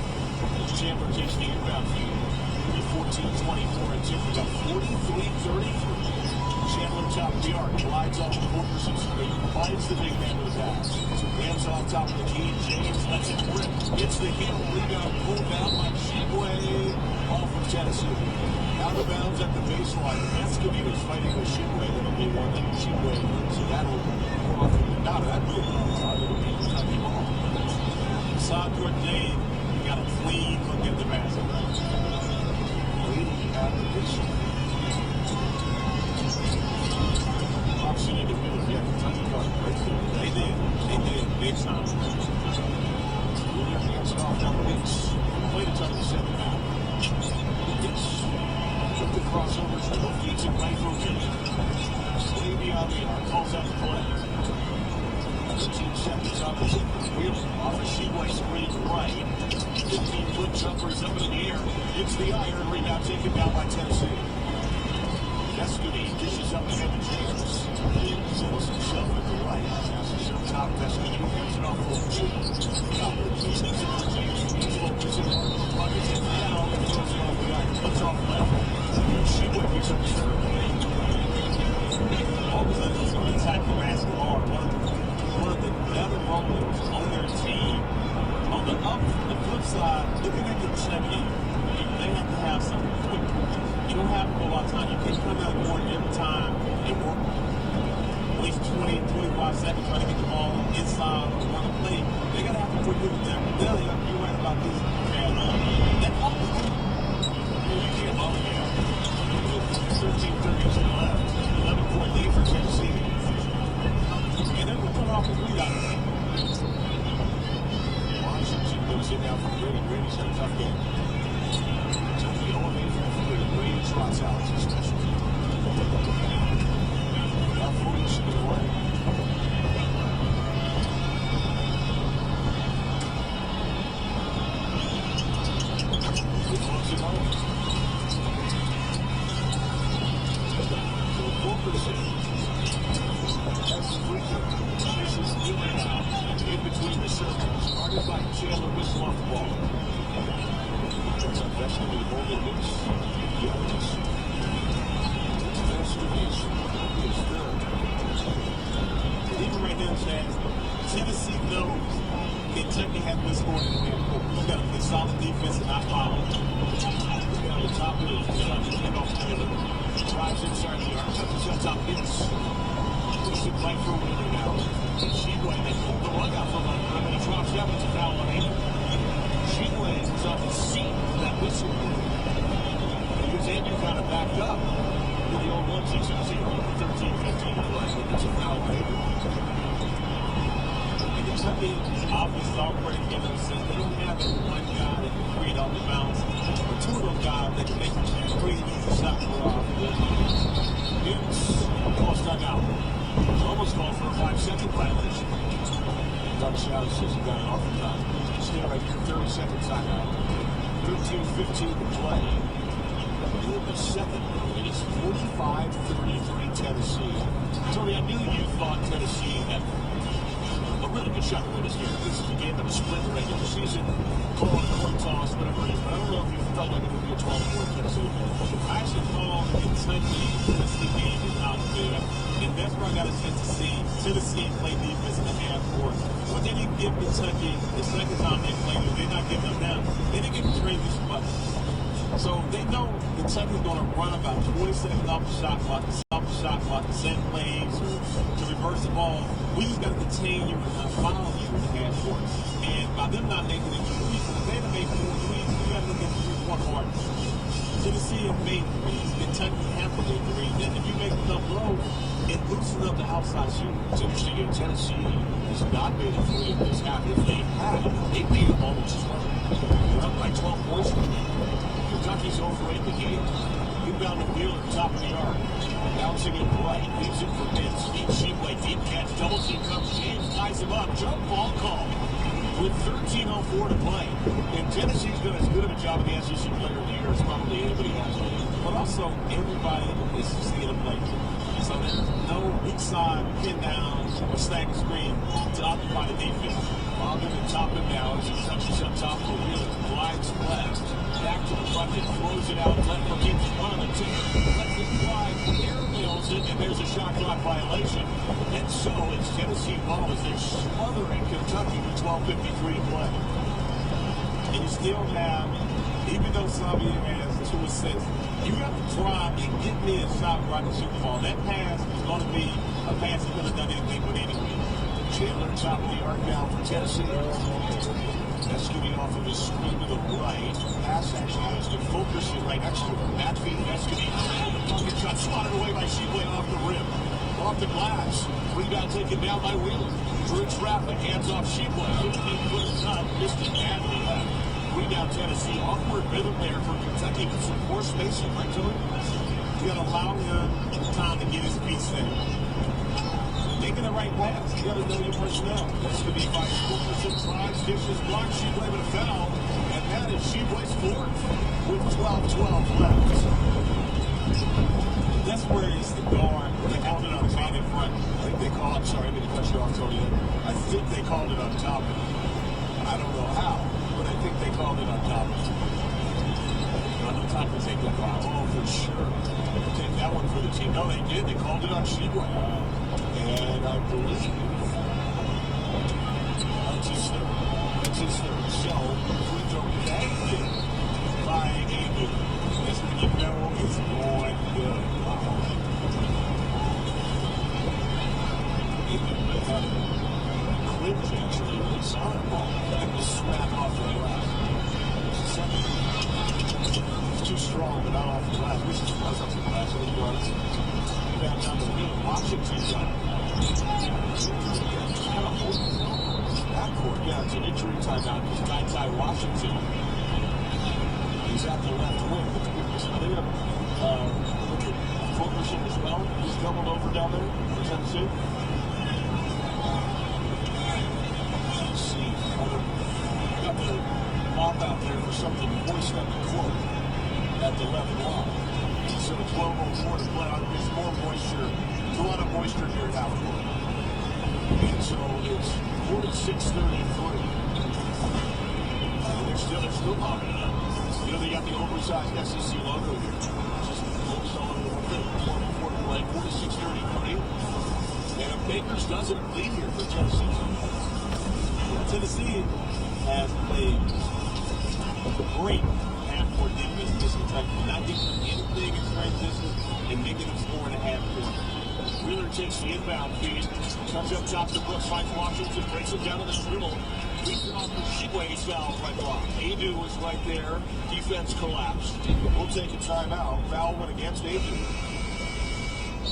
Chandler takes the inbound feed. 14-24 and 2. Finds the big man with a pass. Hands off top of the key. James lets it rip. Gets the heel. Rebound pulled down by Shibway. Ball from Tennessee. Out of bounds at the baseline. Escamilla was fighting with Shibway. That'll be one that Shibway. So that'll go off out of that move. It'll be Kentucky ball. Saw Jordan Dave. You got a clean look at the basket. Leading at the baseline. Option into Miller. Yeah, Kentucky got right there. They did. Big time. Miller hands it off down the wings. Play to touch the center now. Yes. Took the crossovers for both feet in right rotation. Way beyond the arc. Calls out the play. 13 seconds on the Wheeler. Off a Shibway screen right. 15-foot jumpers up in the air. Hits the iron. Rebound taken down by Tennessee. Destiny dishes up ahead to James. Sends himself at the right. Passes up top. Destiny hands it off for two. He's into the James. He's focusing on the bucket. And now he throws it off the iron. Puts off left. Shibway picks up the center. All of a sudden, attack the basketball. One of the better Rollins on their team. On the flip side, looking at Kentucky, they have to have something quick. You don't have a whole lot of time. You can't come out of the board every time and work at least 20, 25 seconds trying to get the ball inside or run a play. They got to have to quick with them. You're right about this. And you can't all the 13-30 left. 11-point lead for Tennessee. And then we'll come off the rebound. Washington goes in now for Grady. Grady's had a tough game. Kentucky elevated from the field. Grady trots out his special. Now 40 should be away. He closes it home. So 4%. That's the free throw. This is Miller now. In between the circles. Started by Chandler Whistle off the ball. That's a Vesta with Roland Hicks. Giannis. Vesta is third. Even right now, Chad, Tennessee knows Kentucky has been scoring in the half court. You got to play solid defense and not foul. Down the top of the kickoff Taylor. Drives inside the arc. Touches up top Hicks. Puts it right for Wheeler now. Shibway, they pulled the rug out from under him, and he drops down. It's a foul on him. Shibway is off his seat with that whistle. Because Andrew kind of backed up with the old 1-6-0, 13-15 play. It's a foul on him. And Kentucky obviously already given us that they don't have that one guy that can create off the bounce, but two of those guys that can make a pretty easy shot for off. Hicks calls timeout. Almost called for a 5-second violation. Doug Shout says he got it off the top. Stay right here, 30-second timeout. 13-15 to play. In the second, it is 45-33 Tennessee. Tony, I knew you thought Tennessee had a really good shot to win this game. This is a game that was split in the regular season. Call it a coin toss, whatever it is. But I don't know if you felt like it would be a 12-point Tennessee. I actually called Kentucky-Tennessee game is not good. And that's where I got a chance to see Tennessee play defense in the half court. When they didn't give Kentucky the second time they played, they're not giving them now. They didn't get Travis much. So they know Kentucky's going to run about 20 seconds off the shot clock, the same plays, or to reverse the ball. We just got to contain you and follow you in the half court. And by them not making it threes, if they had made 4 threes, we got to look at 3-1 hard. Tennessee have made threes. Kentucky haven't made threes. And if you make enough throws, it loosens up the outside shooting. It's interesting in Tennessee has not made a three in this half. If they had, they lead them almost as well. They're up by 12 points in the game. Kentucky's over 8 in the game. Inbound to Wheeler, top of the arc. Bouncing it right. Leaves it for Vince. Deep Shibway, deep catch. Double team comes. James ties him up. Jump ball call. With 13:04 to play. And Tennessee's done as good of a job of the SEC player of the year as probably anybody has. But also, everybody is seeing a play. So there's no weak side, pin down, or snag screen to occupy the defense. Bobbin and Toppin now as he touches up top of the wheel. Glides left. back to the front and throws it out. Left keeps it on the tip. Lets it fly, airmails it, and there's a shot clock violation. And so it's Tennessee ball as they're smothering Kentucky with 12:53 to play. And you still have, even though Xavier has 2 assists, you have to try and get me a shot right to Super Bowl. That pass is going to be a pass that could have done anything but anyway. Chandler top of the arc now for Tennessee. That's getting off of his screen to the right. Pass actually goes to Fulkerson right next to him. Matfield, Escudero. The bucket shot swatted away by Sheboy off the rim. Off the glass. Rebound taken down by Wheeler. Drew traffic. Hands off Sheboy. 15-foot shot. Missed it badly. Rebound Tennessee. Awkward rhythm there for Kentucky with some poor spacing right to him. You got to allow him time to get his feet set. Making the right pass. You got to know your personnel. That's going to be by Fulkerson. Tries, dishes, blocks. Sheboy with a foul. And that is Sheboy's fourth with 12-12 left. That's where he's the guard. They called it on top in front. I think they called, sorry, I didn't cut you off, Tony. I think they called it on top. I don't know how, but I think they called it on top. On the top to take that foul. Oh, for sure. Take that one for the team. No, they did. They called it on Sheboy. And I believe that's his third. That's his third. So, free throw banked by Abu. That's when you know it's going good. Clinch actually really solid ball. That was snap off the glass. It's too strong, but not off the glass. We should cross off the glass a little bit. Back down the field. Washington got it. Kind of holding backcourt. Yeah, it's an injury timeout. It's Ty Washington. He's at the left wing. It's clear. Look at Fulkerson as well. He's doubled over down there for Tennessee. Let's see. Got the mop out there for something moist up the court at the left wall. So 12:04 to play. There's more moisture. There's a lot of moisture here at half court. And so it's 46-33. They're still mopping it up. You know, they got the oversized SEC logo here. Just focused on the 12:04 to play. 46-33. And if Bakers doesn't lead here for Tennessee. Tennessee has played great half-court defense this Kentucky. Not giving them anything in transition and making them score in a half-court. Wheeler takes the inbound feed, comes up top to Brooks, finds Washington, breaks him down to the dribble, leads it off the Sheboy, foul right block. Adu was right there, defense collapsed. We'll take a timeout. Foul went against Adu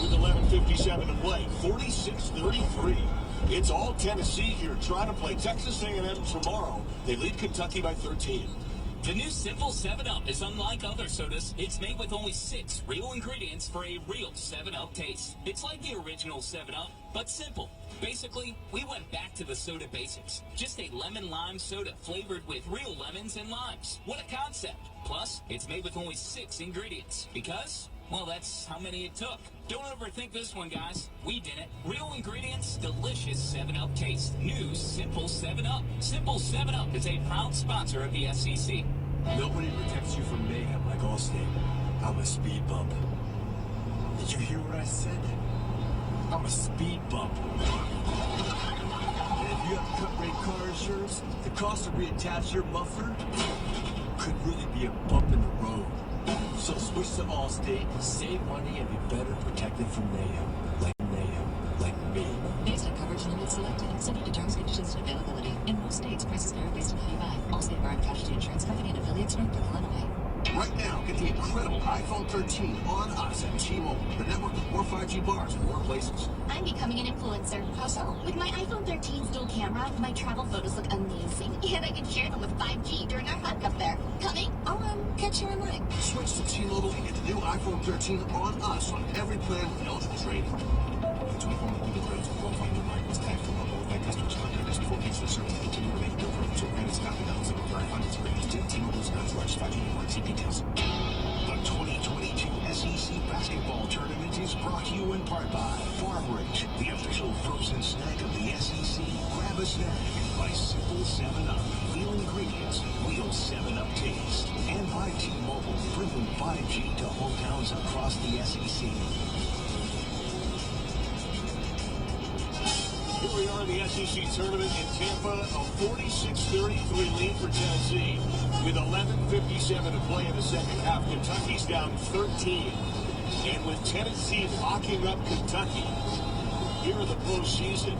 with 11:57 to play. 46-33. It's all Tennessee here trying to play Texas A&M tomorrow. They lead Kentucky by 13. The new Simple 7-Up is unlike other sodas. It's made with only 6 real ingredients for a real 7-Up taste. It's like the original 7-Up, but simple. Basically, we went back to the soda basics. Just a lemon-lime soda flavored with real lemons and limes. What a concept. Plus, it's made with only 6 ingredients. Because, well, that's how many it took. Don't overthink this one, guys. We did it. Real ingredients, delicious 7-Up taste. New Simple 7-Up. Simple 7-Up is a proud sponsor of the SEC. Nobody protects you from mayhem like Allstate. I'm a speed bump. Did you hear what I said? I'm a speed bump. And if you have cut-rate car insurance, the cost to reattach your muffler could really be a bump in the road. So switch to Allstate, save money, and be better protected from mayhem. Like me. Based on coverage limits selected, subject to terms, conditions, and availability. In most states, prices vary based on how you buy. Allstate Bar and Casualty Insurance Company and affiliates, Northbrook, Illinois. Right now, get the incredible iPhone 13 on us at T-Mobile. The network with more 5G bars in more places. I'm becoming an influencer. How so? With my iPhone 13's dual camera, my travel photos look amazing. And I can share them with 5G during our hike up there. Coming? I'll catch you online. Switch to T-Mobile and get the new iPhone 13 on us on every plan with eligible trade-in. The 24-month credits will qualify new migrants tagged for local by customers. Contact us before canceling service to continue or make bill credits or credits not be eligible for our finance agreements. T-Mobile's not as large as 5G network. See details. The 2022 SEC Basketball Tournament is brought to you in part by Farm Ridge, the official frozen snack of the SEC. Grab a snack by Simple 7-Up. Real ingredients, real 7-Up taste. And by T-Mobile, bringing 5G to hometowns across the SEC. Here we are in the SEC tournament in Tampa, a 46-33 lead for Tennessee with 11:57 to play in the second half. Kentucky's down 13. And with Tennessee locking up Kentucky here in the postseason,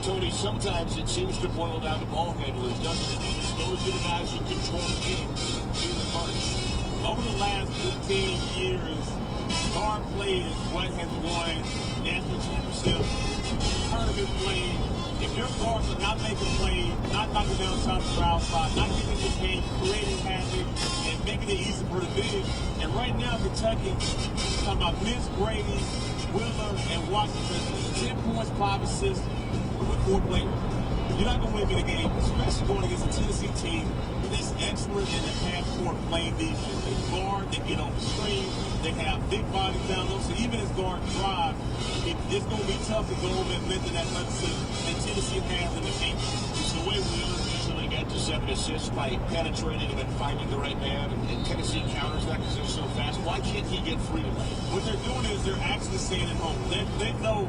Tony, sometimes it seems to boil down to ball handlers, doesn't it? It's those are the guys who control the game in the march. Over the last 15 years, guard play is what has won national championship, tournament play. If your guards are not making plays, not knocking down shots from outside, not getting the game, creating havoc, and making it easy for the big. And right now, Kentucky, talking about Miss Brady, Willer, and Washington, 10 points, 5 assists with 4 players. You're not going to win in a game, especially going against a Tennessee team that's excellent in the half-court playing defense. They guard, they get on the screen, they have big bodies down low, so even as guard drive, it's going to be tough to go over and mention that athleticism that Tennessee has in the team. It's the way Wheeler usually got to 7 assists by penetrating and finding the right man, and Tennessee counters that because they're so fast. Why can't he get free tonight? What they're doing is they're actually staying at home. They know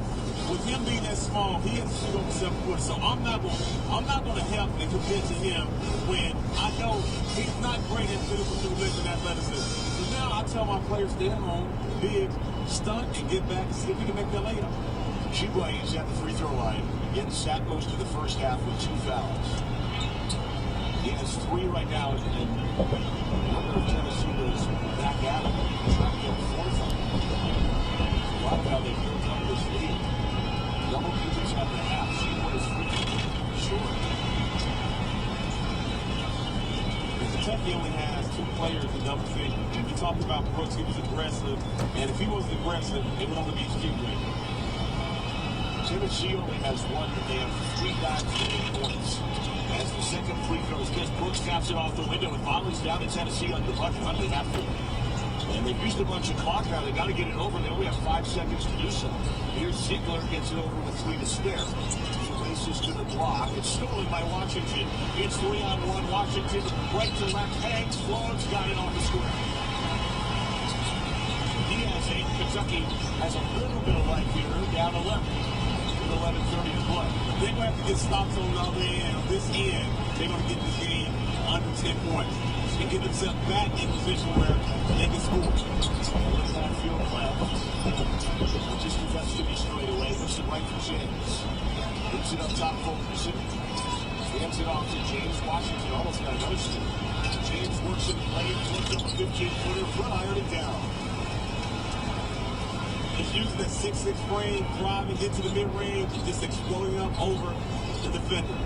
with him being that small, he has to shoot over 7 foot. So I'm not going to help and commit to him when I know he's not great at physical movement and athleticism. So now I tell my players stay at home, big, stunt, and get back and see if we can make that layup. Shibway is at the free throw line. Again, sat most of the first half with 2 fouls. He has 3 right now, and I wonder if Tennessee was back at him trying to get the 4th on him. A lot of how they built up this lead. Double digits at the half. Shibway is free. Short. Kentucky only has 2 players in double figures. And we talked about Brooks, he was aggressive, and if he wasn't aggressive, it would only be Shibway. Tennessee only has 1, but they have 3 guys getting points. As the second free throw is missed, Brooks taps it off the window, and Barling's down to Tennessee on the bucket. They have to. And they've used a bunch of clock now. They've got to get it over. They only have 5 seconds to do so. Here's Ziegler, gets it over with 3 to spare. He races to the block. It's stolen by Washington. It's 3-on-1. Washington right to left, hangs, floats, got it on the square. He has 8. Kentucky has a little bit of life here, down 11. 11:30 to play. They're going to have to get stops on the other end. On this end, they're going to get this game under 10 points and get themselves back in position where they can score. With that field left, just defense to be straight away. Puts it right for James. Puts it up top for Fulkerson. Hands it off to James. Washington almost got another steal. James works in the lane, puts up a 15-footer, front iron it down. He's using that 6'6" frame, driving into the mid-range, just exploding up over the defender.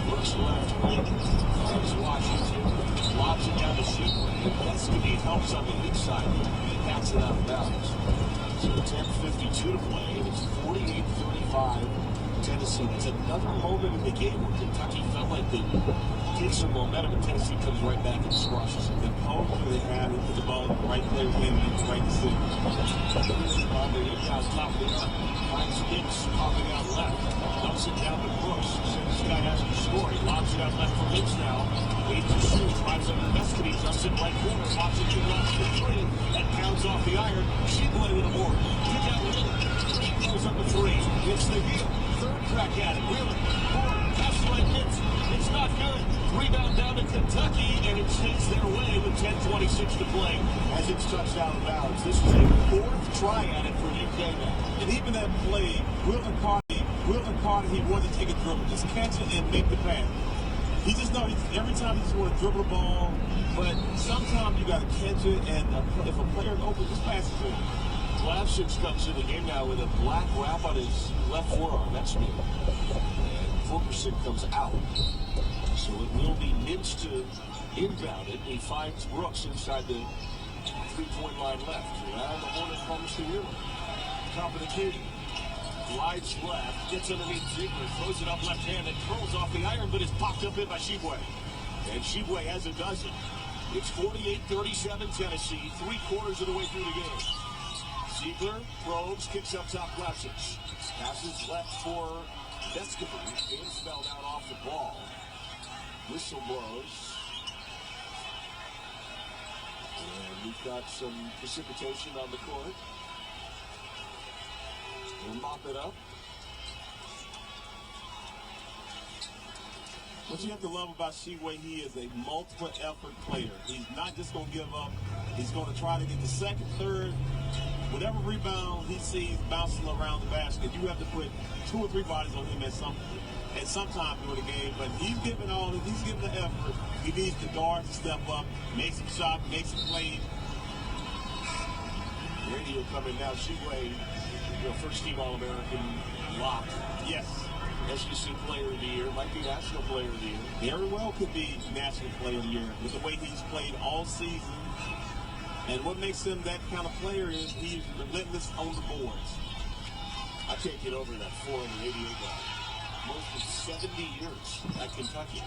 Works left wing. There's Washington. Lobs it down to Shibway. Escovite helps on the weak side. He backs it out of bounds. So 10:52 to play. It's 48-35 Tennessee. That's another moment in the game where Kentucky felt like they get some momentum, and Tennessee comes right back and squashes it. The power they have and put the ball in the right place and make the right decision. On the in-house top of the arc. Finds Hicks popping out left. Dumps it down to Brooks. This guy has to score. He lobs it out left for Hicks now. 8 to shoot. Drives under Escovite. Dumps it right corner. Washington runs the 3 and pounds off the iron. Shibway with a board. Kick out Wheeler. Goes up the 3. Hits the heel. Third crack at it. Wheeler. Board. Pass right hits. It's not good. Rebound down to Kentucky, and it stays their way with 10:26 to play as it's touched out of bounds. This is a 4th try at it for UK now. And even that play, Wilton Carter, he wanted to take a dribble. Just catch it and make the pass. He just knows every time he just want to dribble the ball, but sometimes you got to catch it, and if a player's open, just pass it to him. Glasses comes in the game now with a black wrap on his left forearm. That's new. And Fulkerson comes out. So it will be Nibs to inbound it. He finds Brooks inside the 3-point line left. Around the horn comes to Wheeler. Top of the key. Glides left. Gets underneath Ziegler. Throws it up left hand and curls off the iron, but is popped up in by Shibway. And Shibway has a dozen. It's 48-37 Tennessee. 3/4 of the way through the game. Ziegler probes, kicks up top left. Passes left for Escovite. James fell down off the ball. Whistle blows. And we've got some precipitation on the court. We'll mop it up. What you have to love about Sheway, he is a multiple effort player. He's not just going to give up. He's going to try to get the second, third, whatever rebound he sees bouncing around the basket. You have to put 2 or 3 bodies on him at some time during the game. But he's giving the effort. He needs the guards to step up, make some shots, make some plays. Radio coming now. Sheway, first team All-American lock. Yes. SEC Player of the Year, might be National Player of the Year. Very well could be National Player of the Year with the way he's played all season. And what makes him that kind of player is he's relentless on the boards. I can't get over that 488 guy. Most of 70 years at Kentucky.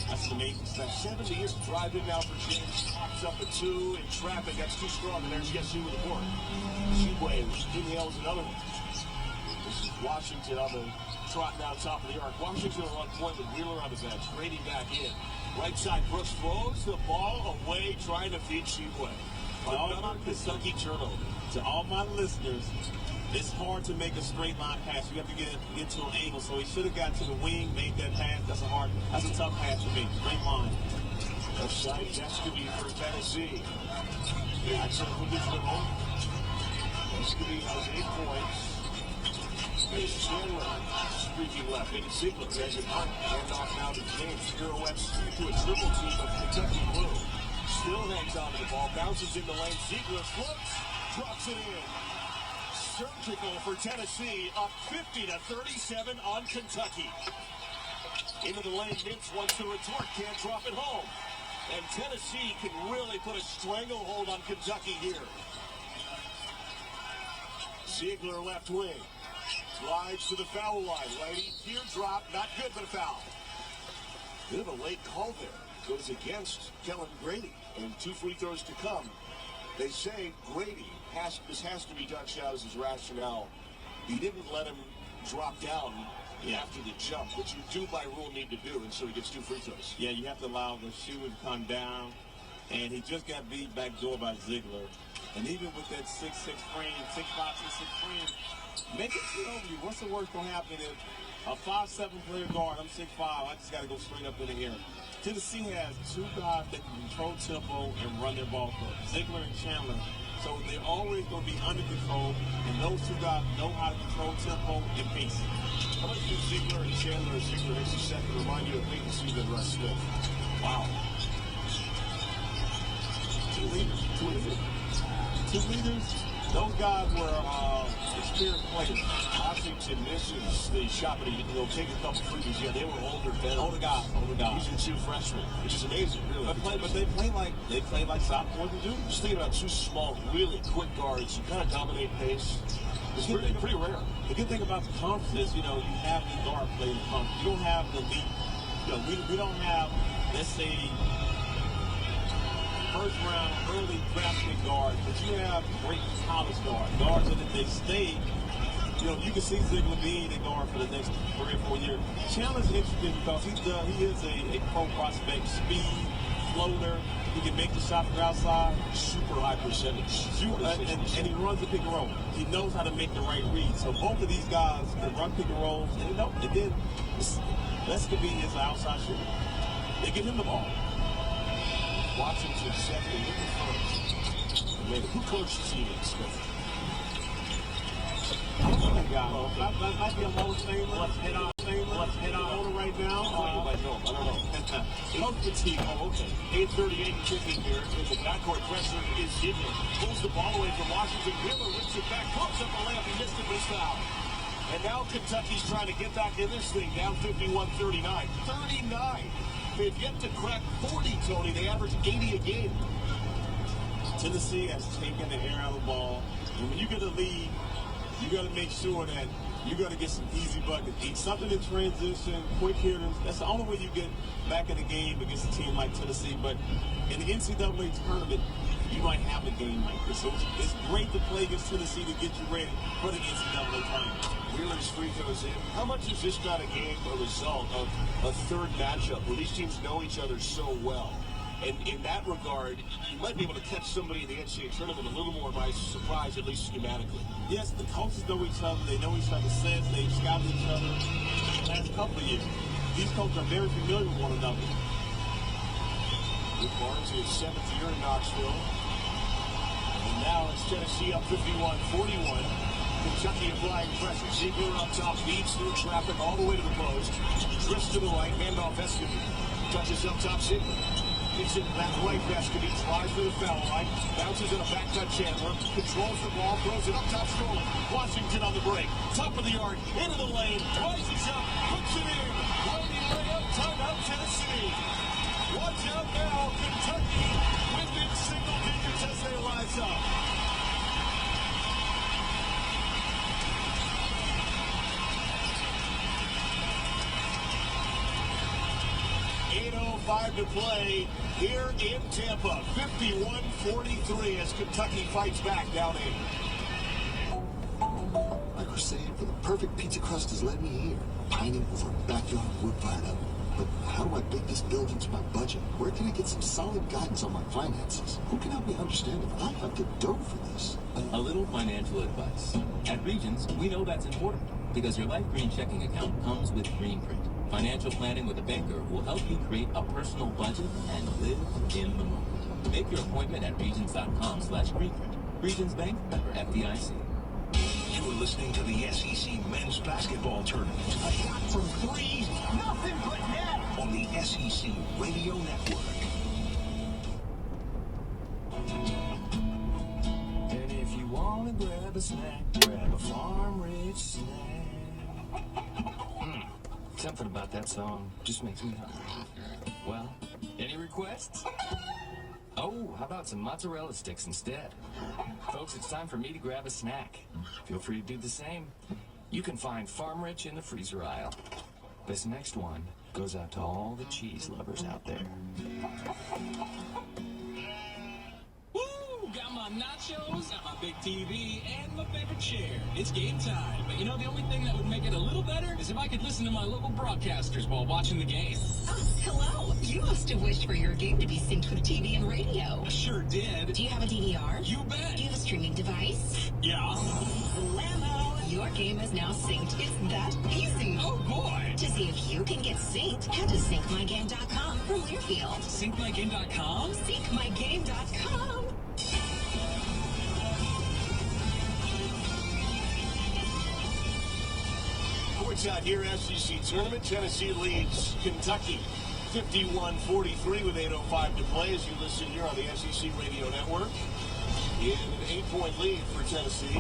That's an amazing stat. 70 years. Drive in now for James. Pops up a 2 in traffic. That's too strong. And there's Yesu with the board. Sheway inhales another one. This is Washington on the trot down top of the arc. Washington on point with Wheeler on the bench. Brady back in. Right side, Brooks throws the ball away, trying to feed Sheway. Another Kentucky turnover. To all my listeners, it's hard to make a straight line pass. You have to get to an angle. So he should have got to the wing, made that pass. That's a tough pass to make. Straight line. Offside, Dashcam for Tennessee. Jackson will get to the home. Dashcam has 8 points. Here's Chandler streaking left. Into Ziegler. There's an arc. Handoff now to James. Pirouettes to a triple team of Kentucky Blue. Still hangs on to the ball. Bounces in the lane. Ziegler flips. Drops it in. Surgical for Tennessee. Up 50-37 on Kentucky. Into the lane. Mintz wants to retort. Can't drop it home. And Tennessee can really put a stranglehold on Kentucky here. Ziegler left wing. Slides to the foul line. Lady, teardrop, not good, but a foul. Bit of a late call there. Goes against Kellen Grady. And 2 free throws to come. They say Grady this has to be Dutch out as his rationale. He didn't let him drop down after the jump, which you do by rule need to do, and so he gets 2 free throws. Yeah, you have to allow the shooter to come down. And he just got beat back door by Ziegler. And even with that 6'6" frame, 6'5", 6'6" frame, make it sit over you. What's the worst going to happen if a 5'7" player guard, I'm 6'5", I just got to go straight up in the air. Tennessee has 2 guys that can control tempo and run their ball for Ziegler and Chandler. So they're always going to be under control, and those 2 guys know how to control tempo and pace. How much do Ziegler and Chandler, Ziegler makes a second, remind you of Peyton than Russ Smith? Wow. 2 leaders. 2 leaders. Those guys were experienced players. Washington misses the shot, but he'll take a couple frees. Yeah, they were older guys. These are 2 freshmen, which is amazing, really. But they play like sophomores and juniors. Just thinking about 2 small, really quick guards who kind of dominate pace. It's pretty rare. The good thing about the conference is, you have the guard play in the conference. You don't have the elite. We don't have, let's say, first round, early drafting guards, but you have great college guards that they stay. You can see Ziegler being a guard for the next 3 or 4 years. Chandler's interesting because he is a pro prospect, speed, floater. He can make the shot from outside. Super high percentage. And he runs the pick and roll. He knows how to make the right read. So both of these guys can run pick and rolls, and then that's could be his outside shooter. They give him the ball. Washington second, looking first. Who coached the team at Smith? I don't know that guy. That might be a Hall of Famer. Let's head on right now. I don't know. Coach the team. Oh, okay. 8:38 kicking here. In the backcourt pressure is Ziegler. Pulls the ball away from Washington. Wheeler rips it back. Pumps up a layup. He missed it, but it's foul. And now Kentucky's trying to get back in this thing. Down 51-39. 39. They've yet to crack 40, Tony. They average 80 a game. Tennessee has taken the air out of the ball. And when you get a lead, you got to make sure that you got to get some easy buckets. Eat something in transition, quick hitters. That's the only way you get back in the game against a team like Tennessee. But in the NCAA tournament, you might have a game like this. So it's great to play against Tennessee to get you ready for the NCAA tournament. Wheeler's free throws in. How much is this not a game a result of a third matchup where these teams know each other so well? And in that regard, you might be able to catch somebody in the NCAA tournament a little more by surprise, at least schematically. Yes, the coaches know each other. They know each other since they've scouted each other the last couple of years. These coaches are very familiar with one another. Rick Barnes in his 7th year in Knoxville. And now it's Tennessee up 51-41. Kentucky applying pressure. Ziegler up top, beats through traffic all the way to the post. Drifts to the right, handoff Escovy. Touches up top, Ziegler. Gets it back right, Escovy. Flies to the foul line. Bounces in a back cut, Chandler. Controls the ball, throws it up top, Roland. Washington on the break. Top of the arc, into the lane. Rises up, puts it in. Loading layup, timeout, Tennessee. Watch out now, Kentucky within single digits as they rise up. 8:05 to play here in Tampa. 51-43 as Kentucky fights back down 8. My crusade for the perfect pizza crust has led me here, pining over a backyard wood-fired oven. But how do I bake this build into my budget? Where can I get some solid guidance on my finances? Who can help me understand if I have the dough for this? A little financial advice. At Regions, we know that's important because your Life Green checking account comes with Greenprint. Financial planning with a banker will help you create a personal budget and live in the moment. Make your appointment at Regions.com/Greenprint. Regions Bank, member FDIC. You're listening to the SEC Men's Basketball Tournament. A shot from three, nothing but net. On the SEC Radio Network. And if you want to grab a snack, grab a farm-rich snack. Something about that song just makes me hungry. Well, any requests? Oh, how about some mozzarella sticks instead? Folks, it's time for me to grab a snack. Feel free to do the same. You can find Farm Rich in the freezer aisle. This next one goes out to all the cheese lovers out there. Woo! Got my nachos, got my big TV, and my favorite chair. It's game time. But you know, the only thing that would make it a little better is if I could listen to my local broadcasters while watching the game. Oh, hello. You must have wished for your game to be synced with TV and radio. I sure did. Do you have a DVR? You bet. Do you have a streaming device? Yeah. Blammo! Your game is now synced. It's that easy. Oh, boy. To see if you can get synced, head to syncmygame.com from Learfield. Syncmygame.com? Syncmygame.com. Courtside here, SEC Tournament. Tennessee leads Kentucky 51-43 with 8:05 to play as you listen here on the SEC Radio Network. In an 8-point lead for Tennessee.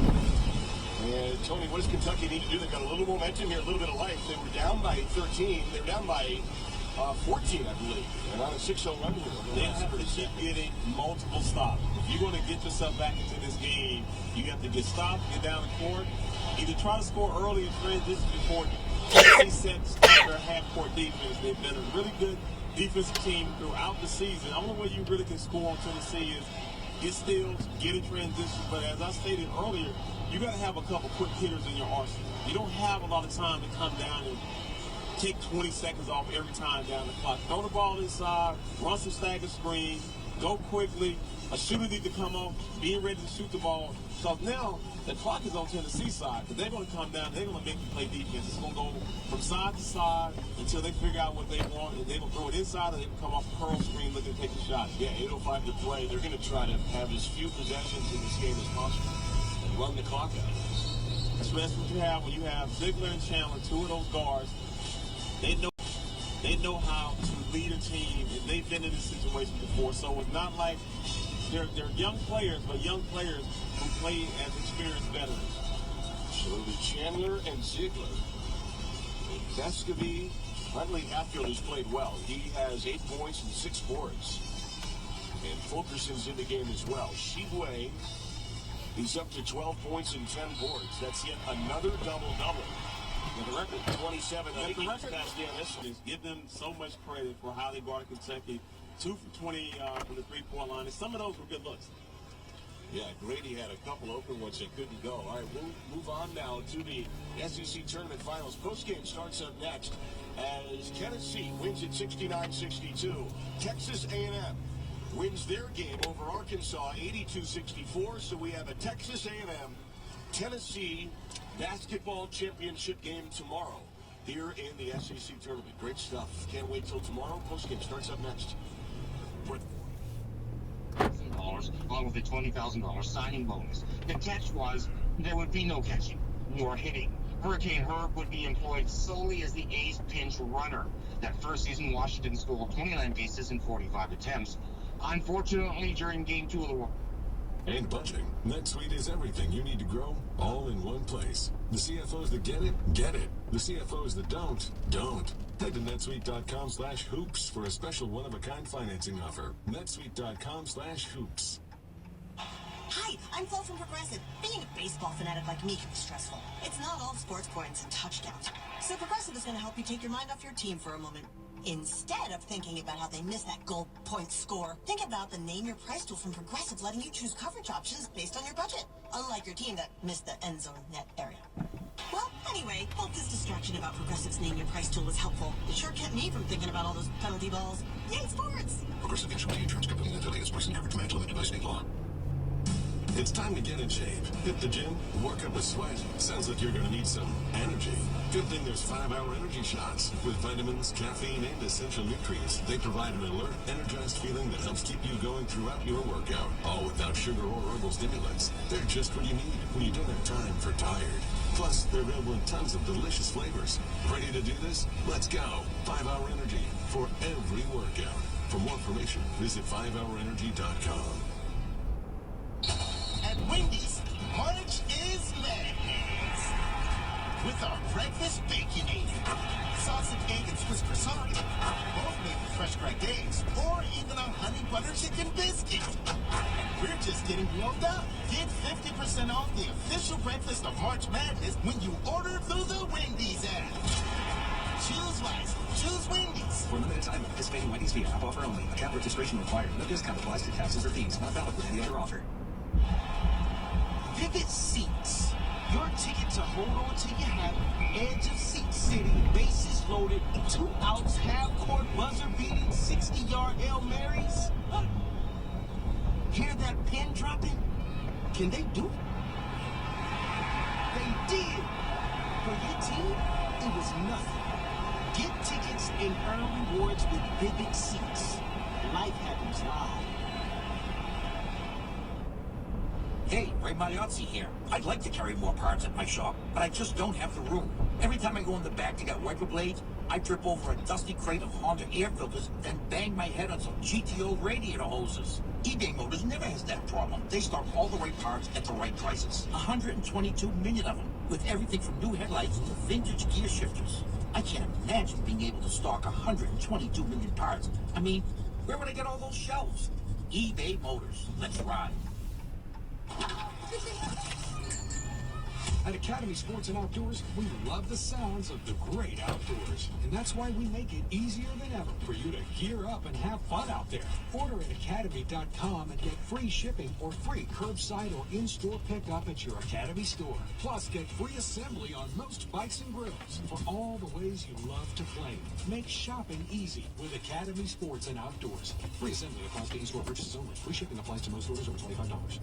And Tony, what does Kentucky need to do? They've got a little momentum here, a little bit of life. They were down by 13. They're down by 14, I believe. And on a 6-0 run here. They have to keep getting multiple stops. If you're going to get yourself back into this game, you have to get stopped, get down the court, either try to score early in transition before they set their half-court defense. They've been a really good defensive team throughout the season. The only way you really can score on Tennessee is get steals, get in transition. But as I stated earlier, you got to have a couple quick hitters in your arsenal. You don't have a lot of time to come down and take 20 seconds off every time down the clock. Throw the ball inside, run some stagger screen, go quickly. A shooter needs to come off, being ready to shoot the ball. So now the clock is on Tennessee's side, but they're going to come down, they're going to make you play defense. It's going to go from side to side until they figure out what they want, and they're going to throw it inside, and they can come off the curl screen, looking to take a shot. Yeah, 8:05 to play. They're going to try to have as few possessions in this game as possible and run the clock out. That's what you have when you have Ziegler and Chandler, two of those guards. They know how to lead a team, and they've been in this situation before. So it's not like they're young players, but young players who play as experienced veterans. Absolutely. Chandler and Ziegler. Escovy, Huntley Hatfield has played well. He has 8 points and 6 boards. And Fulkerson's in the game as well. Shigwe, he's up to 12 points and 10 boards. That's yet another double-double. And the record, 27. I think he passed Dan Issel. Give them so much credit for how they guarded Kentucky. 2 for 20 from the three-point line. And some of those were good looks. Yeah, Grady had a couple open ones that couldn't go. All right, we'll move on now to the SEC Tournament Finals. Postgame starts up next as Tennessee wins at 69-62. Texas A&M wins their game over Arkansas 82-64. So we have a Texas A&M Tennessee basketball championship game tomorrow here in the SEC tournament. Great stuff. Can't wait till tomorrow. Postgame starts up next. Along with a $20,000 signing bonus. The catch was there would be no catching nor hitting. Hurricane Herb would be employed solely as the A's pinch runner. That first season, Washington stole 29 bases in 45 attempts. Unfortunately, during Game 2 of the World. And budgeting. NetSuite is everything you need to grow, all in one place. The CFOs that get it. The CFOs that don't. Head to netsuite.com/hoops for a special one-of-a-kind financing offer. netsuite.com/hoops. Hi, I'm Flo from Progressive. Being a baseball fanatic like me can be stressful. It's not all sports points and touchdowns. So Progressive is going to help you take your mind off your team for a moment. Instead of thinking about how they missed that goal point score, think about the Name Your Price tool from Progressive, letting you choose coverage options based on your budget. Unlike your team that missed the end zone net area. Well, anyway, hope this distraction about Progressive's Name Your Price tool was helpful. It sure kept me from thinking about all those penalty balls. Yay, sports! Progressive Casualty Insurance Company and affiliates. Price and coverage match limited by state law. It's time to get in shape. Hit the gym, work up a sweat. Sounds like you're going to need some energy. Good thing there's 5-Hour Energy Shots. With vitamins, caffeine, and essential nutrients, they provide an alert, energized feeling that helps keep you going throughout your workout. All without sugar or herbal stimulants. They're just what you need when you don't have time for tired. Plus, they're available in tons of delicious flavors. Ready to do this? Let's go. 5-Hour Energy for every workout. For more information, visit 5hourenergy.com. At Wendy's, March is madness. With our breakfast baconator, sausage, egg, and Swiss croissant, both made with fresh cracked eggs, or even a honey butter chicken biscuit. And we're just getting warmed up. Get 50% off the official breakfast of March Madness when you order through the Wendy's app. Choose wisely. Choose Wendy's. For a limited time, participating Wendy's via app offer only. Account registration required. No discount applies to taxes or fees. Not valid with any other offer. Vivid Seats. Your ticket to hold on till you have edge of seat city, bases loaded, 2-outs, half-court buzzer-beating, 60-yard Hail Marys. Huh? Hear that pin dropping? Can they do it? They did. For your team, it was nothing. Get tickets and earn rewards with Vivid Seats. Life happens live. Hey, Ray Mariazzi here. I'd like to carry more parts at my shop, but I just don't have the room. Every time I go in the back to get wiper blades, I trip over a dusty crate of Honda air filters, then bang my head on some GTO radiator hoses. eBay Motors never has that problem. They stock all the right parts at the right prices. 122 million of them, with everything from new headlights to vintage gear shifters. I can't imagine being able to stock 122 million parts. I mean, where would I get all those shelves? eBay Motors. Let's ride. At Academy Sports and Outdoors, we love the sounds of the great outdoors. And that's why we make it easier than ever for you to gear up and have fun out there. Order at academy.com and get free shipping or free curbside or in-store pickup at your Academy store. Plus, get free assembly on most bikes and grills for all the ways you love to play. Make shopping easy with Academy Sports and Outdoors. Free assembly applies to in-store purchases only. Free shipping applies to most orders over $25.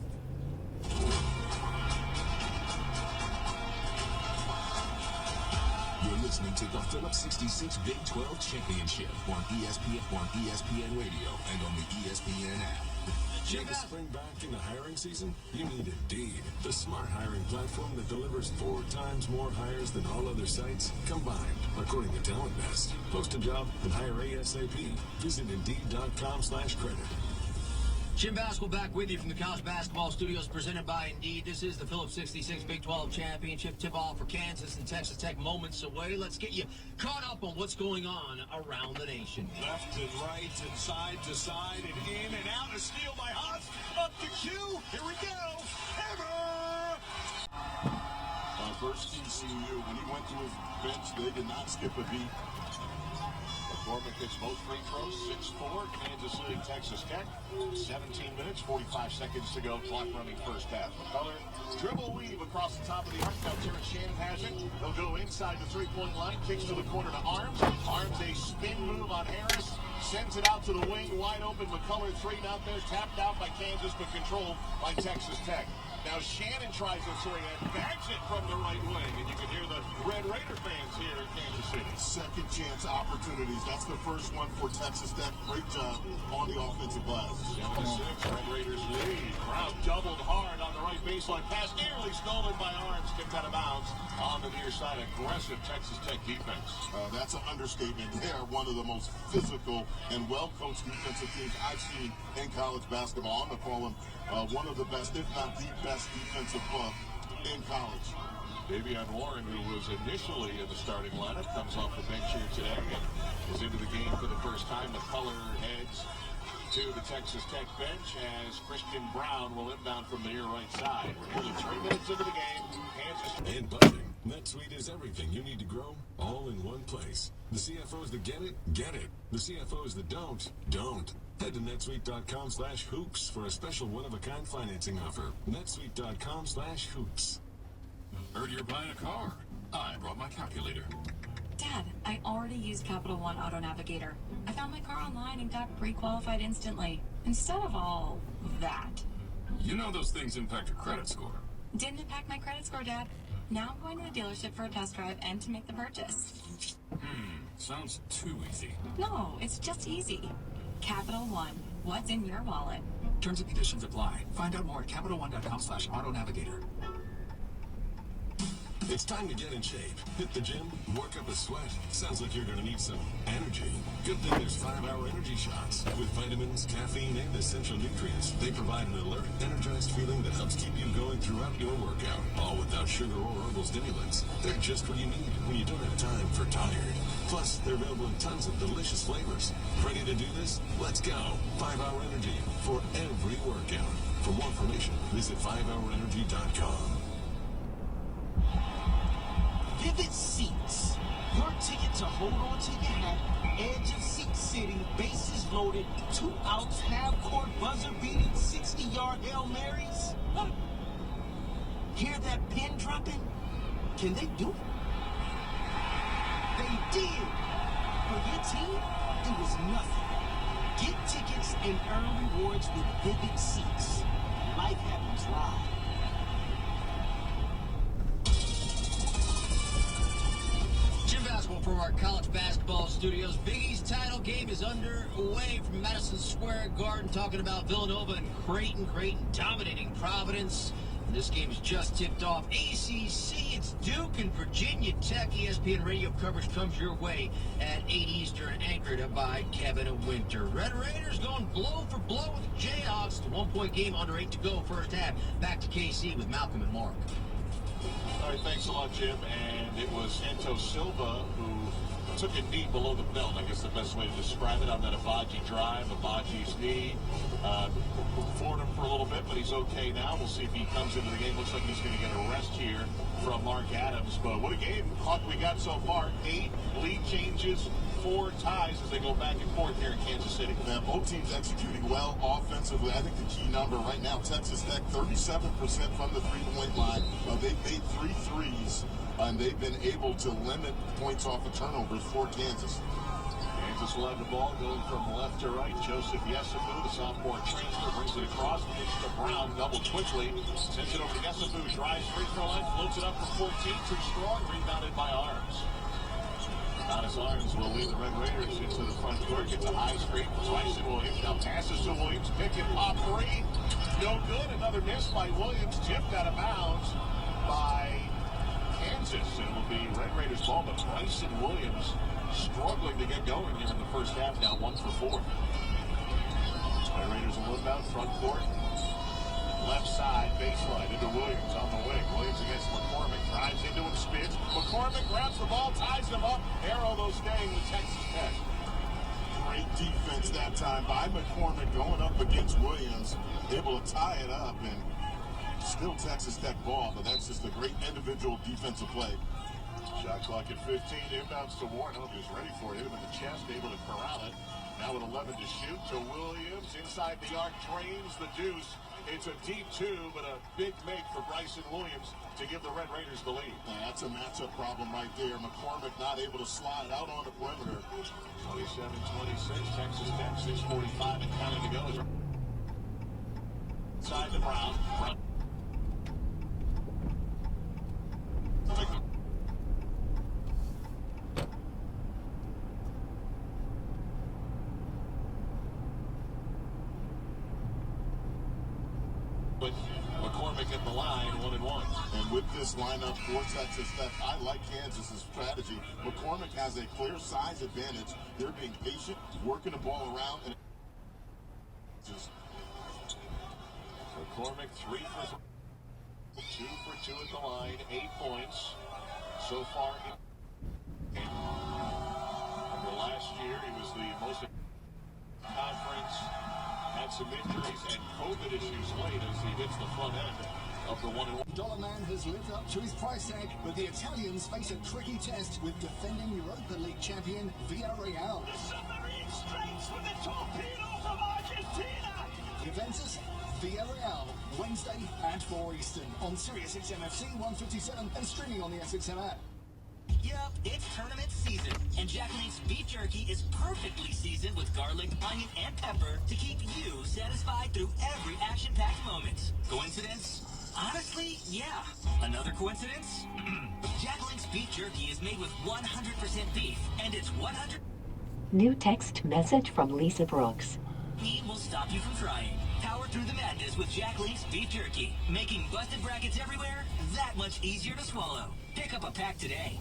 You're listening to the Phillips 66 Big 12 Championship on ESPN Radio and on the ESPN app. Need to spring back in the hiring season? You need Indeed, the smart hiring platform that delivers 4 times more hires than all other sites combined, according to Talent Nest. Post a job and hire ASAP. Visit Indeed.com/credit. Jim Baskell back with you from the College Basketball Studios presented by Indeed. This is the Phillips 66 Big 12 Championship tip-off for Kansas and Texas Tech moments away. Let's get you caught up on what's going on around the nation. Left and right and side to side and in and out. A steal by Haas. Up to Q. Here we go. Hammer! First TCU, when he went to his bench, they did not skip a beat. McCormick hits both free throws, 6-4, Kansas City, Texas Tech. 17 minutes, 45 seconds to go, clock running first half. McCullough, dribble weave across the top of the arc. Now Terrence Shannon has it. They'll go inside the three-point line, kicks to the corner to Arms. Arms, a spin move on Harris. sends it out to the wing, wide open. McCullough 3 out there, tapped out by Kansas, but controlled by Texas Tech. Now Shannon tries a three and bags it from the right wing, and you can hear the Red Raider fans here in Kansas City. Second chance opportunities. That's the first one for Texas Tech. Great job on the offensive glass. 7-6, Red Raiders lead. Brown doubled hard on the right baseline. Pass nearly stolen by Arms, kicked out of bounds on the near side. Aggressive Texas Tech defense. That's an understatement. They are one of the most physical and well-coached defensive teams I've seen in college basketball. I'm going to call them one of the best, if not the best defensive club in college. Davion Warren, who was initially in the starting lineup, comes off the bench here today and is into the game for the first time. McCullough heads to the Texas Tech bench as Christian Brown will inbound from the near right side. We're nearly 3 minutes into the game. Kansas. In budgeting, NetSuite is everything you need to grow, all in one place. The CFOs that get it. The CFOs that don't. Head to netsuite.com/hoops for a special one-of-a-kind financing offer. netsuite.com/hoops. Heard you're buying a car. I brought my calculator. Dad, I already used Capital One Auto Navigator. I found my car online and got pre-qualified instantly. Instead of all that. You know those things impact your credit score. Didn't impact my credit score, Dad. Now I'm going to the dealership for a test drive and to make the purchase. Sounds too easy. No, it's just easy. Capital One. What's in your wallet? Terms and conditions apply. Find out more at CapitalOne.com/Auto Navigator. It's time to get in shape. Hit the gym, work up a sweat. Sounds like you're going to need some energy. Good thing there's 5-Hour Energy Shots. With vitamins, caffeine, and essential nutrients, they provide an alert, energized feeling that helps keep you going throughout your workout. All without sugar or herbal stimulants. They're just what you need when you don't have time for tired. Plus, they're available in tons of delicious flavors. Ready to do this? Let's go. 5-Hour Energy for every workout. For more information, visit 5hourenergy.com. Vivid Seats. Your ticket to hold on to your hat. Edge of seat sitting, bases loaded, 2 outs, half-court buzzer-beating, 60-yard Hail Marys. Hear that pin dropping? Can they do it? They did. For your team, it was nothing. Get tickets and earn rewards with Vivid Seats. Life happens live. Jim Basketball from our college basketball studios. Big East title game is underway from Madison Square Garden. Talking about Villanova and Creighton. Creighton dominating Providence. This game is just tipped off. ACC, it's Duke and Virginia Tech. ESPN radio coverage comes your way at 8 Eastern, anchored by Kevin Winter. Red Raiders going blow for blow with the Jayhawks. It's a 1-point game, under 8 to go first half. Back to KC with Malcolm and Mark. All right, thanks a lot, Jim. And it was Santos Silva who took a knee below the belt. I guess the best way to describe it on that Abaji drive. Abaji's knee floored him for a little bit, but he's okay now. We'll see if he comes into the game. Looks like he's going to get a rest here from Mark Adams. But what a game we got so far. 8 lead changes, 4 ties as they go back and forth here in Kansas City. Now, both teams executing well offensively. I think the key number right now, Texas Tech, 37% from the three-point line. They've made 3 threes, and they've been able to limit points off of turnovers for Kansas. Kansas will have the ball going from left to right. Joseph Yesufu, the sophomore transfer, brings it across, pitch to Brown, double quickly, sends it over to Yesufu, drives free throw line, floats it up for 14, too strong, rebounded by Arms. Thomas Arms will lead the Red Raiders into the front court, gets a high screen, Tyson Williams, now passes to Williams, pick and pop 3, no good, another miss by Williams, tipped out of bounds by Kansas. It will be Red Raiders ball, but Bryson Williams struggling to get going here in the first half, now 1 for 4. Red Raiders will inbound front court. Left side baseline into Williams on the wing. Williams against McCormick. Drives into him, spins. McCormick grabs the ball, ties him up. Arrow though staying with Texas Tech. Great defense that time by McCormick going up against Williams. Able to tie it up, and still Texas Tech ball, but that's just a great individual defensive play Shot clock at 15. Inbounds to Warren. He was ready for it. Hit him in the chest. Able to corral it. Now with 11 to shoot to Williams. Inside the arc. Trains the deuce. It's a deep two, but a big make for Bryson Williams to give the Red Raiders the lead. That's a matchup problem right there. McCormick not able to slide out on the perimeter. 27-26. Texas Tech. 6:45 and counting to go. Side to Brown. With McCormick at the line, 1-1. And with this lineup for Texas Tech, I like Kansas's strategy. McCormick has a clear size advantage. They're being patient, working the ball around, and McCormick 3 for 2 for 2 at the line, 8 points so far. Remember last year, he was the most conference, had some injuries and COVID issues late as he hits the front end of the 1-1. Dollar Man has lived up to his price tag, but the Italians face a tricky test with defending Europa League champion Villarreal. The submarine strikes with the torpedo from Argentina. Juventus, Villarreal, Wednesday at 4 Eastern on Sirius XM-FC 157 and streaming on the SXM app. Yep, it's tournament season, and Jacqueline's beef jerky is perfectly seasoned with garlic, onion, and pepper to keep you satisfied through every action-packed moment. Coincidence? Honestly, yeah. Another coincidence? Jacqueline's beef jerky is made with 100% beef, and it's 100... New text message from Lisa Brooks. Meat will stop you from trying. Power through the madness with Jacqueline's beef jerky, making busted brackets everywhere that much easier to swallow. Pick up a pack today.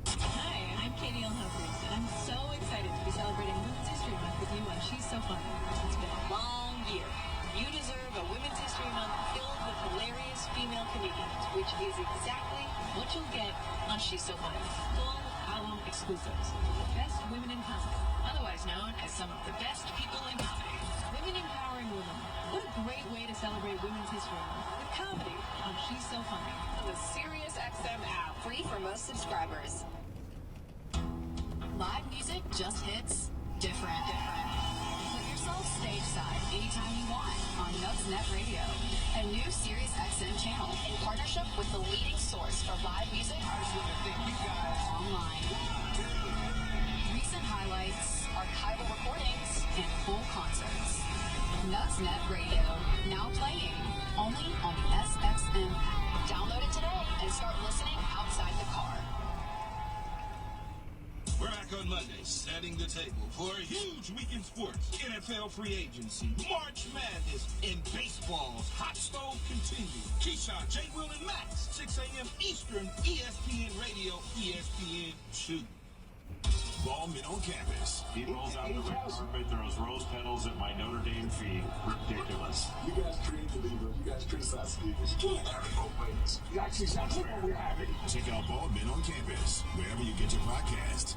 Hi, I'm Katie Humphries, and I'm so excited to be celebrating Women's History Month with you on She's So Funny. It's been a long year. You deserve a Women's History Month filled with hilarious female comedians, which is exactly what you'll get on She's So Funny. Full album exclusives. The best women in comedy, otherwise known as some of the best people in comedy. Women empowering women. What a great way to celebrate Women's History Month with comedy on She's So Funny. On the Sirius XM app, free for most subscribers. Live music just hits different. Put yourself stage side anytime you want on Nutsnet Radio, a new Sirius XM channel in partnership with the leading source for live music online. Recent highlights, archival recordings, and full concerts. Nutsnet Radio, now playing only on the SXM app. Download it today and start listening outside the car. We're back on Monday, setting the table for a huge week in sports. NFL free agency, March Madness, and baseball's hot stove continues. Keyshawn, J. Will, and Max, 6 a.m. Eastern, ESPN Radio, ESPN 2. Ballman on campus. He rolls out the red carpet, throws rose petals at my Notre Dame feet. Ridiculous. You guys create the leader. You guys criticize speakers. You can't have it both ways. That's exactly what we're having. Check out Baldwin on campus, wherever you get your podcast.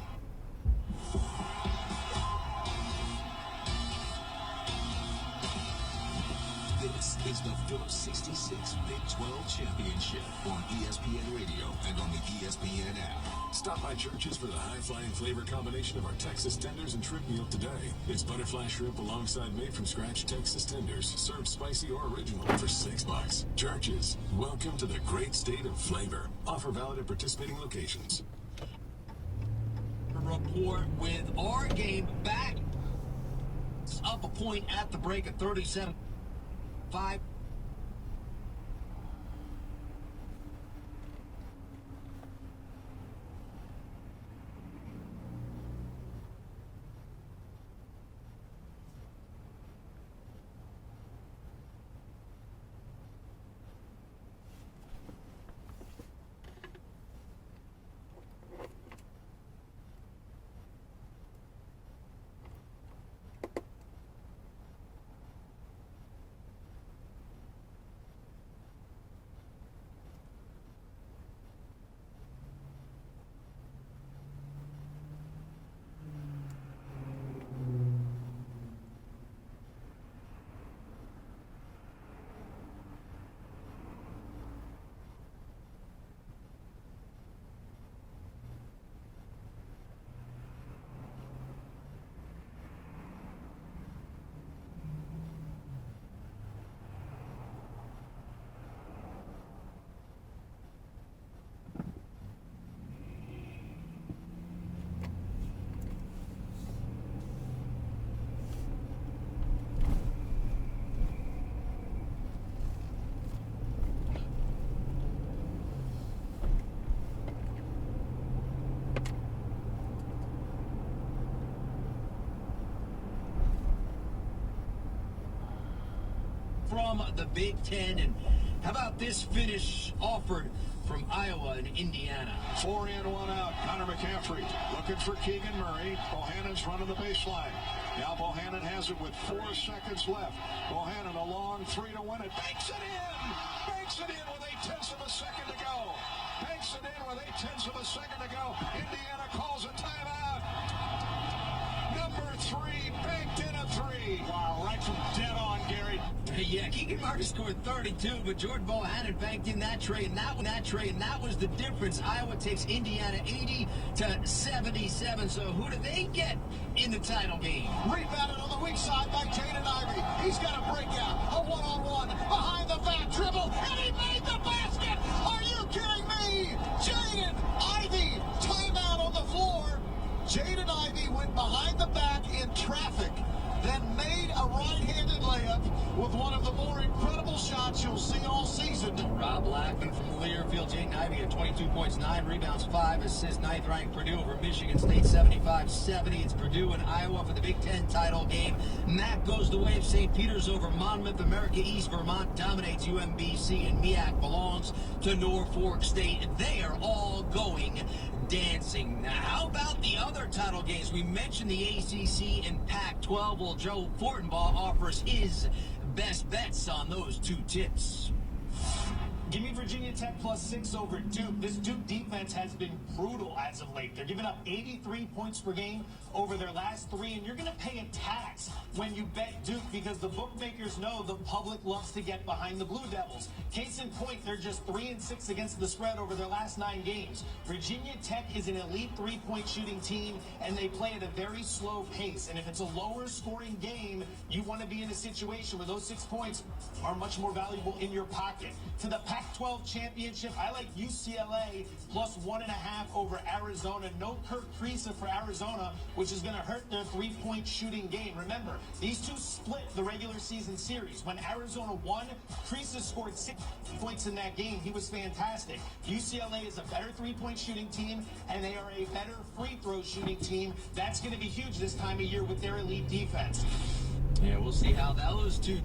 This is the Phillips 66 Big 12 Championship on ESPN Radio and on the ESPN app. Stop by Church's for the high-flying flavor combination of our Texas tenders and shrimp meal today. It's butterfly shrimp alongside made-from-scratch Texas tenders, served spicy or original for $6. Church's, welcome to the great state of flavor. Offer valid at participating locations. Report with our game back. It's up a point at the break at 37-5. from the Big Ten. And how about this finish offered from Iowa and Indiana? 4 in, 1 out. Connor McCaffrey looking for Keegan Murray. Bohannon's running the baseline. Now Bohannon has it with 4 seconds left. Bohannon a long 3 to win it. Banks it in! Banks it in with 0.8 of a second to go. Banks it in with 0.8 of a second to go. Indiana calls a timeout. Number 3, banked in a 3. Wow, right from dead on, Gary. Yeah, Keegan Murray scored 32, but Jordan Bohannon banked in that tray, and that was the difference. Iowa takes Indiana 80-77. So who do they get in the title game? Rebounded on the weak side by Jaden Ivey. He's got a breakout, a one-on-one, behind the back dribble, and he made the basket! Are you kidding me? Jaden Ivey, timeout on the floor. Jaden Ivey went behind the back in traffic, then made a right-handed layup with one of the more incredible shots you'll see all season. Rob Blackman from Learfield. Jaden Ivey at 22 points, 9 rebounds, 5 assists. 9th-ranked Purdue over Michigan State, 75-70. It's Purdue and Iowa for the Big Ten title game. MAC goes the way of St. Peter's over Monmouth. America East, Vermont dominates UMBC, and MEAC belongs to Norfolk State. They are all going dancing. Now, how about the other title games? We mentioned the ACC and Pac-12. Well, Joe Fortenbaugh offers his best bets on those 2 tips. Give me Virginia Tech +6 over Duke. This Duke defense has been brutal as of late. They're giving up 83 points per game over their last 3, and you're going to pay a tax when you bet Duke because the bookmakers know the public loves to get behind the Blue Devils. Case in point, they're just 3-6 against the spread over their last 9 games. Virginia Tech is an elite 3-point shooting team, and they play at a very slow pace. And if it's a lower scoring game, you want to be in a situation where those 6 points are much more valuable in your pocket. To the Pac-12 championship, I like UCLA +1.5 over Arizona. No Kirk Kriisa for Arizona, which is going to hurt their 3-point shooting game. Remember, these two split the regular season series. When Arizona won, Kriisa scored 6 points in that game. He was fantastic. UCLA is a better 3-point shooting team, and they are a better free throw shooting team. That's going to be huge this time of year with their elite defense. Yeah, we'll see how those 2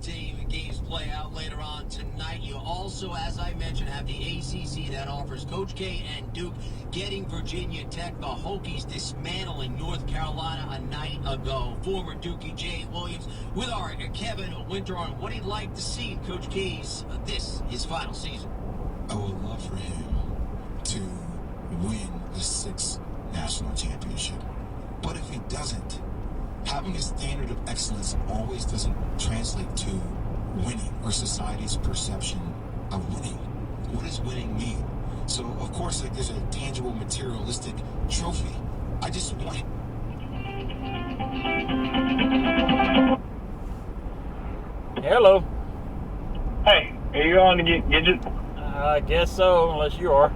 games play out later on tonight. You also, as I mentioned, have the ACC that offers Coach K and Duke getting Virginia Tech. The Hokies dismantling North Carolina a night ago. Former Dookie Jay Williams with our Kevin Winter on what he'd like to see in Coach K's his final season. I would love for him to win the 6th national championship. But if he doesn't, having a standard of excellence always doesn't translate to winning or society's perception of winning. What does winning mean? So, of course, like there's a tangible, materialistic trophy. I just want it. Hello. Hey, are you on to get it? I guess so, unless you are.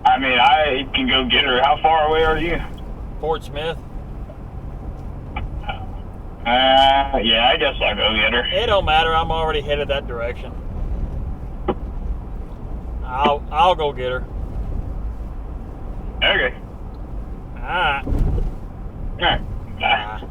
I mean, I can go get her. How far away are you? Fort Smith. Yeah, I guess I'll go get her. It don't matter. I'm already headed that direction. I'll go get her. Okay. Alright. Alright. Bye.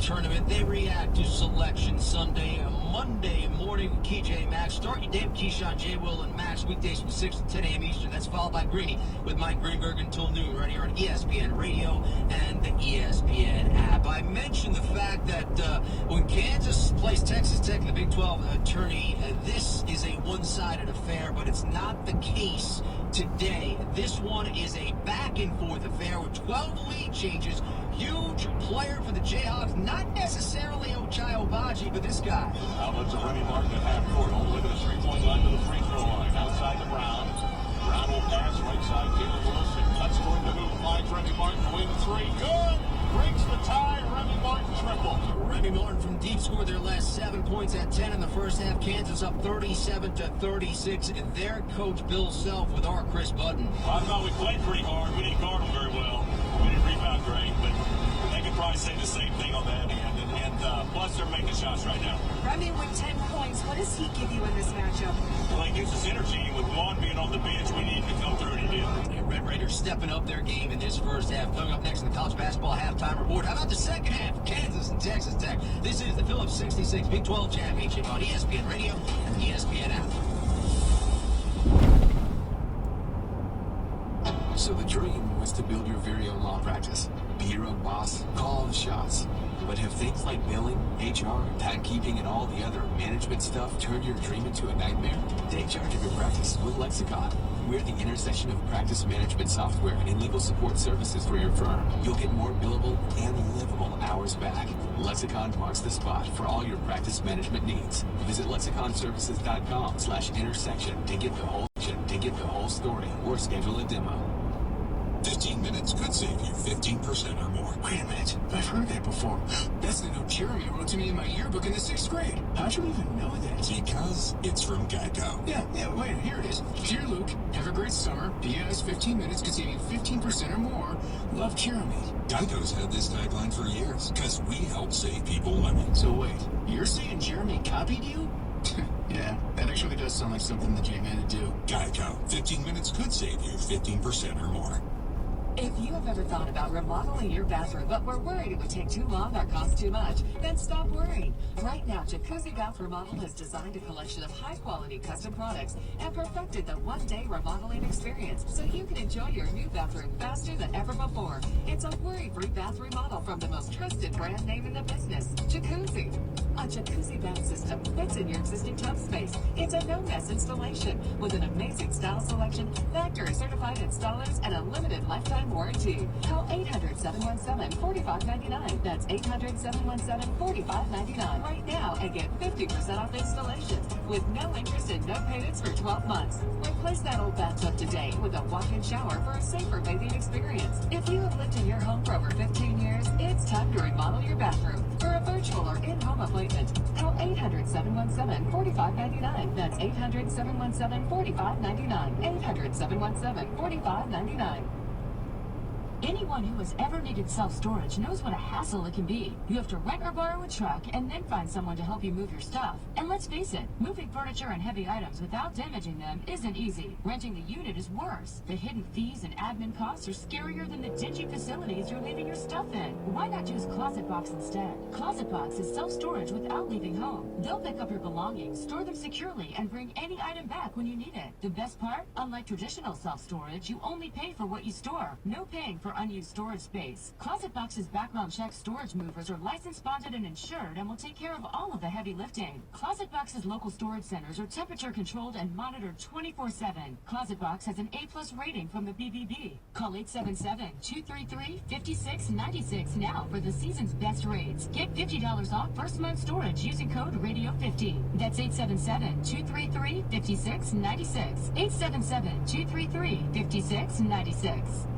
Tournament, they react to Selection Sunday, Monday morning with KJ Maxx. Start your day with Keyshawn, J. Will, and Max weekdays from 6 to 10 a.m. Eastern. That's followed by Greeny with Mike Greenberg until noon right here on ESPN Radio and the ESPN app. I mentioned the fact that when Kansas plays Texas Tech in the Big 12 tourney, this is a one-sided affair, but it's not the case today. This one is a back-and-forth affair with 12 lead changes. Huge player for the Jayhawks, not necessarily Ochai Agbaji, but this guy. Outlets of Remy Martin at half court, all the way to the 3-point line to the free throw line. Outside to Brown. Brown will pass right side. Taylor Wilson cuts toward the hoop. Finds Remy Martin. Wing 3. Good. Breaks the tie. Remy Martin triple. Remy Martin from deep scored their last 7 points at 10 in the first half. Kansas up 37-36. And their coach Bill Self with our Chris Budden. Well, I thought we played pretty hard. We didn't guard them very well. We didn't rebound great, but they could probably say the same thing on that end. And plus, they're making shots right now. Remy with 10 points. What does he give you in this matchup? Well, he gives us energy. With Juan being on the bench, we needed to come through, and he did. And Red Raiders stepping up their game in this first half. Coming up next in the college basketball halftime report. How about the second half of Kansas and Texas Tech? This is the Phillips 66 Big 12 Championship on ESPN Radio and the ESPN app. So the dream was to build your very own law practice. Be your own boss, call all the shots. But have things like billing, HR, patent keeping, and all the other management stuff turned your dream into a nightmare? Take charge of your practice with Lexicon. We're the intersection of practice management software and legal support services for your firm. You'll get more billable and livable hours back. Lexicon marks the spot for all your practice management needs. Visit lexiconservices.com/intersection to get the whole story or schedule a demo. 15 minutes could save you 15% or more. Wait a minute. I've heard that before. That's the note Jeremy wrote to me in my yearbook in the 6th grade. How'd you even know that? Because it's from Geico. Yeah, wait, here it is. Dear Luke, have a great summer. P.S. 15 minutes could save you 15% or more. Love, Jeremy. Geico's had this tagline for years, because we help save people money. So wait, you're saying Jeremy copied you? Yeah, that actually does sound like something the J-Man would do. Geico. 15 minutes could save you 15% or more. If you have ever thought about remodeling your bathroom but were worried it would take too long or cost too much, then stop worrying. Right now, Jacuzzi Bath Remodel has designed a collection of high-quality custom products and perfected the one-day remodeling experience so you can enjoy your new bathroom faster than ever before. It's a worry-free bath remodel from the most trusted brand name in the business, Jacuzzi. A Jacuzzi bath system fits in your existing tub space. It's a no-mess installation with an amazing style selection, factory-certified installers, and a limited lifetime warranty. Call 800-717-4599. That's 800-717-4599 right now and get 50% off installations with no interest and no payments for 12 months. Replace that old bathtub today with a walk-in shower for a safer bathing experience. If you have lived in your home for over 15 years, it's time to remodel your bathroom. For a virtual or in-home appointment, call 800-717-4599. That's 800-717-4599. 800-717-4599. Anyone who has ever needed self-storage knows what a hassle it can be. You have to rent or borrow a truck and then find someone to help you move your stuff. And let's face it, moving furniture and heavy items without damaging them isn't easy. Renting the unit is worse. The hidden fees and admin costs are scarier than the dingy facilities you're leaving your stuff in. Why not use Closet Box instead? Closet Box is self-storage without leaving home. They'll pick up your belongings, store them securely, and bring any item back when you need it. The best part? Unlike traditional self-storage, you only pay for what you store. No paying for unused storage space. Closet Box's background check storage movers are licensed, bonded, and insured and will take care of all of the heavy lifting. Closet Box's local storage centers are temperature controlled and monitored 24/7. Closet Box has an A+ rating from the BBB. Call 877-233-5696 now for the season's best rates. Get $50 off first month storage using code RADIO50. That's 877-233-5696. 877-233-5696.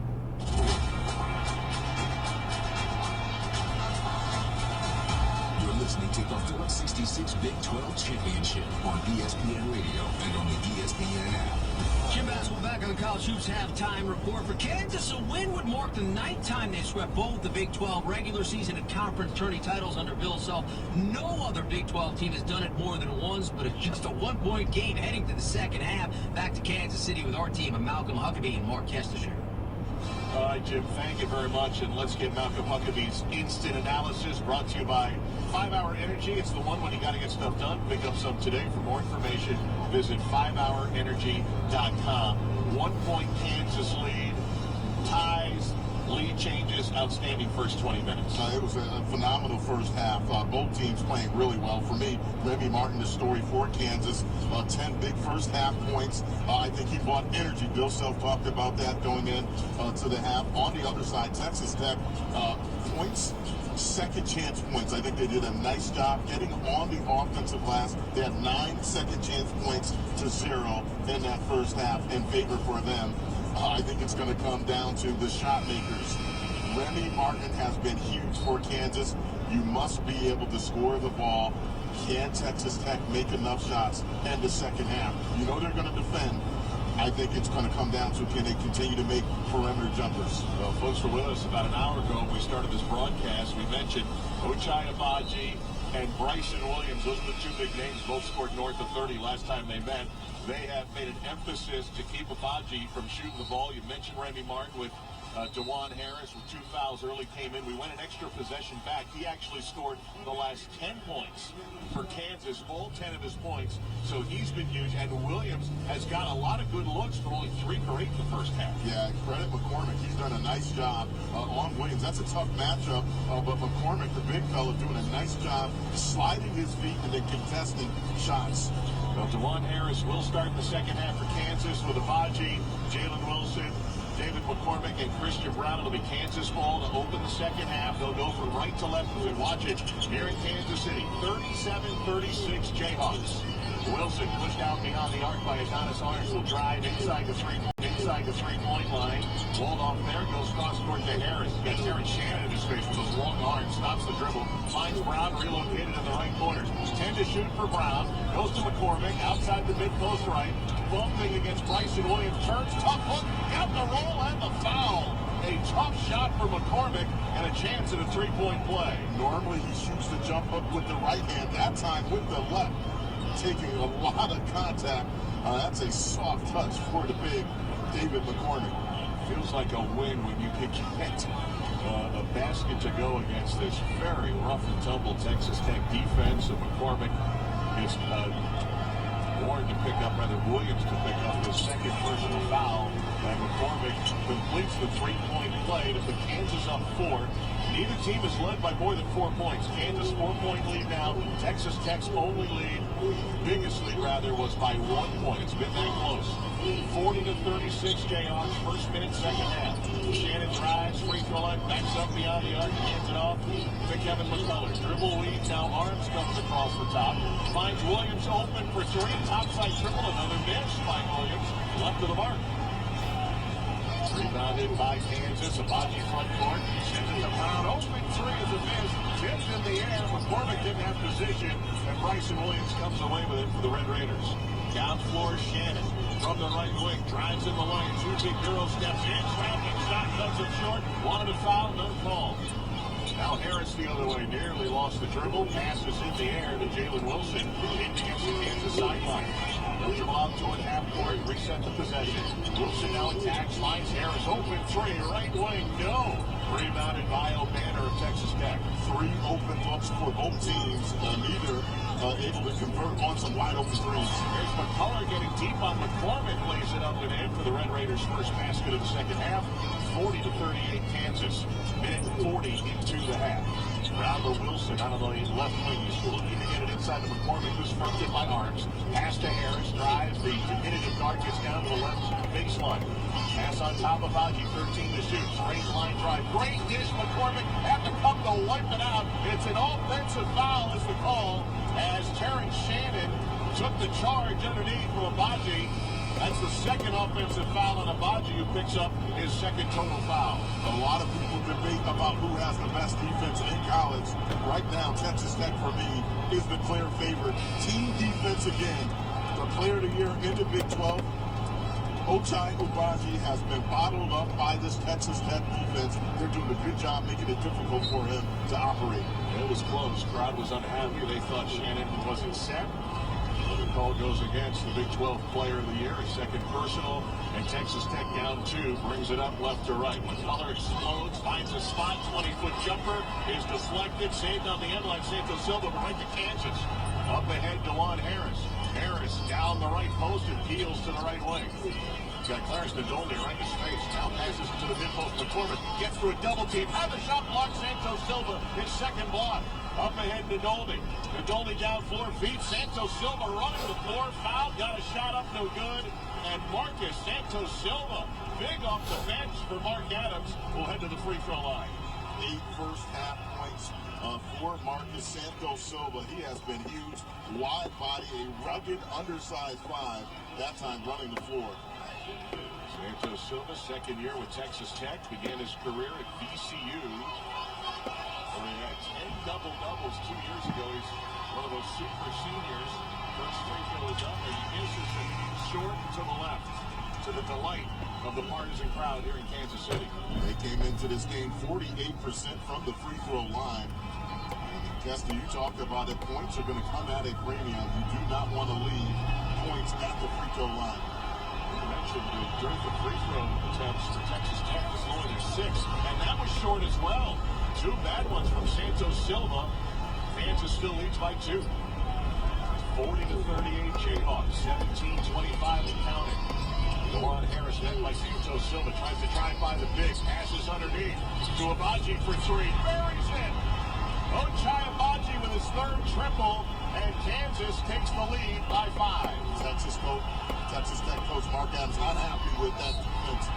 You're listening to the Phillips 66 Big 12 Championship on ESPN Radio and on the ESPN app. Jim Basketball back on the College Hoops halftime report. For Kansas, a win would mark the 9th time they swept both the Big 12 regular season and conference tourney titles under Bill Self. No other Big 12 team has done it more than once, but it's just a one-point game heading to the second half. Back to Kansas City with our team of Malcolm Huckabee and Mark Kestisher. All right, Jim, thank you very much. And let's get Malcolm Huckabee's instant analysis brought to you by 5 Hour Energy. It's the one when you got to get stuff done. Pick up some today. For more information, visit 5hourenergy.com. 1 point Kansas lead. Ties, lead changes, outstanding first 20 minutes. It was a phenomenal first half. Both teams playing really well. For me, Remy Martin, the story for Kansas. 10 big first half points. I think he brought energy. Bill Self talked about that going in to the half. On the other side, Texas Tech points. Second chance points. I think they did a nice job getting on the offensive glass. They had 9 second chance points to 0 in that first half in favor for them. I think it's going to come down to the shot makers. Remy Martin has been huge for Kansas. You must be able to score the ball. Can Texas Tech make enough shots in the second half? You know they're going to defend. I think it's going to come down to can they continue to make perimeter jumpers. Well, folks were with us about an hour ago when we started this broadcast. We mentioned Ochai Agbaji and Bryson Williams. Those are the two big names. Both scored north of 30 last time they met. They have made an emphasis to keep Agbaji from shooting the ball. You mentioned Remy Martin with DeJuan Harris with 2 fouls early came in. We went an extra possession back. He actually scored the last 10 points for Kansas, all 10 of his points. So he's been huge. And Williams has got a lot of good looks, but only 3 for 8 in the first half. Yeah, credit McCormick. He's done a nice job on Williams. That's a tough matchup, but McCormick, the big fella, doing a nice job sliding his feet and then contesting shots. Well, DeJuan Harris will start the second half for Kansas with Abaji, Jalen Wilson, David McCormick, and Christian Brown. It'll be Kansas ball to open the second half. They'll go from right to left as we watch it here in Kansas City. 37-36 Jayhawks. Wilson pushed out beyond the arc by Adonis Arms. Will drive inside the three-point line. Walled off there, goes cross court to Harris. Got Terrence Shannon in his face with those long arms. Stops the dribble. Finds Brown relocated in the right corner. 10 to shoot for Brown. Goes to McCormick outside the mid-post right. Bumping against Bryson Williams. Turns, tough hook. Got the roll and the foul. A tough shot for McCormick and a chance at a three-point play. Normally he shoots the jump hook with the right hand. That time with the left. Taking a lot of contact. That's a soft touch for the big David McCormick. Feels like a win when you can get a basket to go against this very rough and tumble Texas Tech defense. And McCormick is Warren to pick up, rather Williams to pick up his second personal foul. And McCormick completes the three-point play to put Kansas up 4. Neither team is led by more than 4 points. Kansas 4-point lead now. Texas Tech's only lead, biggest lead rather, was by 1 point. It's been that close. 40-36 Jayhawks, first minute, second half. Shannon drives, free throw line, backs up beyond the arc, hands it off to Kevin McCullough. Dribble lead, now Arms comes across the top. Finds Williams open for 3, topside triple, another miss by Williams, left of the mark. Rebounded by Kansas. Abaji front court. Sends it to Brown. Open 3 is a miss. Tipped in the air. McCormick didn't have position. And Bryson Williams comes away with it for the Red Raiders. Down floor, Shannon. From the right wing. Drives in the lane. 2 big girl steps in. Traveling shot. Cuts it short. Wanted a foul. No call. Now Harris the other way. Nearly lost the dribble. Passes in the air to Jalen Wilson. In against the Kansas sideline. They'll dribble out toward half court. Reset the possession. Wilson now attacks. Finds Harris. Open 3. Right wing. No. Rebounded by O'Banner of Texas Tech. 3 open looks for both teams. Neither able to convert on some wide open threes. Here's McCullough getting deep on McCormick. Lays it up and in for the Red Raiders' first basket of the second half. 40-38 Kansas. Minute 40 into the half. Robert Wilson out of the left wing. He's looking to get it inside to McCormick, who's fronted by Arms. Pass to Harris. Drives. The diminutive guard gets down to the left baseline. Pass on top of Abaji. 13 to shoot. Straight line drive. Great dish. McCormick had to come to wipe it out. It's an offensive foul is the call as Terrence Shannon took the charge underneath from Abaji. That's the second offensive foul on Abaji, who picks up his second total foul. A lot of people debate about who has the best defense in college. Right now, Texas Tech, for me, is the clear favorite. Team defense again. The player of the year in the Big 12. Ochai Abaji has been bottled up by this Texas Tech defense. They're doing a good job making it difficult for him to operate. It was close. Crowd was unhappy. They thought Shannon wasn't set. The call goes against the Big 12 Player of the Year, his second personal, and Texas Tech down 2, brings it up left to right. McCullough explodes, finds a spot, 20-foot jumper is deflected, saved on the end line. Santos Silva, but right to Kansas. Up ahead, DeJuan Harris. Harris down the right post and peels to the right wing. Got Clarence Nadolny right in his face. Now passes it to the mid-post. McCormick gets through a double team. Has a shot block. Santos Silva, his second block. Up ahead, Nadolny. Nadolny down floor, feet. Santos Silva running to the floor. Foul. Got a shot up, no good. And Marcus Santos Silva, big off the bench for Mark Adams, will head to the free throw line. 8 first half points for Marcus Santos Silva. He has been huge. Wide body, a rugged, undersized 5. That time running the floor. Santos Silva, second year with Texas Tech, began his career at VCU. Where he had 10 double-doubles 2 years ago. He's one of those super seniors. First free throw is up, and he misses it short to the left, to the delight of the partisan crowd here in Kansas City. They came into this game 48% from the free throw line. Kester, you talked about it. Points are going to come at a premium. You do not want to leave points at the free throw line. mentioned the dearth of free throw attempts for Texas Tech this morning. There's 6, and that was short as well. 2 bad ones from Santos Silva. Kansas still leads by 2. 40-38 Jayhawks, 17-25 and counting. Laurent Harris met by Santos Silva, tries to try and find the bigs, passes underneath to Abaji for 3, buries it. Ochai Abaji with his 3rd triple, and Kansas takes the lead by 5. Texas Tech coach Mark Adams not happy with that defense.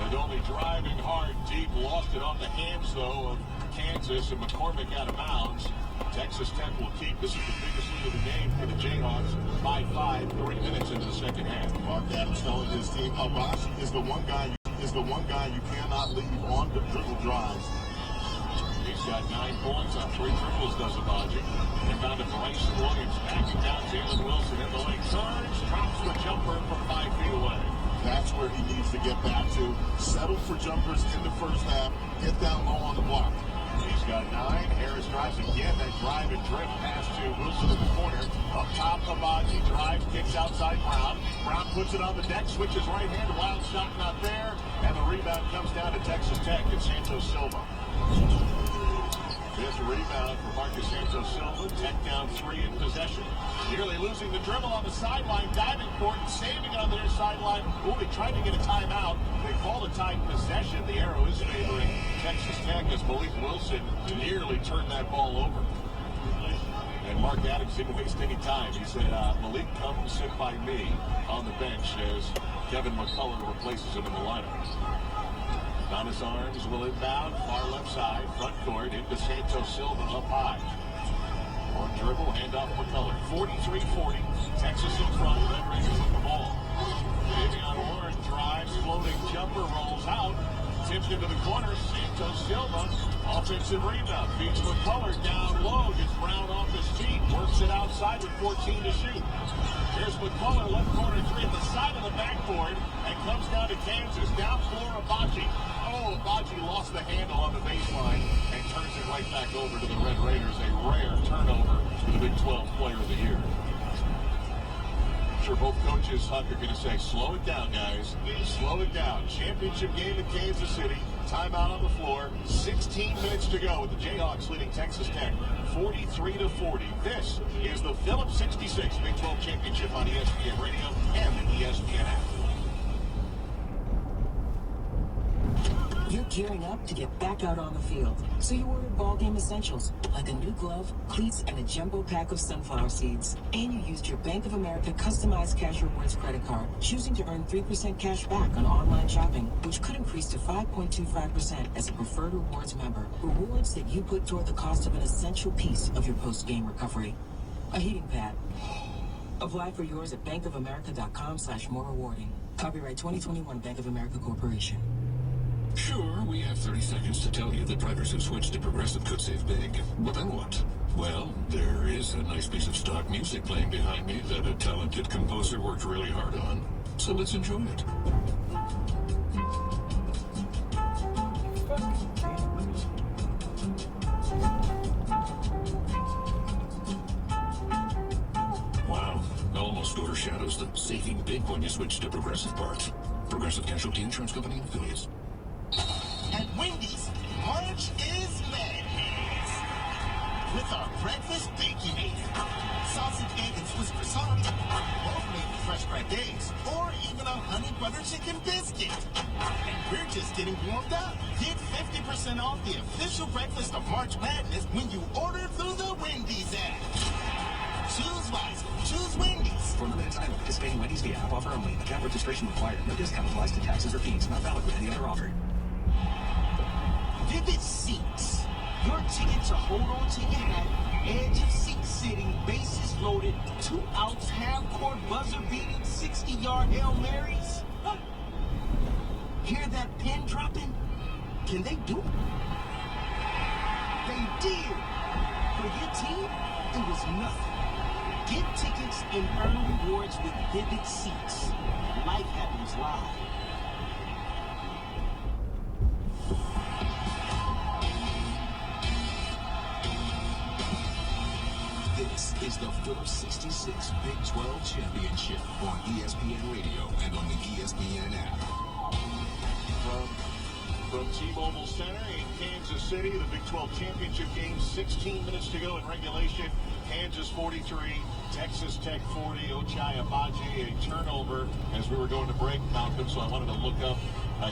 And only driving hard deep, lost it on the hands, though, of Kansas, and McCormick out of bounds. Texas Tech will keep. This is the biggest lead of the game for the Jayhawks by 5, 3 minutes into the second half. Mark Adams telling his team, Abaji is the one guy you cannot leave on the dribble drives. He's got 9 points on 3 triples, does Abaji. And down to Bryson Williams, backing down Jalen Wilson in the lane. Turns, drops the jumper from 5 feet away. That's where he needs to get back to. Settle for jumpers in the first half. Get down low on the block. He's got 9. Harris drives again. That drive and drift pass to Wilson in the corner. Up top, Abaji drives, kicks outside Brown. Brown puts it on the deck, switches right hand. Wild shot not there. And the rebound comes down to Texas Tech and Santos Silva. 5th rebound for Marcus Santos Silva. Tech down 3 in possession. Nearly losing the dribble on the sideline. Diving for it and saving it on their sideline. Oh, they tried to get a timeout. They call a tied possession. The arrow is favoring Texas Tech as Malik Wilson nearly turned that ball over. And Mark Adams didn't waste any time. He said, Malik, come sit by me on the bench as Kevin McCullough replaces him in the lineup. Thomas Arms will inbound, far left side, front court, into Santos Silva up high. On dribble, handoff McCullough. 43-40, Texas in front, Red Raiders with the ball. Davion Warren drives, floating jumper, rolls out, tips into the corner, Santos Silva, offensive rebound, feeds McCullough down low, gets Brown off his feet, works it outside with 14 to shoot. Here's McCullough, left corner 3 at the side of the backboard, and comes down to Kansas, down floor Abaji. Oh, Abaji lost the handle on the baseline and turns it right back over to the Red Raiders. A rare turnover for the Big 12 Player of the Year. I'm sure both coaches, Huck, are going to say, slow it down, guys. Slow it down. Championship game in Kansas City. Timeout on the floor. 16 minutes to go with the Jayhawks leading Texas Tech 43-40. This is the Phillips 66 Big 12 Championship on ESPN Radio and the ESPN app. You're gearing up to get back out on the field, so you ordered ball game essentials like a new glove, cleats, and a jumbo pack of sunflower seeds. And you used your Bank of America customized cash rewards credit card, choosing to earn 3% cash back on online shopping, which could increase to 5.25% as a preferred rewards member. Rewards that you put toward the cost of an essential piece of your post-game recovery. A heating pad. Apply for yours at bankofamerica.com/more rewarding. Copyright 2021 Bank of America Corporation. Sure, we have 30 seconds to tell you that drivers who switch to Progressive could save big. But then what? Well, there is a nice piece of stock music playing behind me that a talented composer worked really hard on. So let's enjoy it. Wow, almost overshadows the saving big when you switch to Progressive part. Progressive Casualty Insurance Company and affiliates. At Wendy's, March is madness. With our breakfast Baconator, sausage, egg, and Swiss croissant, both made with fresh cracked eggs, or even a honey butter chicken biscuit. And we're just getting warmed up. Get 50% off the official breakfast of March Madness when you order through the Wendy's app. Choose wisely. Choose Wendy's. For limited time, participating Wendy's via app offer only. Account registration required. No discount applies to taxes or fees. Not valid with any other offer. Vivid Seats. Your ticket to hold on to your hat, edge of seat sitting, bases loaded, 2-ounce half-court buzzer-beating 60-yard Hail Marys. Huh. Hear that pin dropping? Can they do it? They did. For your team, it was nothing. Get tickets and earn rewards with Vivid Seats. Life happens live. This is the Phillips 66 Big 12 Championship on ESPN Radio and on the ESPN app. From T-Mobile Center in Kansas City, the Big 12 Championship game, 16 minutes to go in regulation. Kansas 43, Texas Tech 40, Ochai Agbaji, a turnover as we were going to break, Malcolm, so I wanted to look up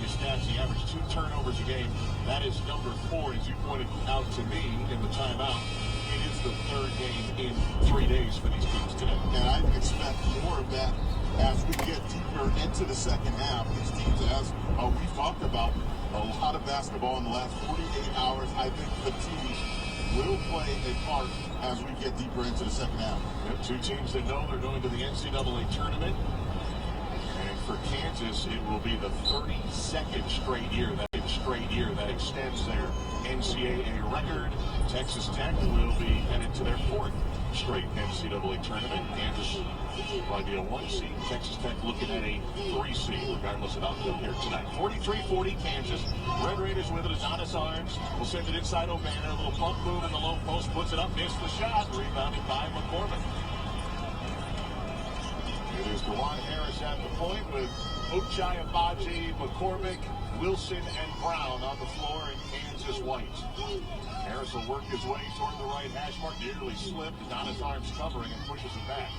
his stats. He averaged 2 turnovers a game. That is number 4, as you pointed out to me in the timeout. It is the 3rd game in 3 days for these teams today. And I expect more of that as we get deeper into the second half. These teams, as we talked about, a lot of basketball in the last 48 hours. I think fatigue will play a part as we get deeper into the second half. We have 2 teams that know they're going to the NCAA tournament. And for Kansas, it will be the 32nd straight year that extends their NCAA record. Texas Tech will be headed to their 4th straight NCAA tournament. Kansas will probably be a 1 seed. Texas Tech looking at a 3 seed, regardless of outcome here tonight. 43-40 Kansas. Red Raiders with it. Adonis Arms will send it inside O'Banner. A little pump move in the low post, puts it up, missed the shot. Rebounded by McCormick. It is DeJuan Harris at the point with Ochai Agbaji, McCormick, Wilson, and Brown on the floor in Kansas white. Harris will work his way toward the right hash mark. Nearly slipped. Adonis Arms covering and pushes it back.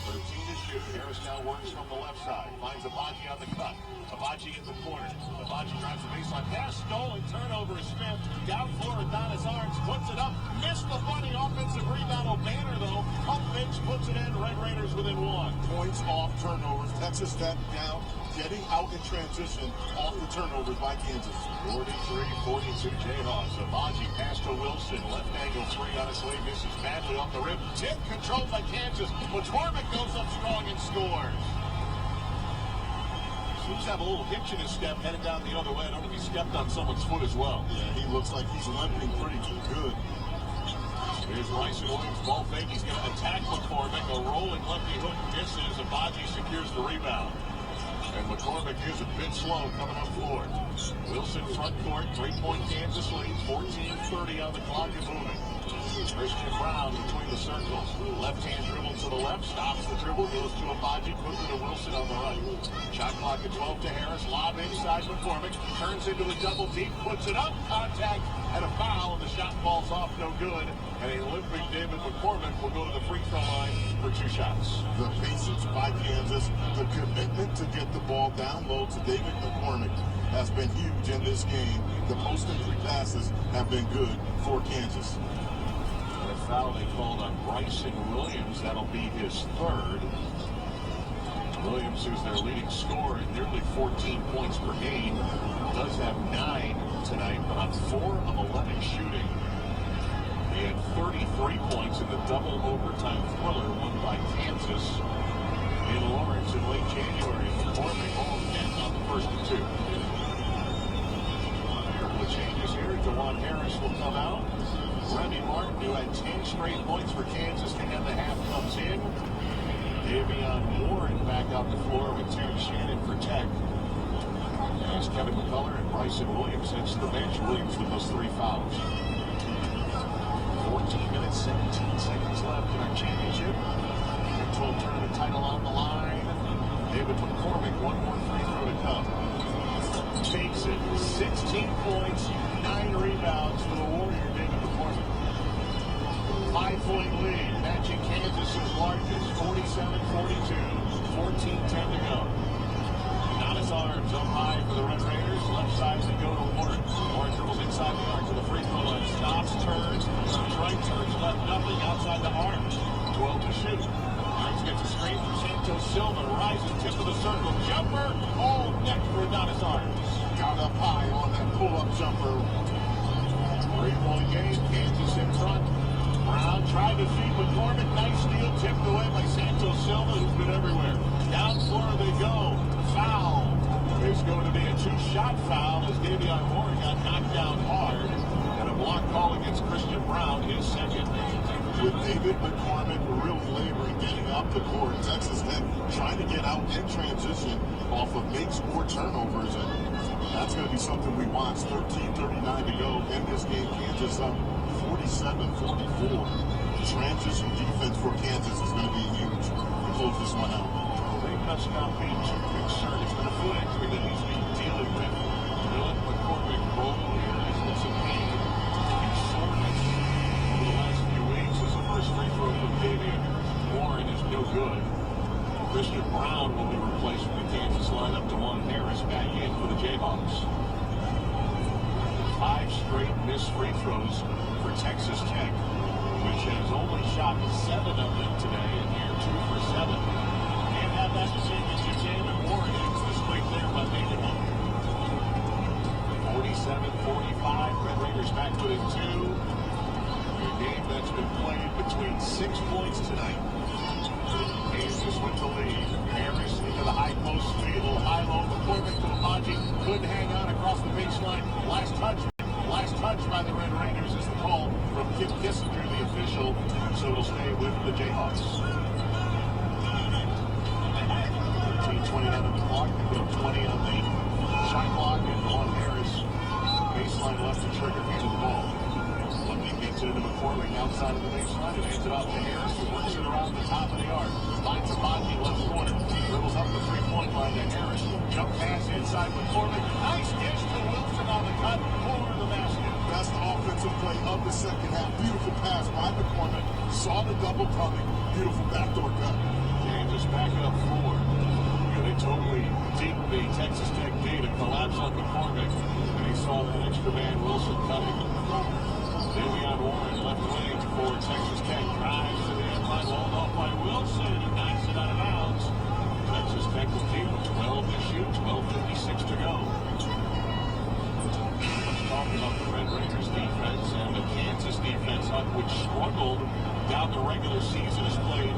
13 to shoot. Harris now works from the left side. Finds Agbaji on the cut. Agbaji in the corner. Agbaji drives the baseline. Pass stolen. Turnover is Smith. Down floor. Adonis Arms puts it up. Missed the funny offensive rebound. O'Banner, though. Up bench puts it in. Red Raiders within 1. Points off turnovers. Texas Tech down. Getting out in transition off the turnovers by Kansas. 43-42 Jayhawks. Agbaji pass to Wilson. Left angle 3 on his way. Misses badly off the rim. Tip controlled by Kansas. McCormick goes up strong and scores. Seems to have a little hitch in his step headed down the other way. I don't know if he stepped on someone's foot as well. Yeah, he looks like he's limping pretty good. Here's Bryson Williams, ball fake. He's going to attack McCormick. A rolling lefty hook misses. Agbaji secures the rebound. And McCormick is a bit slow coming up floor. Wilson front court, 3-point Kansas leads, 14:30 on the clock and moving. Christian Brown between the circles. Left-hand dribble to the left, stops the dribble, goes to Agbaji, quickly to Wilson on the right. Shot clock at 12 to Harris, lob inside McCormick, turns into a double deep, puts it up, contact, and a foul, and the shot falls off, no good. And a limping David McCormick will go to the free throw line for 2 shots. The patience by Kansas, the commitment to get the ball down low to David McCormick has been huge in this game. The post and free passes have been good for Kansas. And a foul they called on Bryson Williams. That'll be his 3rd. Williams, who's their leading scorer at nearly 14 points per game, does have 9 tonight, but on 4 of 11 shooting. He had 33 points in the double overtime thriller won by Kansas in Lawrence in late January. McCormick home again on the first and 2. Couple of changes here. DeJuan Harris will come out. Remy Martin, who had 10 straight points for Kansas to end the half, comes in. Davion Warren back out the floor with Terry Shannon for Tech. As Kevin McCullough and Bryson Williams heads to the bench. Williams with those 3 fouls. 14 minutes, 17 seconds left in our championship. Big 12 tournament title on the line. David McCormick, 1 more free throw to come. Takes it, 16 points, 9 rebounds for the Warrior, David McCormick. 5-point lead, matching Kansas's largest, 47-42, 14-10 to go. Adonis Arms up high for the Red Raiders. Left side they go to Warren. Warren dribbles inside the arc to the free throw line. Stops, turns, right, turns left, nothing outside the Arms. 12 to shoot. Arms gets a screen from Santos Silva. Rising tip of the circle. Jumper. All net for Adonis Arms. Got up high on that pull-up jumper. 3-point game. Kansas in front. Brown tried to feed McCormick. Nice steal. Tipped away by Santos Silva, who's been everywhere. Down floor they go. Foul. There's going to be a 2-shot foul as Davion Warren got knocked down hard. And a block call against Christian Brown, his 2nd. With David McCormick really laboring getting up the court, Texas Tech trying to get out in transition off of makes more turnovers. And that's going to be something we watch. 13:39 to go in this game. Kansas up 47-44. transition defense for Kansas is going to be huge to close this one out. Well, they must not be too concerned. It's been a foot injury that he's been dealing with. Dylan McCormick rolled here. He's got some pain and soreness over the last few weeks. This is the first free throw from Davian Warren is no good. Christian Brown will be replaced from the Kansas lineup. DeJuan Harris back in for the Jayhawks. 5 straight missed free throws for Texas Tech, which has only shot 7 of them today, and here 2 for 7. Can't have that the same as your game, and Warren ends the streak there by making one. 47-45, Red Raiders back within 2. A game that's been played between 6 points tonight. Kansas with the lead. Harris into the high post, speed, a little high-low. McCormick to Amaji. Couldn't hang on across the baseline. Last touch by the Red Raiders is the call from Kip Kissinger, the official. So it'll stay with the Jayhawks. 13:29 on the clock. They put 20 on the shot clock, and DeJuan Harris baseline left to trigger into the ball. Looking gets it into McCormick outside of the baseline and hands it off to Harris, who works it around the top of the arc. Finds Amaji left corner. Dribbles up the 3-point line to Harris. Jump pass inside McCormick. Nice dish to Wilson on the cut for the basket. That's the offensive play of the second half. Beautiful pass by McCormick. Saw the double coming. Beautiful backdoor cut. Kansas back up 4. They totally deep the Texas Tech D to collapse on McCormick. And he saw that extra man Wilson cutting. Davion Warren left wing for Texas Tech. Drives to the end line, walled off by Wilson, who knocks it out of bounds. Texas Tech will keep 12 to shoot, 12:56 to go. Let's talk about the Red Raiders defense and the Kansas defense, which struggled down the regular season, has played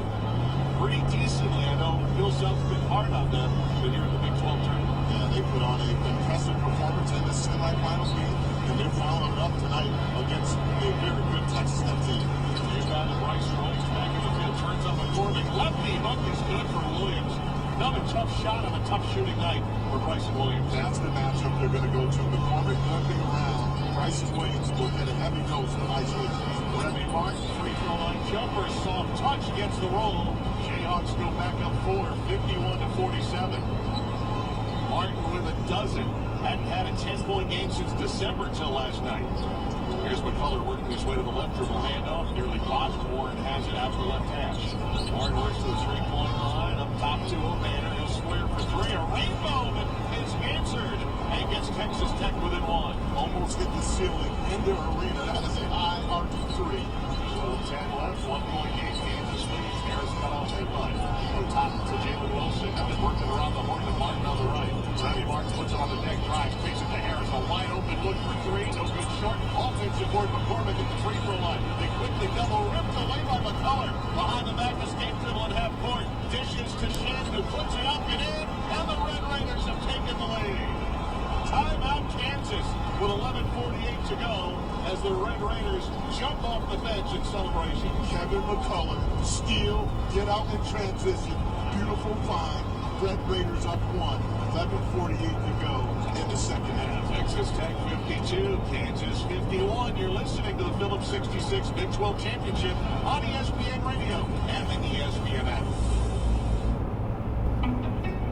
pretty decently. I know Bill Self's been hard on them, but here in the Big 12 tournament. Yeah, they put on an impressive performance in the semifinals game, and they're following up tonight against a very good Texas Tech team. Here's down to Bryce Williams, back in the field, turns up McCormick. Lefty hook is good for Williams. Another tough shot on a tough shooting night for Bryson Williams. That's the matchup they're going to go to. McCormick flipping around. Bryson Williams will get a heavy dose of isolation. Remy Martin, free throw line jumper, soft touch against the roll. Jayhawks go back up 4, 51-47. Martin with a dozen. Hadn't had a 10-point game since December till last night. Here's McCullough working his way to the left dribble handoff. Nearly botched. Warren has it out to the left hash. Warren works to the 3-point line. Up top to O'Banner. He'll square for 3. A rainbow that is answered. And gets Texas Tech within 1. Almost hit the ceiling in their arena. That is an I-40. 10 left. 1-point game. Kansas leads. Harris cut off headline. Go top to Jalen Wilson. Now they're working around the horn to Martin on the right. Remy Martin puts it on the deck. Drives. Takes it to Harris. A wide open look for 3. No good short. Offensive board. McCormick at the free throw line. They quickly double. Ripped away by McCullough. Behind the back. Escape dribble at half court. Dishes to Shen, who puts it up and in. And the Red Raiders have taken the lead. Timeout Kansas with 11:48 to go as the Red Raiders jump off the bench in celebration. Kevin McCullough, steal, get out in transition. Beautiful find. Red Raiders up 1. 11:48 to go in the second half. Texas Tech 52, Kansas 51. You're listening to the Phillips 66 Big 12 Championship on ESPN Radio and the ESPN app.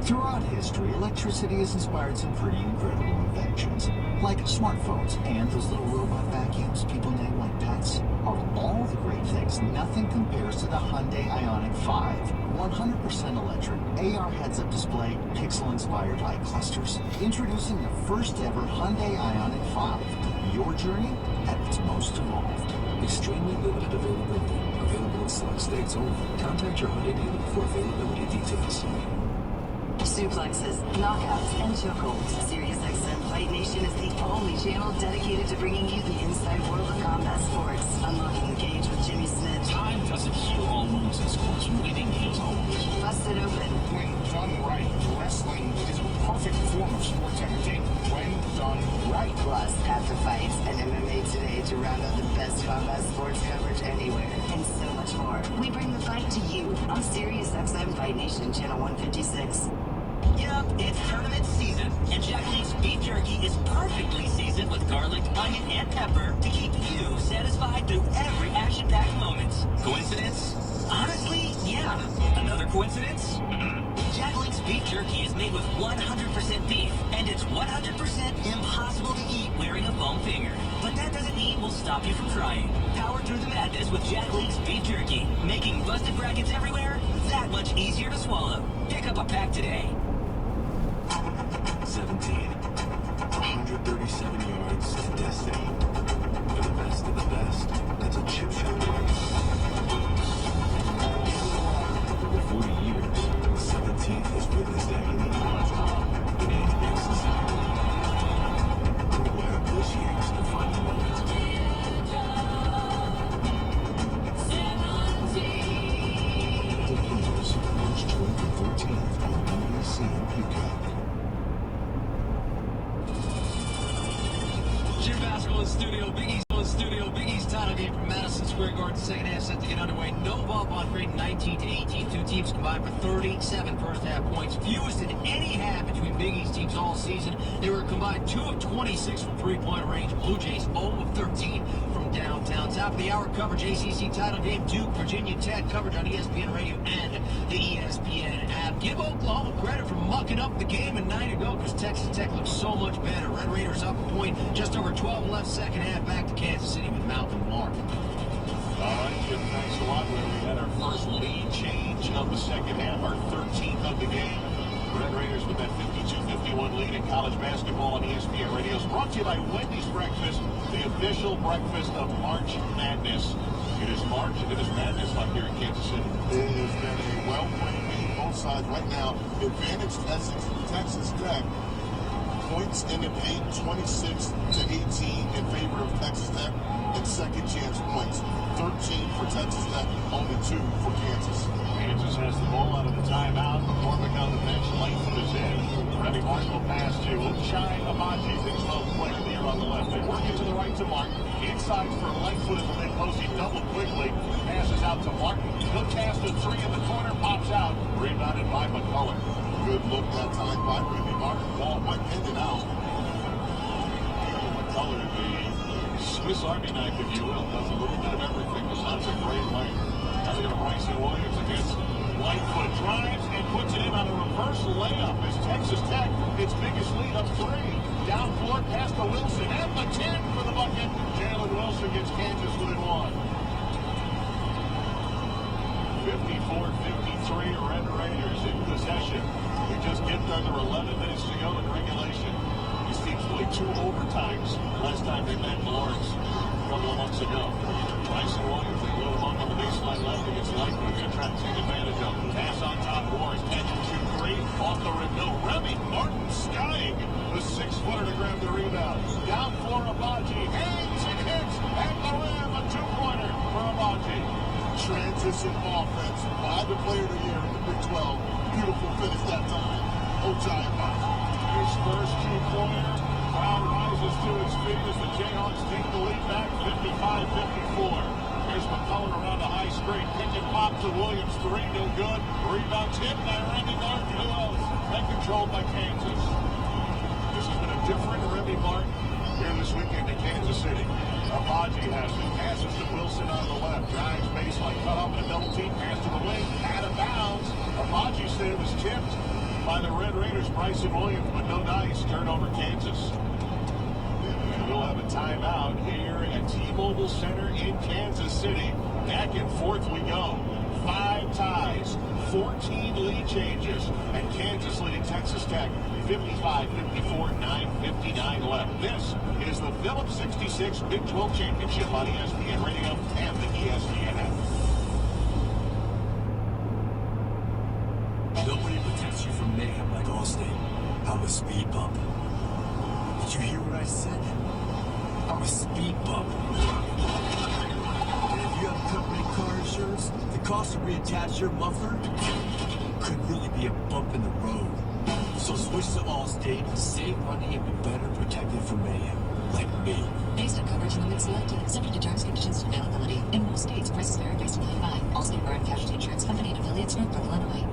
Throughout history, electricity has inspired some pretty incredible inventions, like smartphones and those little robot vacuums people name like pets. Of all the great things, nothing compares to the Hyundai Ioniq 5. 100% electric, AR heads-up display, pixel-inspired light clusters. Introducing the first-ever Hyundai Ioniq 5. Your journey at its most evolved. Extremely limited availability. Available in select states only. Contact your Hyundai dealer for availability details. Suplexes, knockouts, and chokeholds. SiriusXM Fight Nation is the only channel dedicated to bringing you the inside world of combat sports. Unlocking the cage with Jimmy Smith. Time doesn't heal all wounds in sports. Winning heals always. Busted Open. When done right, wrestling is a perfect form of sports entertainment. When done right. Plus, after fights and MMA Today to round out the best combat sports coverage anywhere. And so much more. We bring the fight to you on SiriusXM Fight Nation, channel 156. Yup, it's tournament season, and Jack Link's beef jerky is perfectly seasoned with garlic, onion, and pepper to keep you satisfied through every action-packed moment. Coincidence? Honestly, yeah. Another coincidence? Jack Link's beef jerky is made with 100% beef, and it's 100% impossible to eat wearing a foam finger. But that doesn't mean we'll stop you from trying. Power through the madness with Jack Link's beef jerky, making busted brackets everywhere that much easier to swallow. Pick up a pack today. 17. 137 yards to destiny. For the best of the best. That's a chip shot. For 40 years, 17 has witnessed agony and ecstasy. We'll have this year's defining moment. 17. The Kings, March 12th and 13th on NBC and Peacock. Jim Basketball in studio, Biggie's title game from Madison Square Garden. Second half set to get underway. No ball on grade 19 to 18. Two teams combined for 37 first half points. Fewest in any half between Big East teams all season. They were combined 2 of 26 from three-point range. Blue Jays 0 of 13 from downtown. Top of the hour coverage, ACC title game, Duke, Virginia Tech, coverage on ESPN Radio and the ESPN app. Give Oklahoma credit for mucking up the game a night ago because Texas Tech looks so much better. Red Raiders up a point, just over 12 left second half, back to Kansas City with Malcolm Mark. All right, Jim, thanks a lot. We had our first lead change of the second half, our 13th of the game. Red Raiders with that 52-51 lead in college basketball on ESPN Radio. It's brought to you by Wendy's Breakfast, the official breakfast of March Madness. It is March and it is madness up here in Kansas City. It has been a well-played game, both sides right now. Advantage Texas Tech. Points in the paint, 26 to 18 in favor of Texas Tech, and second chance points, 13 for Texas Tech, only 2 for Kansas. Kansas has the ball out of the timeout. McCormick on the bench, Lightfoot is in. Remy Martin will pass to Uchai Amaji, big 12 player there on the left. They work it to the right to Martin. Inside for Lightfoot in the mid-post. He doubled quickly. Passes out to Martin. He'll cast a three in the corner, pops out. Rebounded by McCullough. Good look that time by Remy Martin. Ball went in and out. McCullough, the Swiss Army knife, if you will, does a little bit of everything. The Suns are great lane. Now they got Bryson Williams against Lightfoot. Drives and puts it in on a reverse layup as Texas Tech, its biggest lead up 3. Down floor, pass to Wilson. And the 10 for the bucket. Jalen Wilson gets Kansas within 1. 54-53, Red Raiders in possession. We just get under 11 minutes to go in regulation. These teams played 2 overtimes last time they met in Lawrence a couple of months ago. Bryson Williams, they load him up on the baseline left against Lightfoot. Going to try to take advantage of him. Pass on top, Warren. 10-2-3. Off the rim, no. Remy Martin skying the 6-footer to grab the rebound. Down for Amaji. Hangs and hits at the rim. A 2-pointer for Amaji. Transition offense by the player of the year in the Big 12. Beautiful finish that time. Ochai Amaji. His first 2-pointer. Crowd rises to its feet as the Jayhawks take the lead back 55-54. Here's McCullough around the high screen. Pick and pop to Williams. 3, no good. Rebound tipped by Remy Martin. Who else? And controlled by Kansas. This has been a different Remy Martin here this weekend in Kansas City. Amaji has it. Passes to Wilson on the left. Drives baseline. Cut off in a double team. Pass to the wing. Out of bounds. Amaji said it was tipped by the Red Raiders. Bryson Williams, but no dice. Turnover Kansas. And we'll have a timeout here at T-Mobile Center in Kansas City. Back and forth we go. 5 ties, 14 lead changes, and Kansas leading Texas Tech 55-54, 9:59 left. This is the Phillips 66 Big 12 Championship on ESPN Radio and the ESPN app. Nobody protects you from mayhem like Allstate. I'm a speed bump. Did you hear what I said? I'm a speed bump. And if you have company car insurance, the cost to reattach your muffler could really be a bump in the road. So switch to Allstate, save money, and be better protected from mayhem, like me. Based on coverage limits selected, subject to terms, conditions, and availability. In most states, prices vary based on claim by Allstate Bar and Casualty Insurance Company and affiliates, Northbrook, Illinois.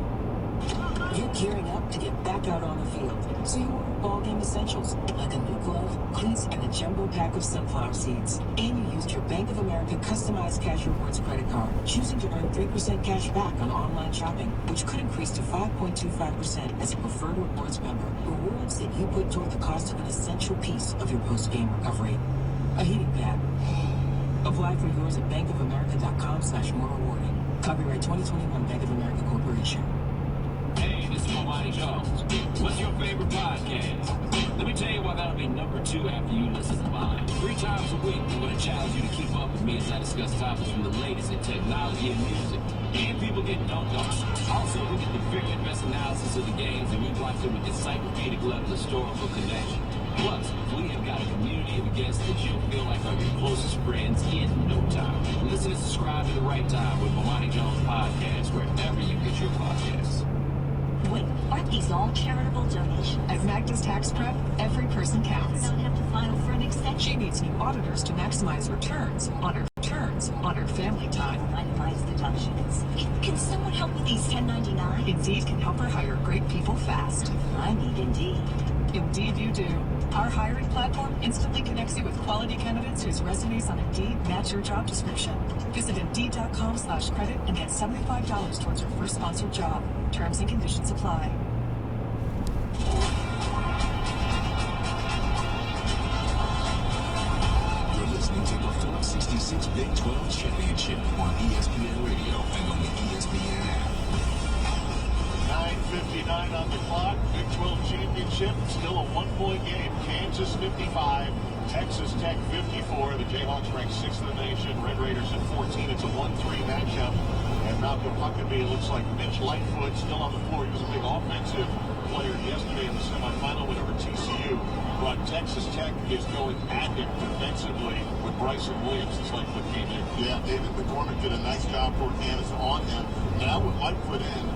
Your gearing up to get back out on the field. So you ordered ball game essentials like a new glove, cleats, and a jumbo pack of sunflower seeds. And you used your Bank of America customized cash rewards credit card, choosing to earn 3% cash back on online shopping, which could increase to 5.25% as a preferred rewards member. Rewards that you put toward the cost of an essential piece of your post-game recovery. A heating pad. Apply for yours at bankofamerica.com/more rewarding. Copyright 2021 Bank of America Corporation. Hey, this is Monty Jones. What's your favorite podcast? Let me tell you why that'll be number 2 after you listen to mine. 3 times a week, I'm going to challenge you to keep up with me as I discuss topics from the latest in technology and music. And people get dunked on. Also, we get the very best analysis of the games, and we watch them with encyclopedic level historical connection. Plus, we have got a community of guests that you'll feel like are your closest friends in no time. Listen and subscribe at the right time with Monty Jones Podcast, wherever you get your podcasts. Wait, aren't these all charitable donations? At Magda's Tax Prep, every person counts. I don't have to file for an extension. She needs new auditors to maximize returns on her family time. Itemized deductions. Can someone help with these 1099s? Indeed can help her hire great people fast. I need Indeed. Indeed you do. Our hiring platform instantly connects you with quality candidates whose resumes on Indeed match your job description. Visit Indeed.com/credit and get $75 towards your first sponsored job. Terms and conditions apply. You're listening to the Phillips 66 Big 12 Championship on ESPN Radio and on the ESPN app. 9:59 on the clock. Big 12 Championship, still a 1-point game. Kansas 55, Texas Tech 54. The Jayhawks ranked 6th in the nation. Red Raiders at 14. It's a 1-3 matchup. And Malcolm Huckabee looks like Mitch Lightfoot still on the floor. He was a big offensive player yesterday in the semifinal win over TCU. But Texas Tech is going at him defensively with Bryson Williams. It's Lightfoot came in. Yeah, David McCormick did a nice job for Kansas on him. Now with Lightfoot in,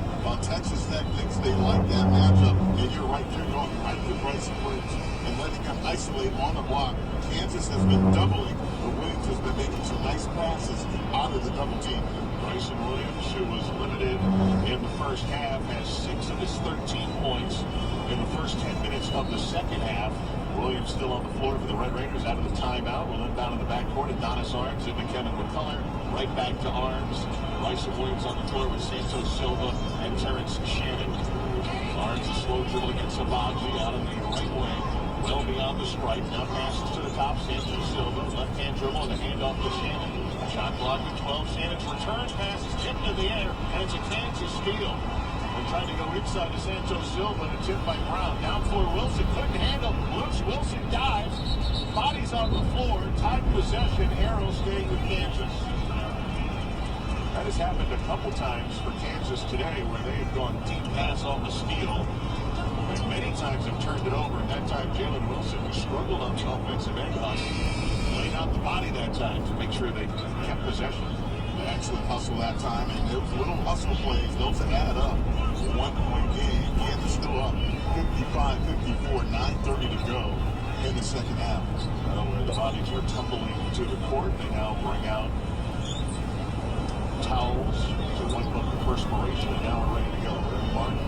Texas Tech thinks they like that matchup. And you're right, they're going right with Bryson Williams and letting him isolate on the block. Kansas has been doubling, but Williams has been making some nice passes out of the double team. Bryson Williams, who was limited in the first half, has 6 of his 13 points in the first 10 minutes of the second half. Williams still on the floor for the Red Raiders out of the timeout. We'll inbound in the backcourt. Adonis Arms into Kevin McCullough. Right back to Arms. Bryson Williams on the floor with Santos Silva and Terrence Shannon. Arms is slow dribble against Sabaji out of the right wing. Well beyond the stripe. Now passes to the top. Santos Silva. Left-hand dribble and a handoff to Shannon. Shot clock at 12. Shannon's return pass is tipped in the air, and it's a Kansas steal. And trying to go inside to Santos Silva and a tip by Brown. Down floor, Wilson couldn't handle. Luke Wilson dives. Bodies on the floor. Tied possession. Arrow staying with Kansas. That has happened a couple times for Kansas today where they have gone deep pass on the steal. And many times have turned it over. And that time, Jalen Wilson, who struggled on the offensive end, laid out the body that time to make sure they kept possession. Excellent hustle that time, and those little hustle plays, those add up. 1-point game. Kansas still up 55-54, 9:30 to go in the second half. Where the bodies were tumbling to the court, they now bring out towels to wipe up the perspiration, and now we're ready to go. Martin,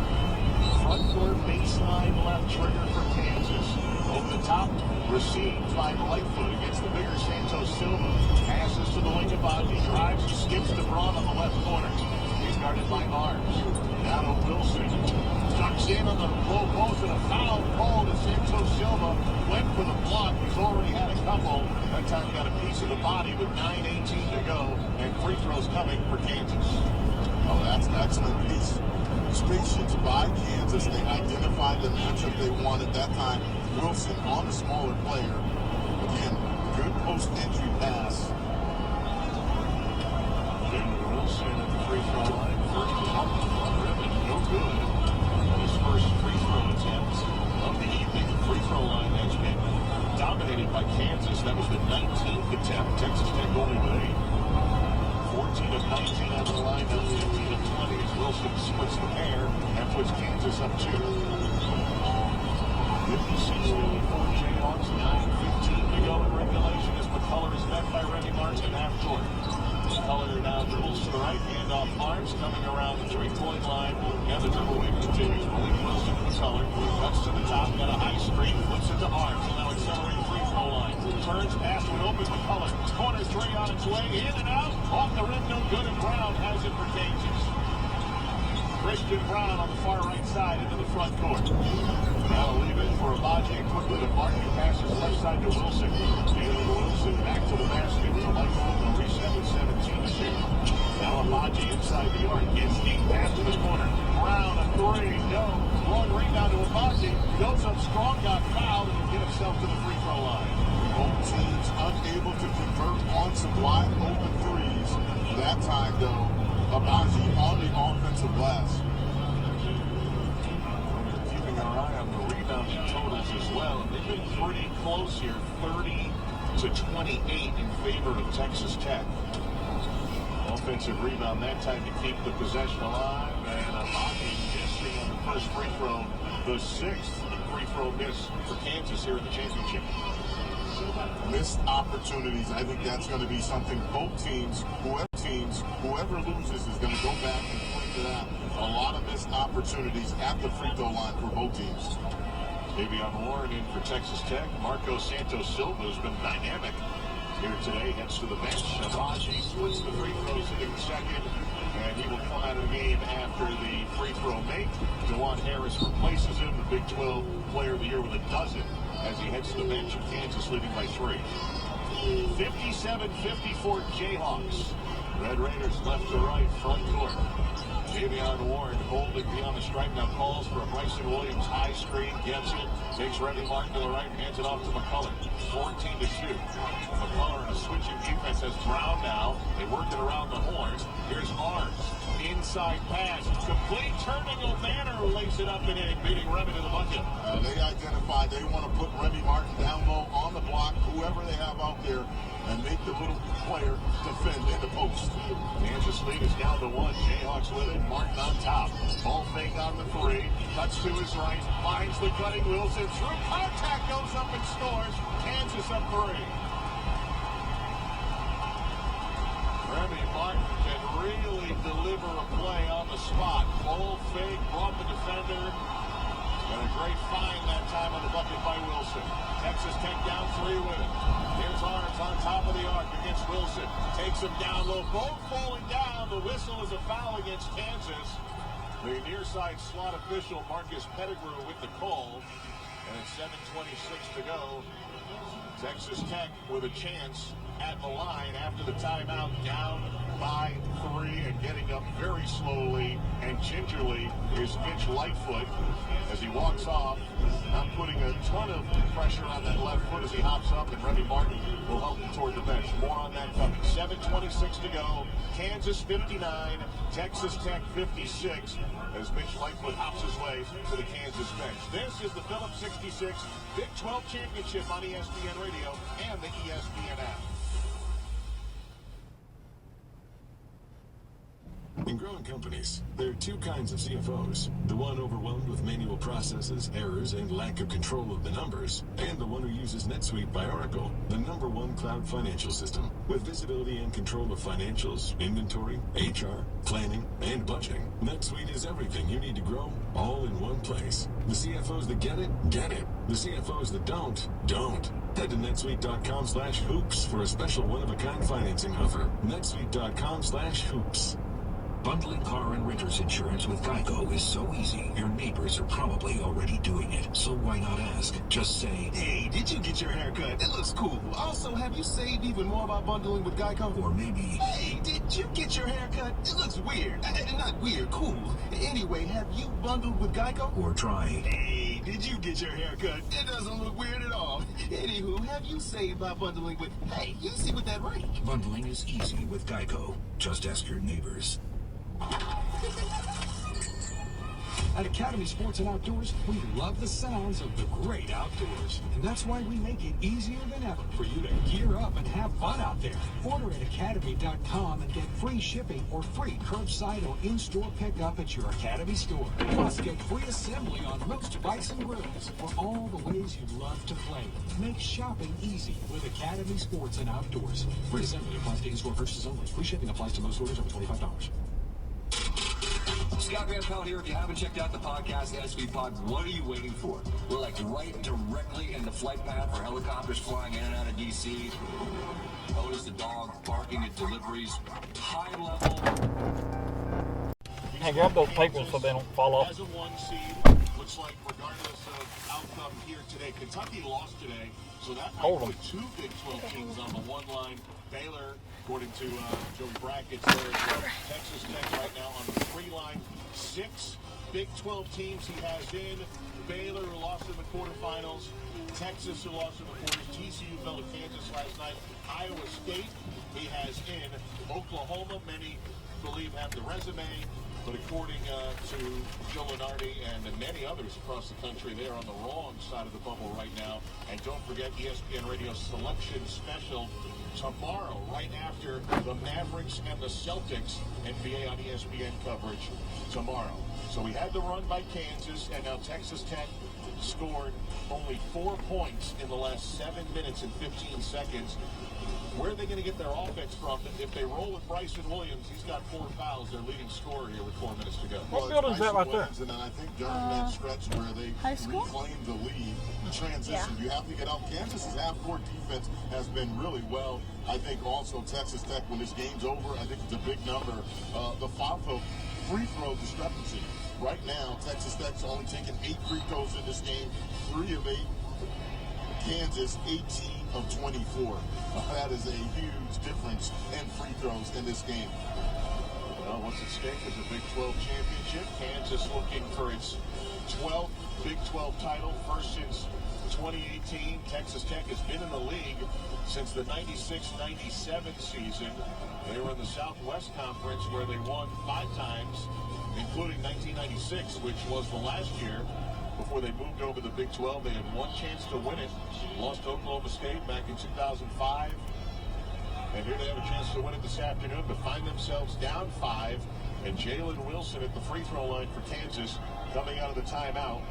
front court baseline left trigger for Kansas. Over the top, received by Lightfoot against the bigger Santos Silva. Passes to the wing of Bobby, drives and skips to Braun on the left corner. He's guarded by Arms. Now to Wilson. Ducks in on the low post and a foul call to Santos Silva. Went for the block. He's already had a couple. That time he got a piece of the body with 9:18 to go. And free throws coming for Kansas. Oh, that's an excellent piece. Patience by Kansas. They identified the matchup they wanted that time. Wilson on the smaller player. Again, good post-entry pass. Wilson at the free throw line. First attempt on the rim, no good. His first free throw attempt of the evening. Free throw line has been dominated by Kansas. That was the 19th attempt. Texas Tech only with 8. 14 of 19 on the line, now 15 of 20 as Wilson splits the pair and puts Kansas up 2. 56-54 Jayhawks, 9:15 to go in regulation as McCullough is met by Remy Martin in half court. McCullough now dribbles to the right, hand off Arms, coming around the 3-point line, and the dribble wave continues. McCullough. Cuts to the top, got a high screen, flips it to Arms. Now accelerating free throw line. Turns past to an open McCullough. Corner three on its way, in and out. Off the rim, no good, and Brown has it for Kansas. Christian Brown on the far right side into the front court. Now leave it for Abaji, and quickly to Martin, who passes left side to Wilson. Jalen Wilson back to the basket. To Michael, the reset with 17 to shoot. Now Abaji inside the arc, gets deep pass to the corner. Brown a three, no. Long rebound to Abaji. Goes up strong, got fouled, and will get himself to the free throw line. Both teams unable to convert on some wide open threes. That time, though, Abaji on the offensive glass. Keeping our eye on the rebounding totals as well. They've been pretty close here, 30 to 28 in favor of Texas Tech. Offensive rebound that time to keep the possession alive. And Abaji missing on the first free throw. The sixth free throw miss for Kansas here in the championship. Missed opportunities. I think that's going to be something both teams, whoever loses is going to go back and point to that. A lot of missed opportunities at the free throw line for both teams. Davion Warren in for Texas Tech. Marco Santos Silva has been dynamic here today. Heads to the bench. Abaji splits the free throws in the second, and he will come out of the game after the free throw make. DeJuan Harris replaces him, the Big 12 Player of the Year, with a dozen as he heads to the bench. Kansas leading by 3. 57-54 Jayhawks. Red Raiders left to right, front court. Davion Warren holding beyond the stripe, now calls for a Bryson Williams high screen, gets it, takes Remy Martin to the right, hands it off to McCullough. 14 to shoot. McCullough in a switching defense has Brown now. They work it around the horn. Here's Arms. Inside pass. Complete, turning O'Banner, who lays it up and in, beating Remy to the bucket. They identified they want to put Remy Martin down low on the block, whoever they have out there, and make the little player defend in the post. Kansas lead is down to 1. Jayhawks with it. Martin on top. Ball fake on the 3. Cuts to his right. Finds the cutting Wilson. Through contact, goes up and scores. Kansas up 3. Remy Martin can really deliver a play on the spot. Ball fake, brought the defender. And a great find that time on the bucket by Wilson. Texas Tech down 3 with it. Here's Arms on top of the arc against Wilson. Takes him down low. Both falling down. The whistle is a foul against Kansas. The near side slot official, Marcus Pettigrew, with the call. And it's 7:26 to go. Texas Tech with a chance at the line after the timeout, down by 3 and getting up very slowly and gingerly is Mitch Lightfoot as he walks off, not putting a ton of pressure on that left foot as he hops up, and Remy Martin will help him toward the bench. More on that coming. 7:26 to go. Kansas 59, Texas Tech 56 as Mitch Lightfoot hops his way to the Kansas bench. This is the Phillips 66 Big 12 Championship on ESPN Radio and the ESPN app. In growing companies, there are two kinds of CFOs. The one overwhelmed with manual processes, errors, and lack of control of the numbers, and the one who uses NetSuite by Oracle, the #1 cloud financial system. With visibility and control of financials, inventory, HR, planning, and budgeting, NetSuite is everything you need to grow, all in one place. The CFOs that get it, get it. The CFOs that don't. Head to netsuite.com/hoops for a special one-of-a-kind financing offer. netsuite.com/hoops. Bundling car and renter's insurance with Geico is so easy. Your neighbors are probably already doing it, so why not ask? Just say, hey, did you get your hair cut? It looks cool. Also, have you saved even more by bundling with Geico? Or maybe, hey, did you get your hair cut? It looks weird. Not weird, cool. Anyway, have you bundled with Geico? Or try, hey, did you get your hair cut? It doesn't look weird at all. Anywho, have you saved by bundling with, hey, you see what that right? Bundling is easy with Geico. Just ask your neighbors. At Academy Sports and Outdoors, we love the sounds of the great outdoors. And that's why we make it easier than ever for you to gear up and have fun out there. Order at academy.com and get free shipping or free curbside or in-store pickup at your Academy store. Plus, get free assembly on most bikes and grills for all the ways you love to play. Make shopping easy with Academy Sports and Outdoors. Free assembly applies to in-store purchases only. Free shipping applies to most orders over $25. Scott Van Pelt here. If you haven't checked out the podcast, SV Pod, what are you waiting for? We're like right directly in the flight path for helicopters flying in and out of D.C. Otis the dog barking at deliveries. High level. Hey, grab those papers so they don't fall off. As a 1 seed, looks like regardless of outcome here today, Kentucky lost today, so that might put 2 Big 12 teams on the 1 line. Baylor, according to Joey Brackett's there, Texas Tech right now on the 3 line. 6 Big 12 teams he has in. Baylor, who lost in the quarterfinals. Texas, who lost in the quarters. TCU fell to Kansas last night. Iowa State, he has in. Oklahoma, many believe have the resume. But according to Joe Lenardi and many others across the country, they are on the wrong side of the bubble right now. And don't forget ESPN Radio's selection special tomorrow, right after the Mavericks and the Celtics. NBA on ESPN coverage tomorrow. So we had the run by Kansas, and now Texas Tech scored only 4 points in the last 7 minutes and 15 seconds. Where are they going to get their offense from? If they roll with Bryson Williams, he's got 4 fouls, their leading scorer here with 4 minutes to go. What building is that right there? And then I think during that stretch where they reclaimed the lead, transition, you have to get out. Kansas's half-court defense has been really well. I think also Texas Tech, when this game's over, I think it's a big number. The free throw discrepancy. Right now, Texas Tech's only taken 8 free throws in this game, 3 of 8. Kansas, 18 of 24. That is a huge difference in free throws in this game. Well, what's at stake is a Big 12 championship. Kansas looking for its 12th Big 12 title, first since 2018. Texas Tech has been in the league since the 96-97 season. They were in the Southwest Conference where they won 5 times, including 1996, which was the last year before they moved over to the Big 12. They had 1 chance to win it. Lost to Oklahoma State back in 2005. And here they have a chance to win it this afternoon, but find themselves down 5. And Jalen Wilson at the free throw line for Kansas coming out of the timeout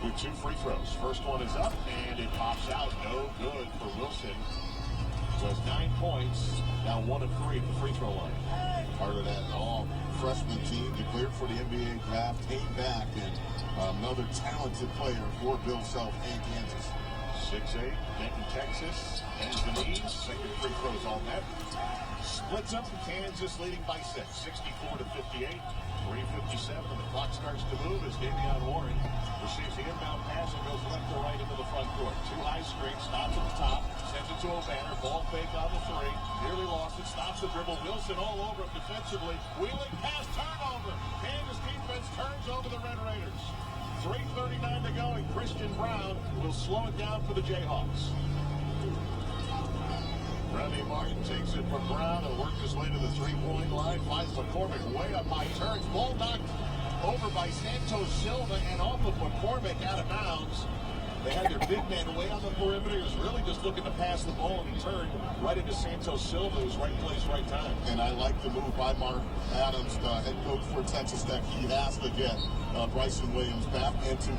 with 2 free throws. First one is up, and it pops out. No good for Wilson. So it's 9 points, now 1 of 3 at the free throw line. Part of that all-freshman team declared for the NBA draft, came back, and another talented player for Bill Self and Kansas. 6'8", Denton, Texas, ends the knees. Second free throws all net. Splits up Kansas leading by 6, 64 to 58. 3:57, and the clock starts to move as Davion Warren receives the inbound pass and goes left to right into the front court. 2 high screens, stops at the top, sends it to O'Banner, ball fake on the 3, nearly lost it, stops the dribble. Wilson all over him defensively, wheeling pass, turnover. Kansas defense turns over the Red Raiders. 3:39 to go, and Christian Brown will slow it down for the Jayhawks. Remy Martin takes it from Brown and works his way to the 3-point line. Finds McCormick way up high, turns, ball knocked over by Santos Silva and off of McCormick out of bounds. They had their big man way on the perimeter. He was really just looking to pass the ball, and he turned right into Santos Silva, who's right place, right time. And I like the move by Mark Adams, the head coach for Texas Tech. He has to get Bryson Williams back into